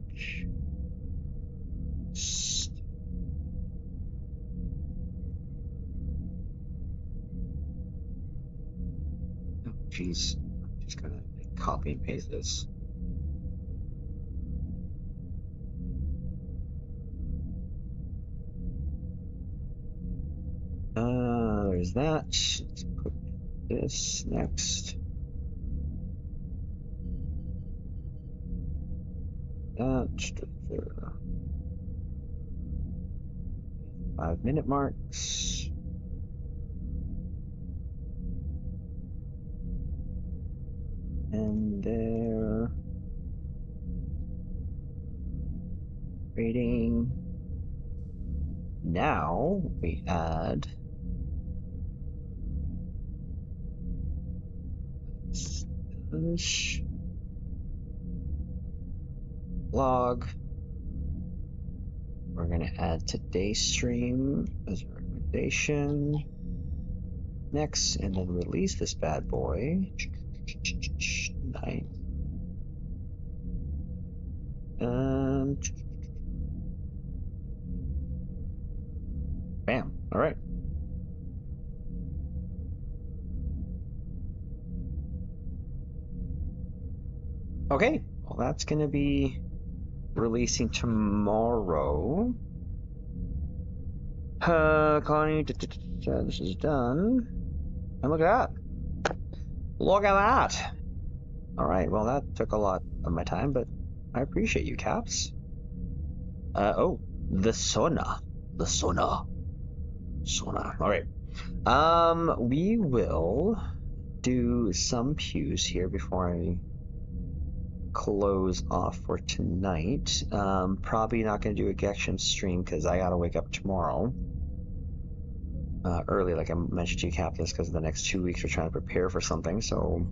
Oh, jeez. I'm just gonna copy and paste this. There's that. Let's put this next. That. 5-minute marks. And there. Rating. Now we add log. We're gonna add today's stream as a recommendation. Next, and then release this bad boy. 9. Bam. All right. Okay. Well, that's gonna be releasing tomorrow. Connie, this is done. And look at that. Look at that. All right. Well, that took a lot of my time, but I appreciate you, Caps. Oh, the sauna. The sauna. Sauna. All right. We will do some pews here before I close off for tonight. Probably not going to do a Gection stream because I got to wake up tomorrow early, like I mentioned to you, Captains, because the next 2 weeks we're trying to prepare for something. So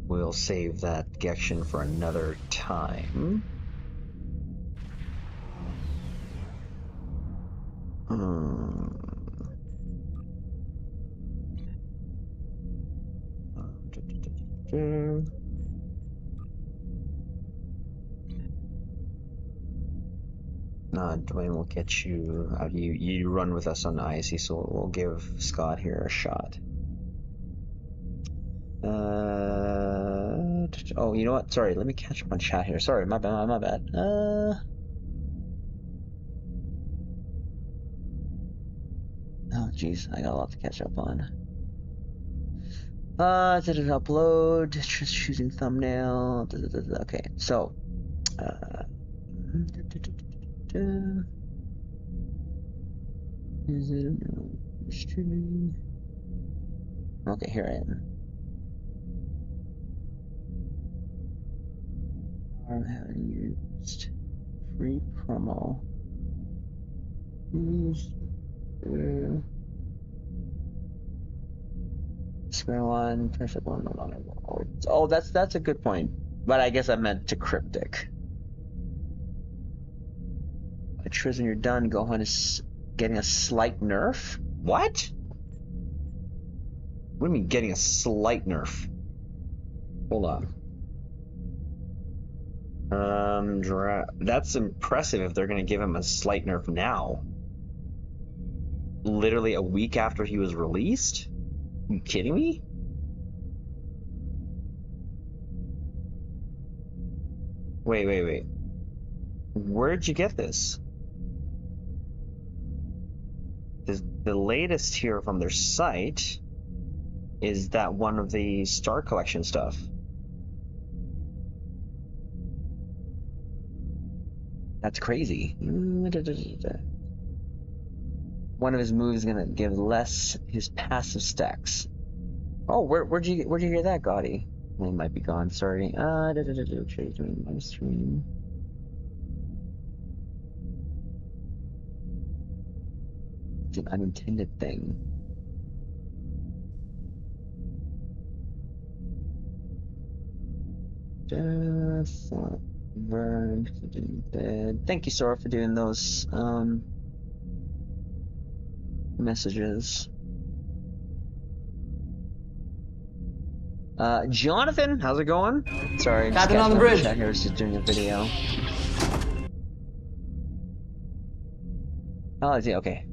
we'll save that Gection for another time. Dwayne will get you. You run with us on IC, so we'll give Scott here a shot. Oh, you know what? Sorry, let me catch up on chat here. Sorry, my bad. My bad. Oh, jeez, I got a lot to catch up on. Did it upload? Just choosing thumbnail. Okay, so. Is it streaming? Okay, here I am. I haven't used free promo. Square one, press it one, no longer. Oh, that's a good point. But I guess I meant to cryptic. TriZander, you're done. Gohan is getting a slight nerf. What? What do you mean getting a slight nerf? Hold on. That's impressive if they're going to give him a slight nerf now. Literally a week after he was released? Are you kidding me? Wait. Where'd you get this? The latest here from their site is that one of the Star Collection stuff. That's crazy. One of his moves is gonna give less his passive stacks. Oh, where'd you hear that, Gotti? Well, he might be gone. Sorry. Trade doing my stream. It's an unintended thing. Thank you, Sora, for doing those messages. Jonathan, how's it going? Sorry, I'm just Captain on the catching up bridge. chat here. I was just doing a video. Oh, is he? Okay.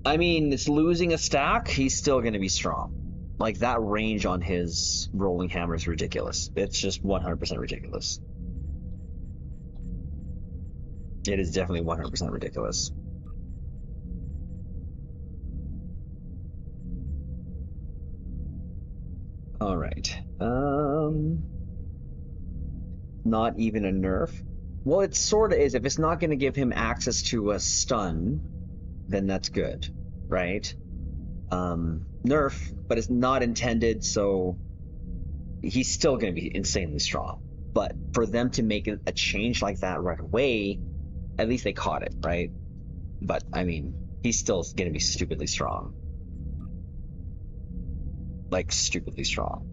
I mean, it's losing a stack. He's still going to be strong. Like, that range on his rolling hammer is ridiculous. It's just 100% ridiculous. It is definitely 100% ridiculous. All right. Not even a nerf. Well, it sort of is. If it's not going to give him access to a stun, then that's good, right? Nerf, but it's not intended, so he's still going to be insanely strong. But for them to make a change like that right away, at least they caught it, right? But, I mean, he's still going to be stupidly strong. Like, stupidly strong.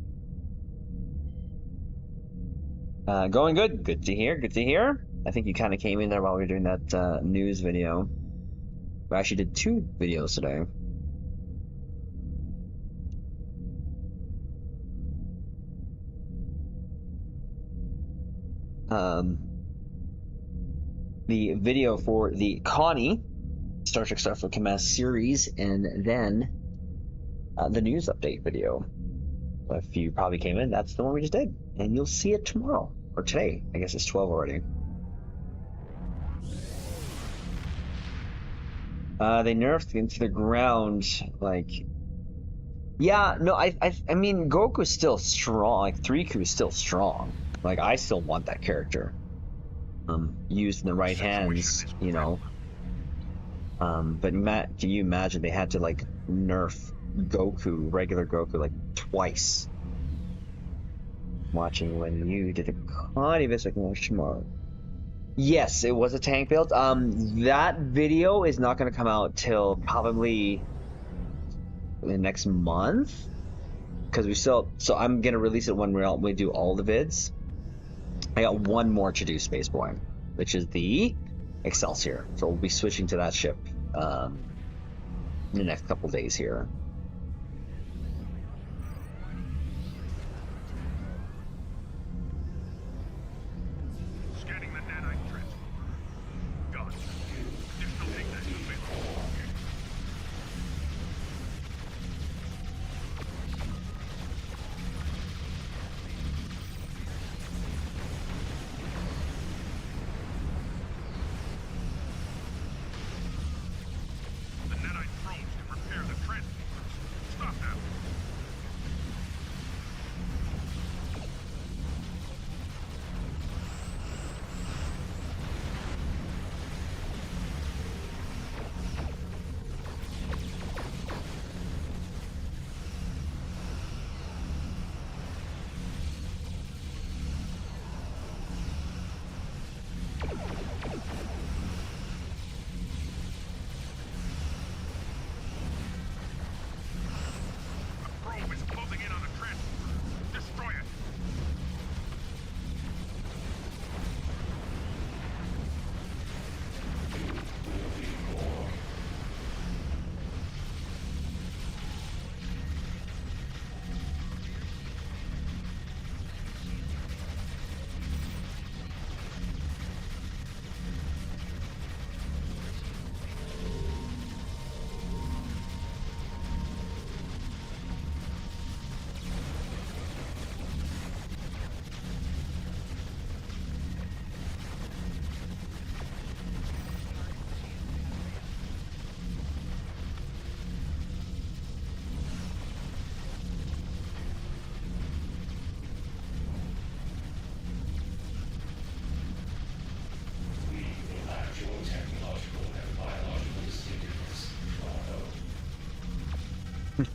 Going good. Good to hear. Good to hear. I think you kind of came in there while we were doing that news video. We actually did 2 videos today. The video for the Connie Star Trek Starfleet Command series, and then the news update video. If you probably came in, that's the one we just did, and you'll see it tomorrow or today. I guess it's 12 already. They nerfed into the ground, like. Yeah, no, I mean, Goku's still strong. Like, 3Q is still strong. Like, I still want that character. Used in the right hands, you know. But can you imagine they had to, like, nerf Goku, regular Goku, like, twice? Watching when you did a Connie visit tomorrow. Yes, it was a tank build. That video is not going to come out till probably the next month, because we still. So I'm gonna release it when we do all the vids. I got one more to do, Space Boy, which is the Excelsior. So we'll be switching to that ship in the next couple days here. Scanning the nanite transformer. Gone. Additional ignition available. The nanite drones can repair the transformer.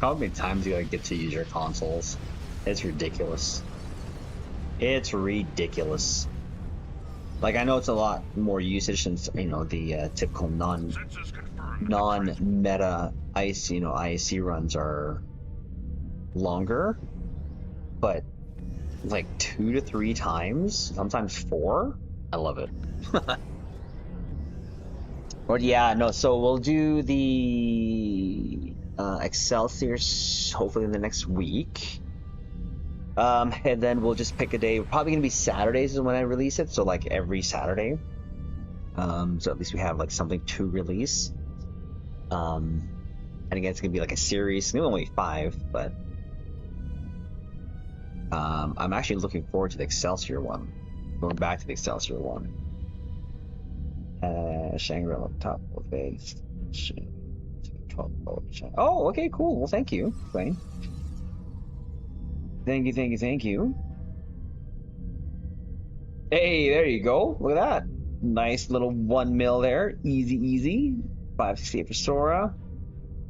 How many times you gotta get to use your consoles? It's ridiculous. It's ridiculous. Like, I know it's a lot more usage since, you know, the typical Census confirmed. non-meta IC runs are longer, but like 2 to 3 times, sometimes 4. I love it. But yeah, no. So we'll do the Excelsior hopefully in the next week. And then we'll just pick a day. Probably gonna be Saturdays is when I release it. So like every Saturday. So at least we have like something to release. And again, it's gonna be like a series. It's only 5, but I'm actually looking forward to the Excelsior one. Going back to the Excelsior one. Shangri-La top of base. Oh, okay, cool. Well, thank you, Dwayne. Thank you. Hey, there you go. Look at that. Nice little 1 mil there. Easy. 568 for Sora.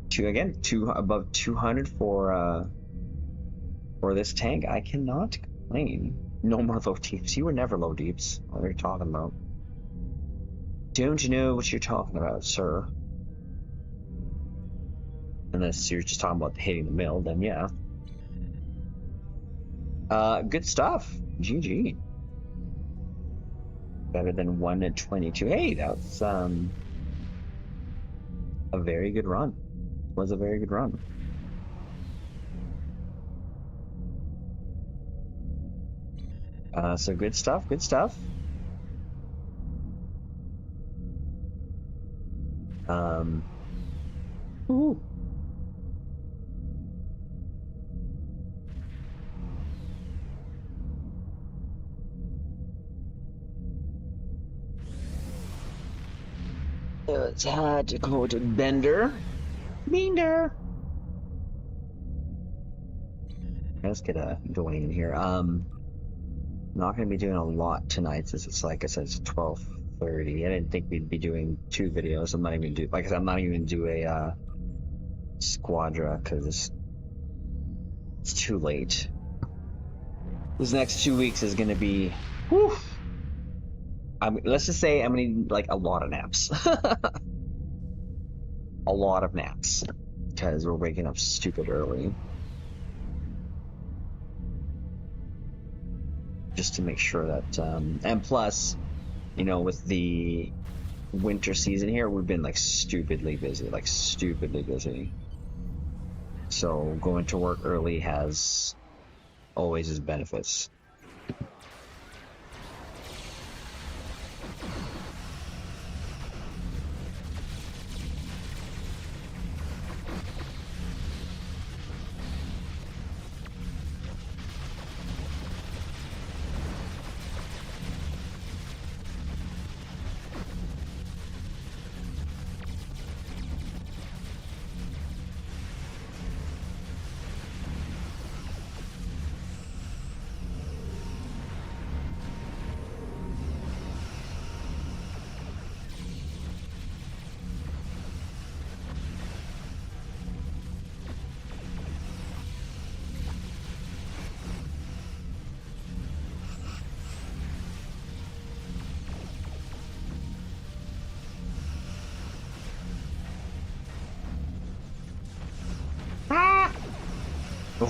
Two above 200 for this tank. I cannot complain. No more low deeps. You were never low deeps. What are you talking about? Don't you know what you're talking about, sir? Unless you're just talking about hitting the mill, then yeah. Good stuff. GG. Better than 1 and 22. Hey, that's a very good run. Was a very good run. So good stuff. Ooh. Let's had to go to Bender. Let's get a going in here. Not gonna be doing a lot tonight since it's like I said, it's 12:30. I didn't think we'd be doing 2 videos. I'm not even gonna do, like I said, I'm not even gonna do a Squadra because it's too late. This next 2 weeks is gonna be, whew. Let's just say I'm gonna need like a lot of naps. A lot of naps because we're waking up stupid early. Just to make sure that, and plus, you know, with the winter season here, we've been like stupidly busy. So going to work early has always its benefits.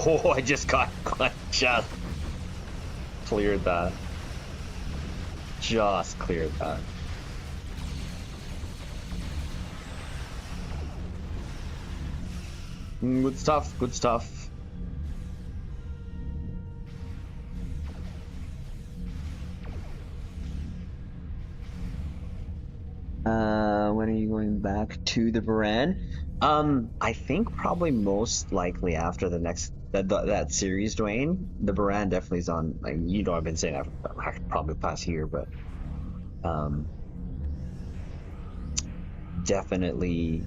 Oh, I just cleared that. Just cleared that. Good stuff. When are you going back to the brand? I think probably most likely after the next that series, Dwayne. The Baran definitely is on. Like, you know, I've been saying that for probably past year, but definitely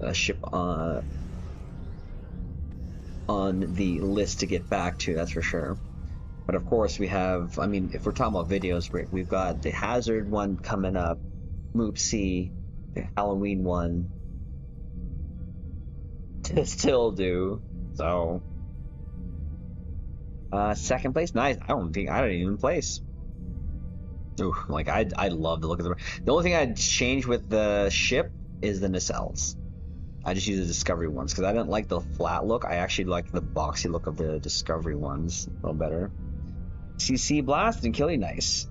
a ship on the list to get back to. That's for sure. But of course, we have. I mean, if we're talking about videos, we've got the Hazard one coming up, Moopsy, the Halloween one. to still do. So, second place, nice. I don't even place. Ooh, like I love the look of the only thing I'd change with the ship is the nacelles. I just use the Discovery ones because I didn't like the flat look. I actually like the boxy look of the Discovery ones a little better. CC Blast and Killy, nice.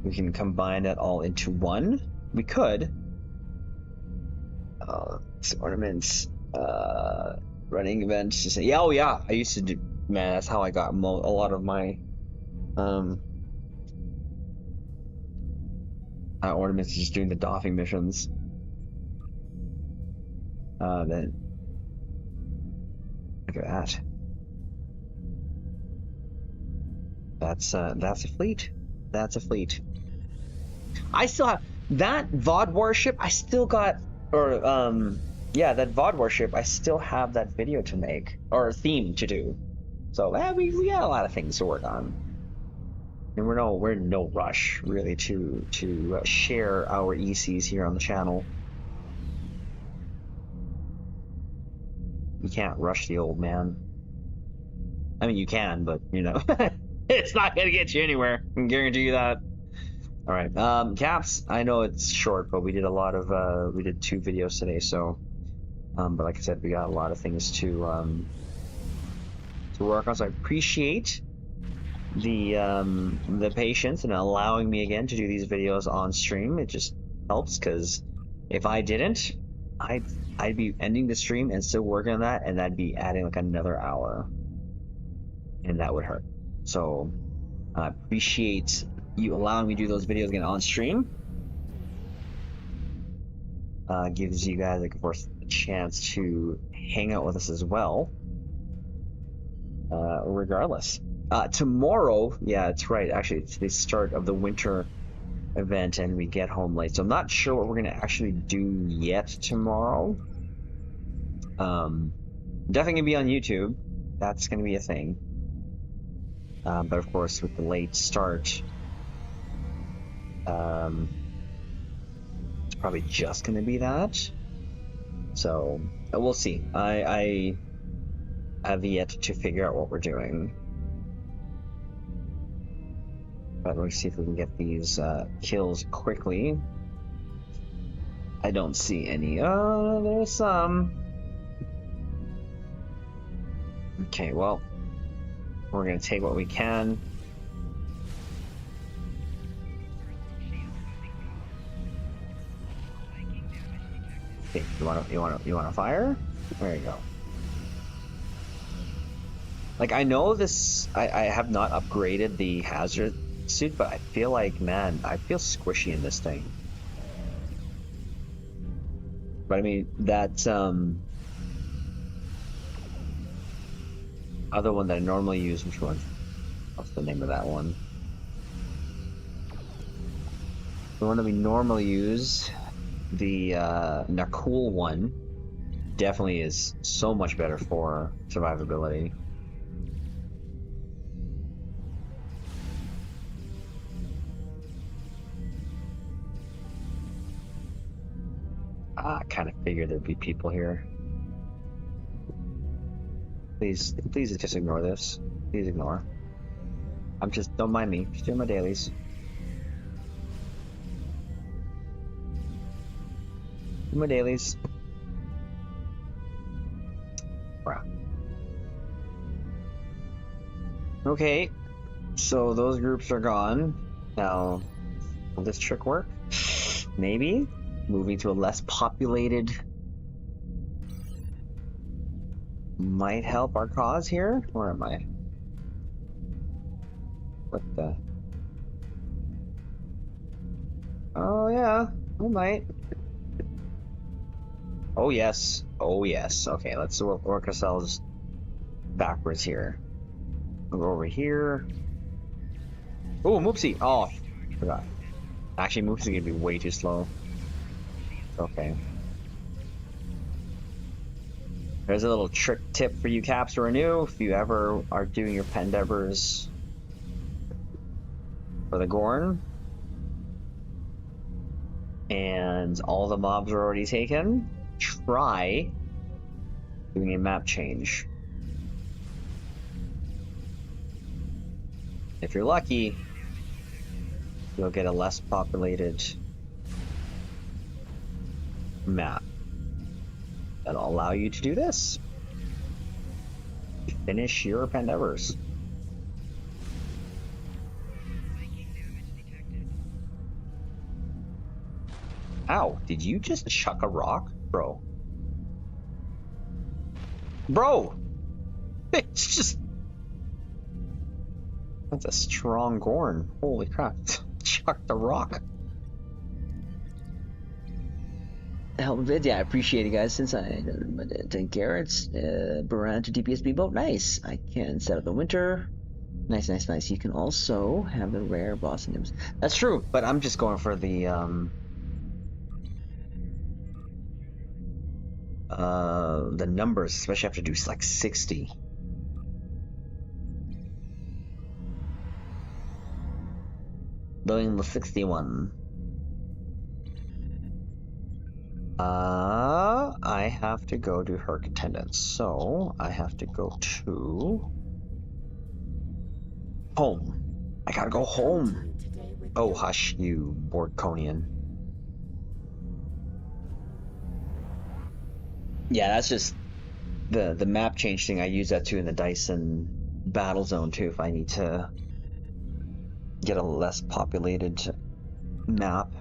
We can combine that all into one. We could. Ornaments, running events. Yeah, oh yeah, I used to do. Man, that's how I got a lot of my ornaments, just doing the doffing missions. Then look at that. That's a fleet. That's a fleet. I still have that VOD warship. I still got, or yeah, that VOD warship. I still have that video to make or theme to do. So we got a lot of things to work on, and we're in no rush really to share our ECs here on the channel. You can't rush the old man. I mean, you can, but you know, it's not gonna get you anywhere. I can guarantee you that. All right, Caps. I know it's short, but we did a lot of we did 2 videos today, so but like I said, we got a lot of things to work on. So I appreciate the patience and allowing me again to do these videos on stream. It just helps, because if I didn't, I'd be ending the stream and still working on that, and that'd be adding like another hour, and that would hurt. So I appreciate you allowing me to do those videos again on stream. Gives you guys, like, of course, a chance to hang out with us as well. Regardless, tomorrow, yeah, it's right. Actually, it's the start of the winter event, and we get home late, so I'm not sure what we're gonna actually do yet tomorrow. Definitely gonna be on YouTube. That's gonna be a thing. But of course, with the late start, it's probably just gonna be that. So we'll see. I have yet to figure out what we're doing. But let's see if we can get these kills quickly. I don't see any. Oh, there's some. Okay, well, we're gonna take what we can. Okay, you wanna fire? There you go. Like, I know this. I have not upgraded the hazard suit, but I feel like, man, I feel squishy in this thing. But I mean, that other one that I normally use, which one? What's the name of that one? The one that we normally use, the Nakul one, definitely is so much better for survivability. I kind of figured there'd be people here. Please just ignore this. Please ignore. Don't mind me. Just doing my dailies. Do my dailies. Crap. Okay, so those groups are gone. Now, will this trick work? Maybe? Moving to a less populated might help our cause here. Where am I? What the? Oh yeah, we might. Oh yes. Oh yes. Okay, let's work ourselves backwards here. We'll go over here. Oh, Moopsie. Oh, forgot. Actually, Moopsie's gonna be way too slow. Okay. There's a little trick tip for you Caps who are new. If you ever are doing your pen endeavors for the Gorn, and all the mobs are already taken, try doing a map change. If you're lucky, you'll get a less populated map that'll allow you to do this. Finish your Pandevers. Ow, did you just chuck a rock? Bro. Bro! It's just... That's a strong Gorn. Holy crap. Chuck the rock. Help vid, yeah, I appreciate it, guys. Since I take Garrett's Baran to DPSB boat, nice. I can set up the winter. Nice, nice, nice. You can also have the rare boss names. That's true, but I'm just going for the numbers, especially after do like 60. Doing the 61. I have to go to her attendance, so I have to go to home. I gotta go home. Oh, hush, you Borkonian. Yeah, that's just the map change thing. I use that too in the Dyson battle zone too if I need to get a less populated map.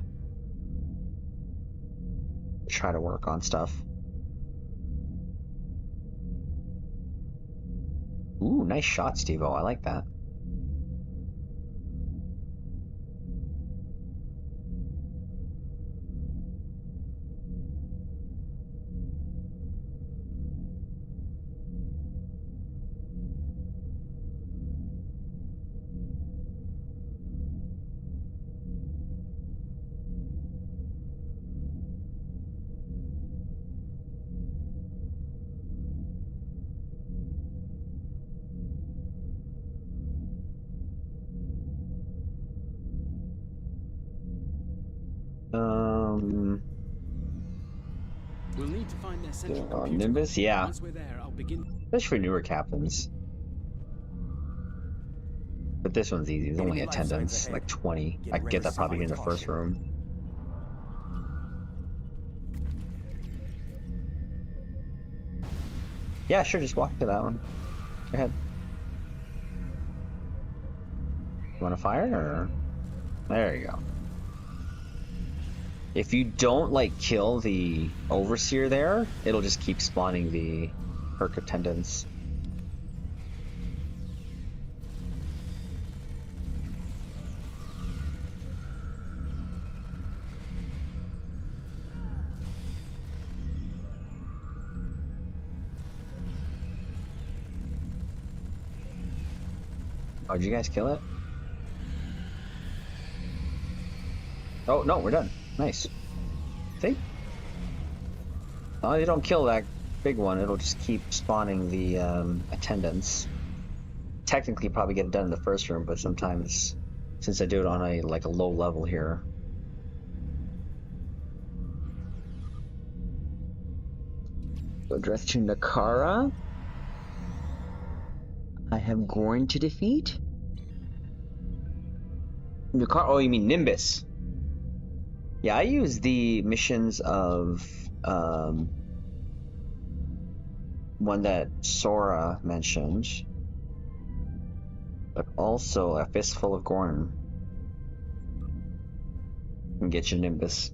Try to work on stuff. Ooh, nice shot, Steve-O. I like that. We'll need to find their central computer. Nimbus, yeah. Once we're there, I'll begin. Especially for newer captains. But this one's easy. It's only attendance, like 20. I can get that probably in the first room. Yeah, sure, just walk to that one. Go ahead. You want to fire, or? There you go. If you don't, like, kill the Overseer there, it'll just keep spawning the Herc attendants. Oh, did you guys kill it? Oh, no, we're done. Nice. See? Oh, you don't kill that big one, it'll just keep spawning the attendants. Technically, probably get it done in the first room, but sometimes, since I do it on a low level here. So address to Nakara. I have Gorn to defeat. Nakara, oh, you mean Nimbus. Yeah, I use the missions of one that Sora mentioned, but also a fistful of Gorn can get you Nimbus.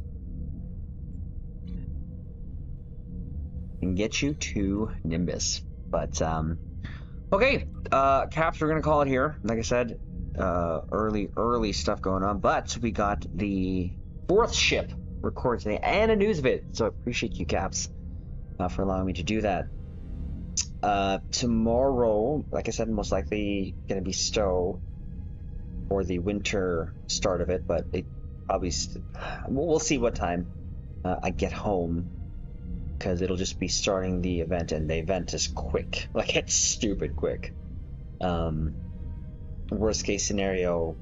Can get you to Nimbus. But okay, Caps, we're gonna call it here. Like I said, early stuff going on, but we got the 4th ship recorded today and a news vid, so I appreciate you, Caps, for allowing me to do that. Tomorrow, like I said, most likely gonna be Stowe for the winter start of it, but it probably we'll see what time I get home, because it'll just be starting the event, and the event is quick. Like, it's stupid quick. Worst case scenario,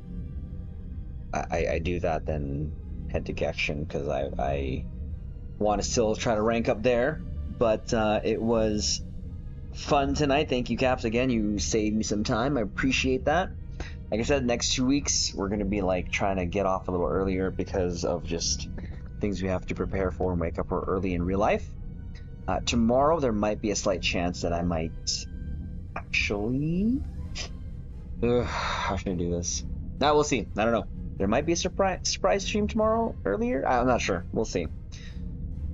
I do that, then head to Gekshin, because I want to still try to rank up there. But it was fun tonight. Thank you, Caps. Again, you saved me some time. I appreciate that. Like I said, next 2 weeks, we're going to be like trying to get off a little earlier because of just things we have to prepare for and wake up early in real life. Tomorrow, there might be a slight chance that I might actually... how should I do this? Now we'll see. I don't know. There might be a surprise stream tomorrow earlier. I'm not sure. We'll see.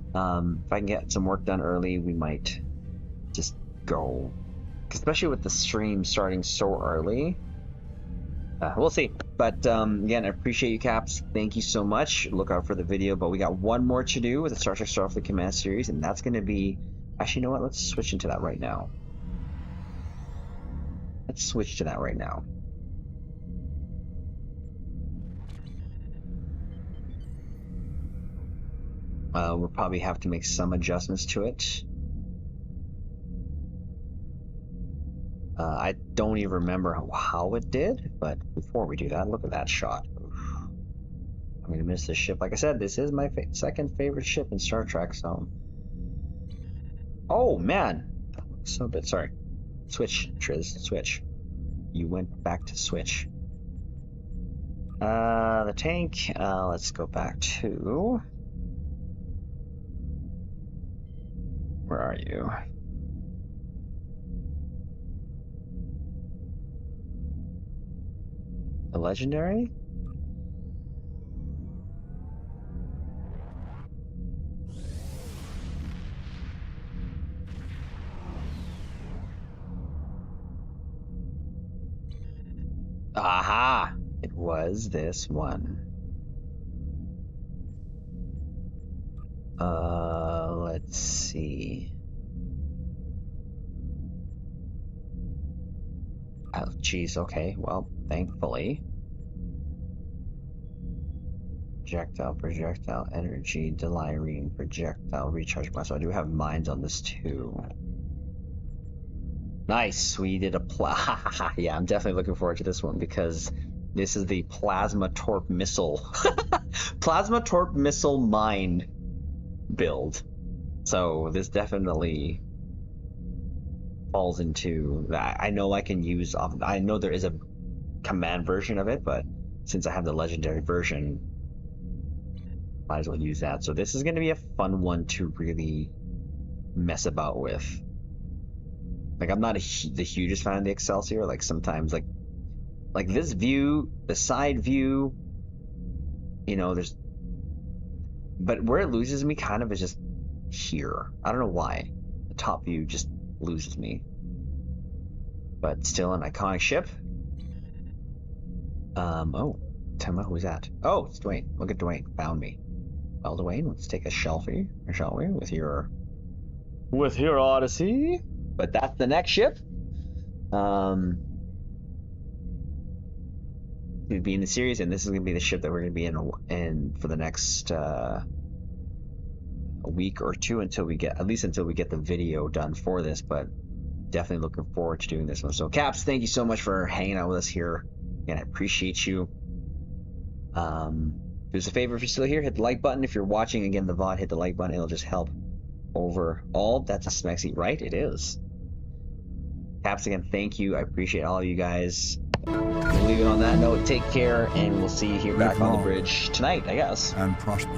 If I can get some work done early, we might just go. Especially with the stream starting so early. We'll see. But again, I appreciate you, Caps. Thank you so much. Look out for the video. But we got one more to do with the Star Trek Starfleet Command series, and that's going to be... Actually, you know what? Let's switch into that right now. Let's switch to that right now. We'll probably have to make some adjustments to it. I don't even remember how it did, but before we do that, look at that shot. Oof. I'm gonna miss this ship. Like I said, this is my second favorite ship in Star Trek, so... Oh, man! So bit, sorry. Switch, Triz, switch. You went back to switch. The tank, let's go back to... Where are you? The legendary? Aha! It was this one. Let's see. Oh, geez, okay. Well, thankfully. Projectile, energy, delirium, projectile, recharge blast. So I do have mines on this too. Nice, we did a yeah, I'm definitely looking forward to this one because this is the plasma torp missile. Plasma torp missile mine build. So this definitely falls into that. I know I can use, I know there is a command version of it, but since I have the legendary version, might as well use that. So this is going to be a fun one to really mess about with. Like, I'm not the hugest fan of the Excelsior. Like, sometimes, like this view, the side view, you know, there's... But where it loses me kind of is just here. I don't know why. The top view just loses me. But still an iconic ship. Oh, tell me who's that? Oh, it's Dwayne. Look at Dwayne. Found me. Well, Dwayne, let's take a selfie, shall we? With your Odyssey. But that's the next ship. We'd be in the series, and this is going to be the ship that we're going to be in for the next a week or two until we get the video done for this. But definitely looking forward to doing this one. So, Caps, thank you so much for hanging out with us here, and I appreciate you. Do us a favor if you're still here, hit the like button. If you're watching again the VOD, hit the like button. It'll just help overall. That's a Stsfc, right? It is. Caps, again, thank you. I appreciate all of you guys. We'll leave it on that note. Take care, and we'll see you here back on the bridge tonight, I guess. And prosper.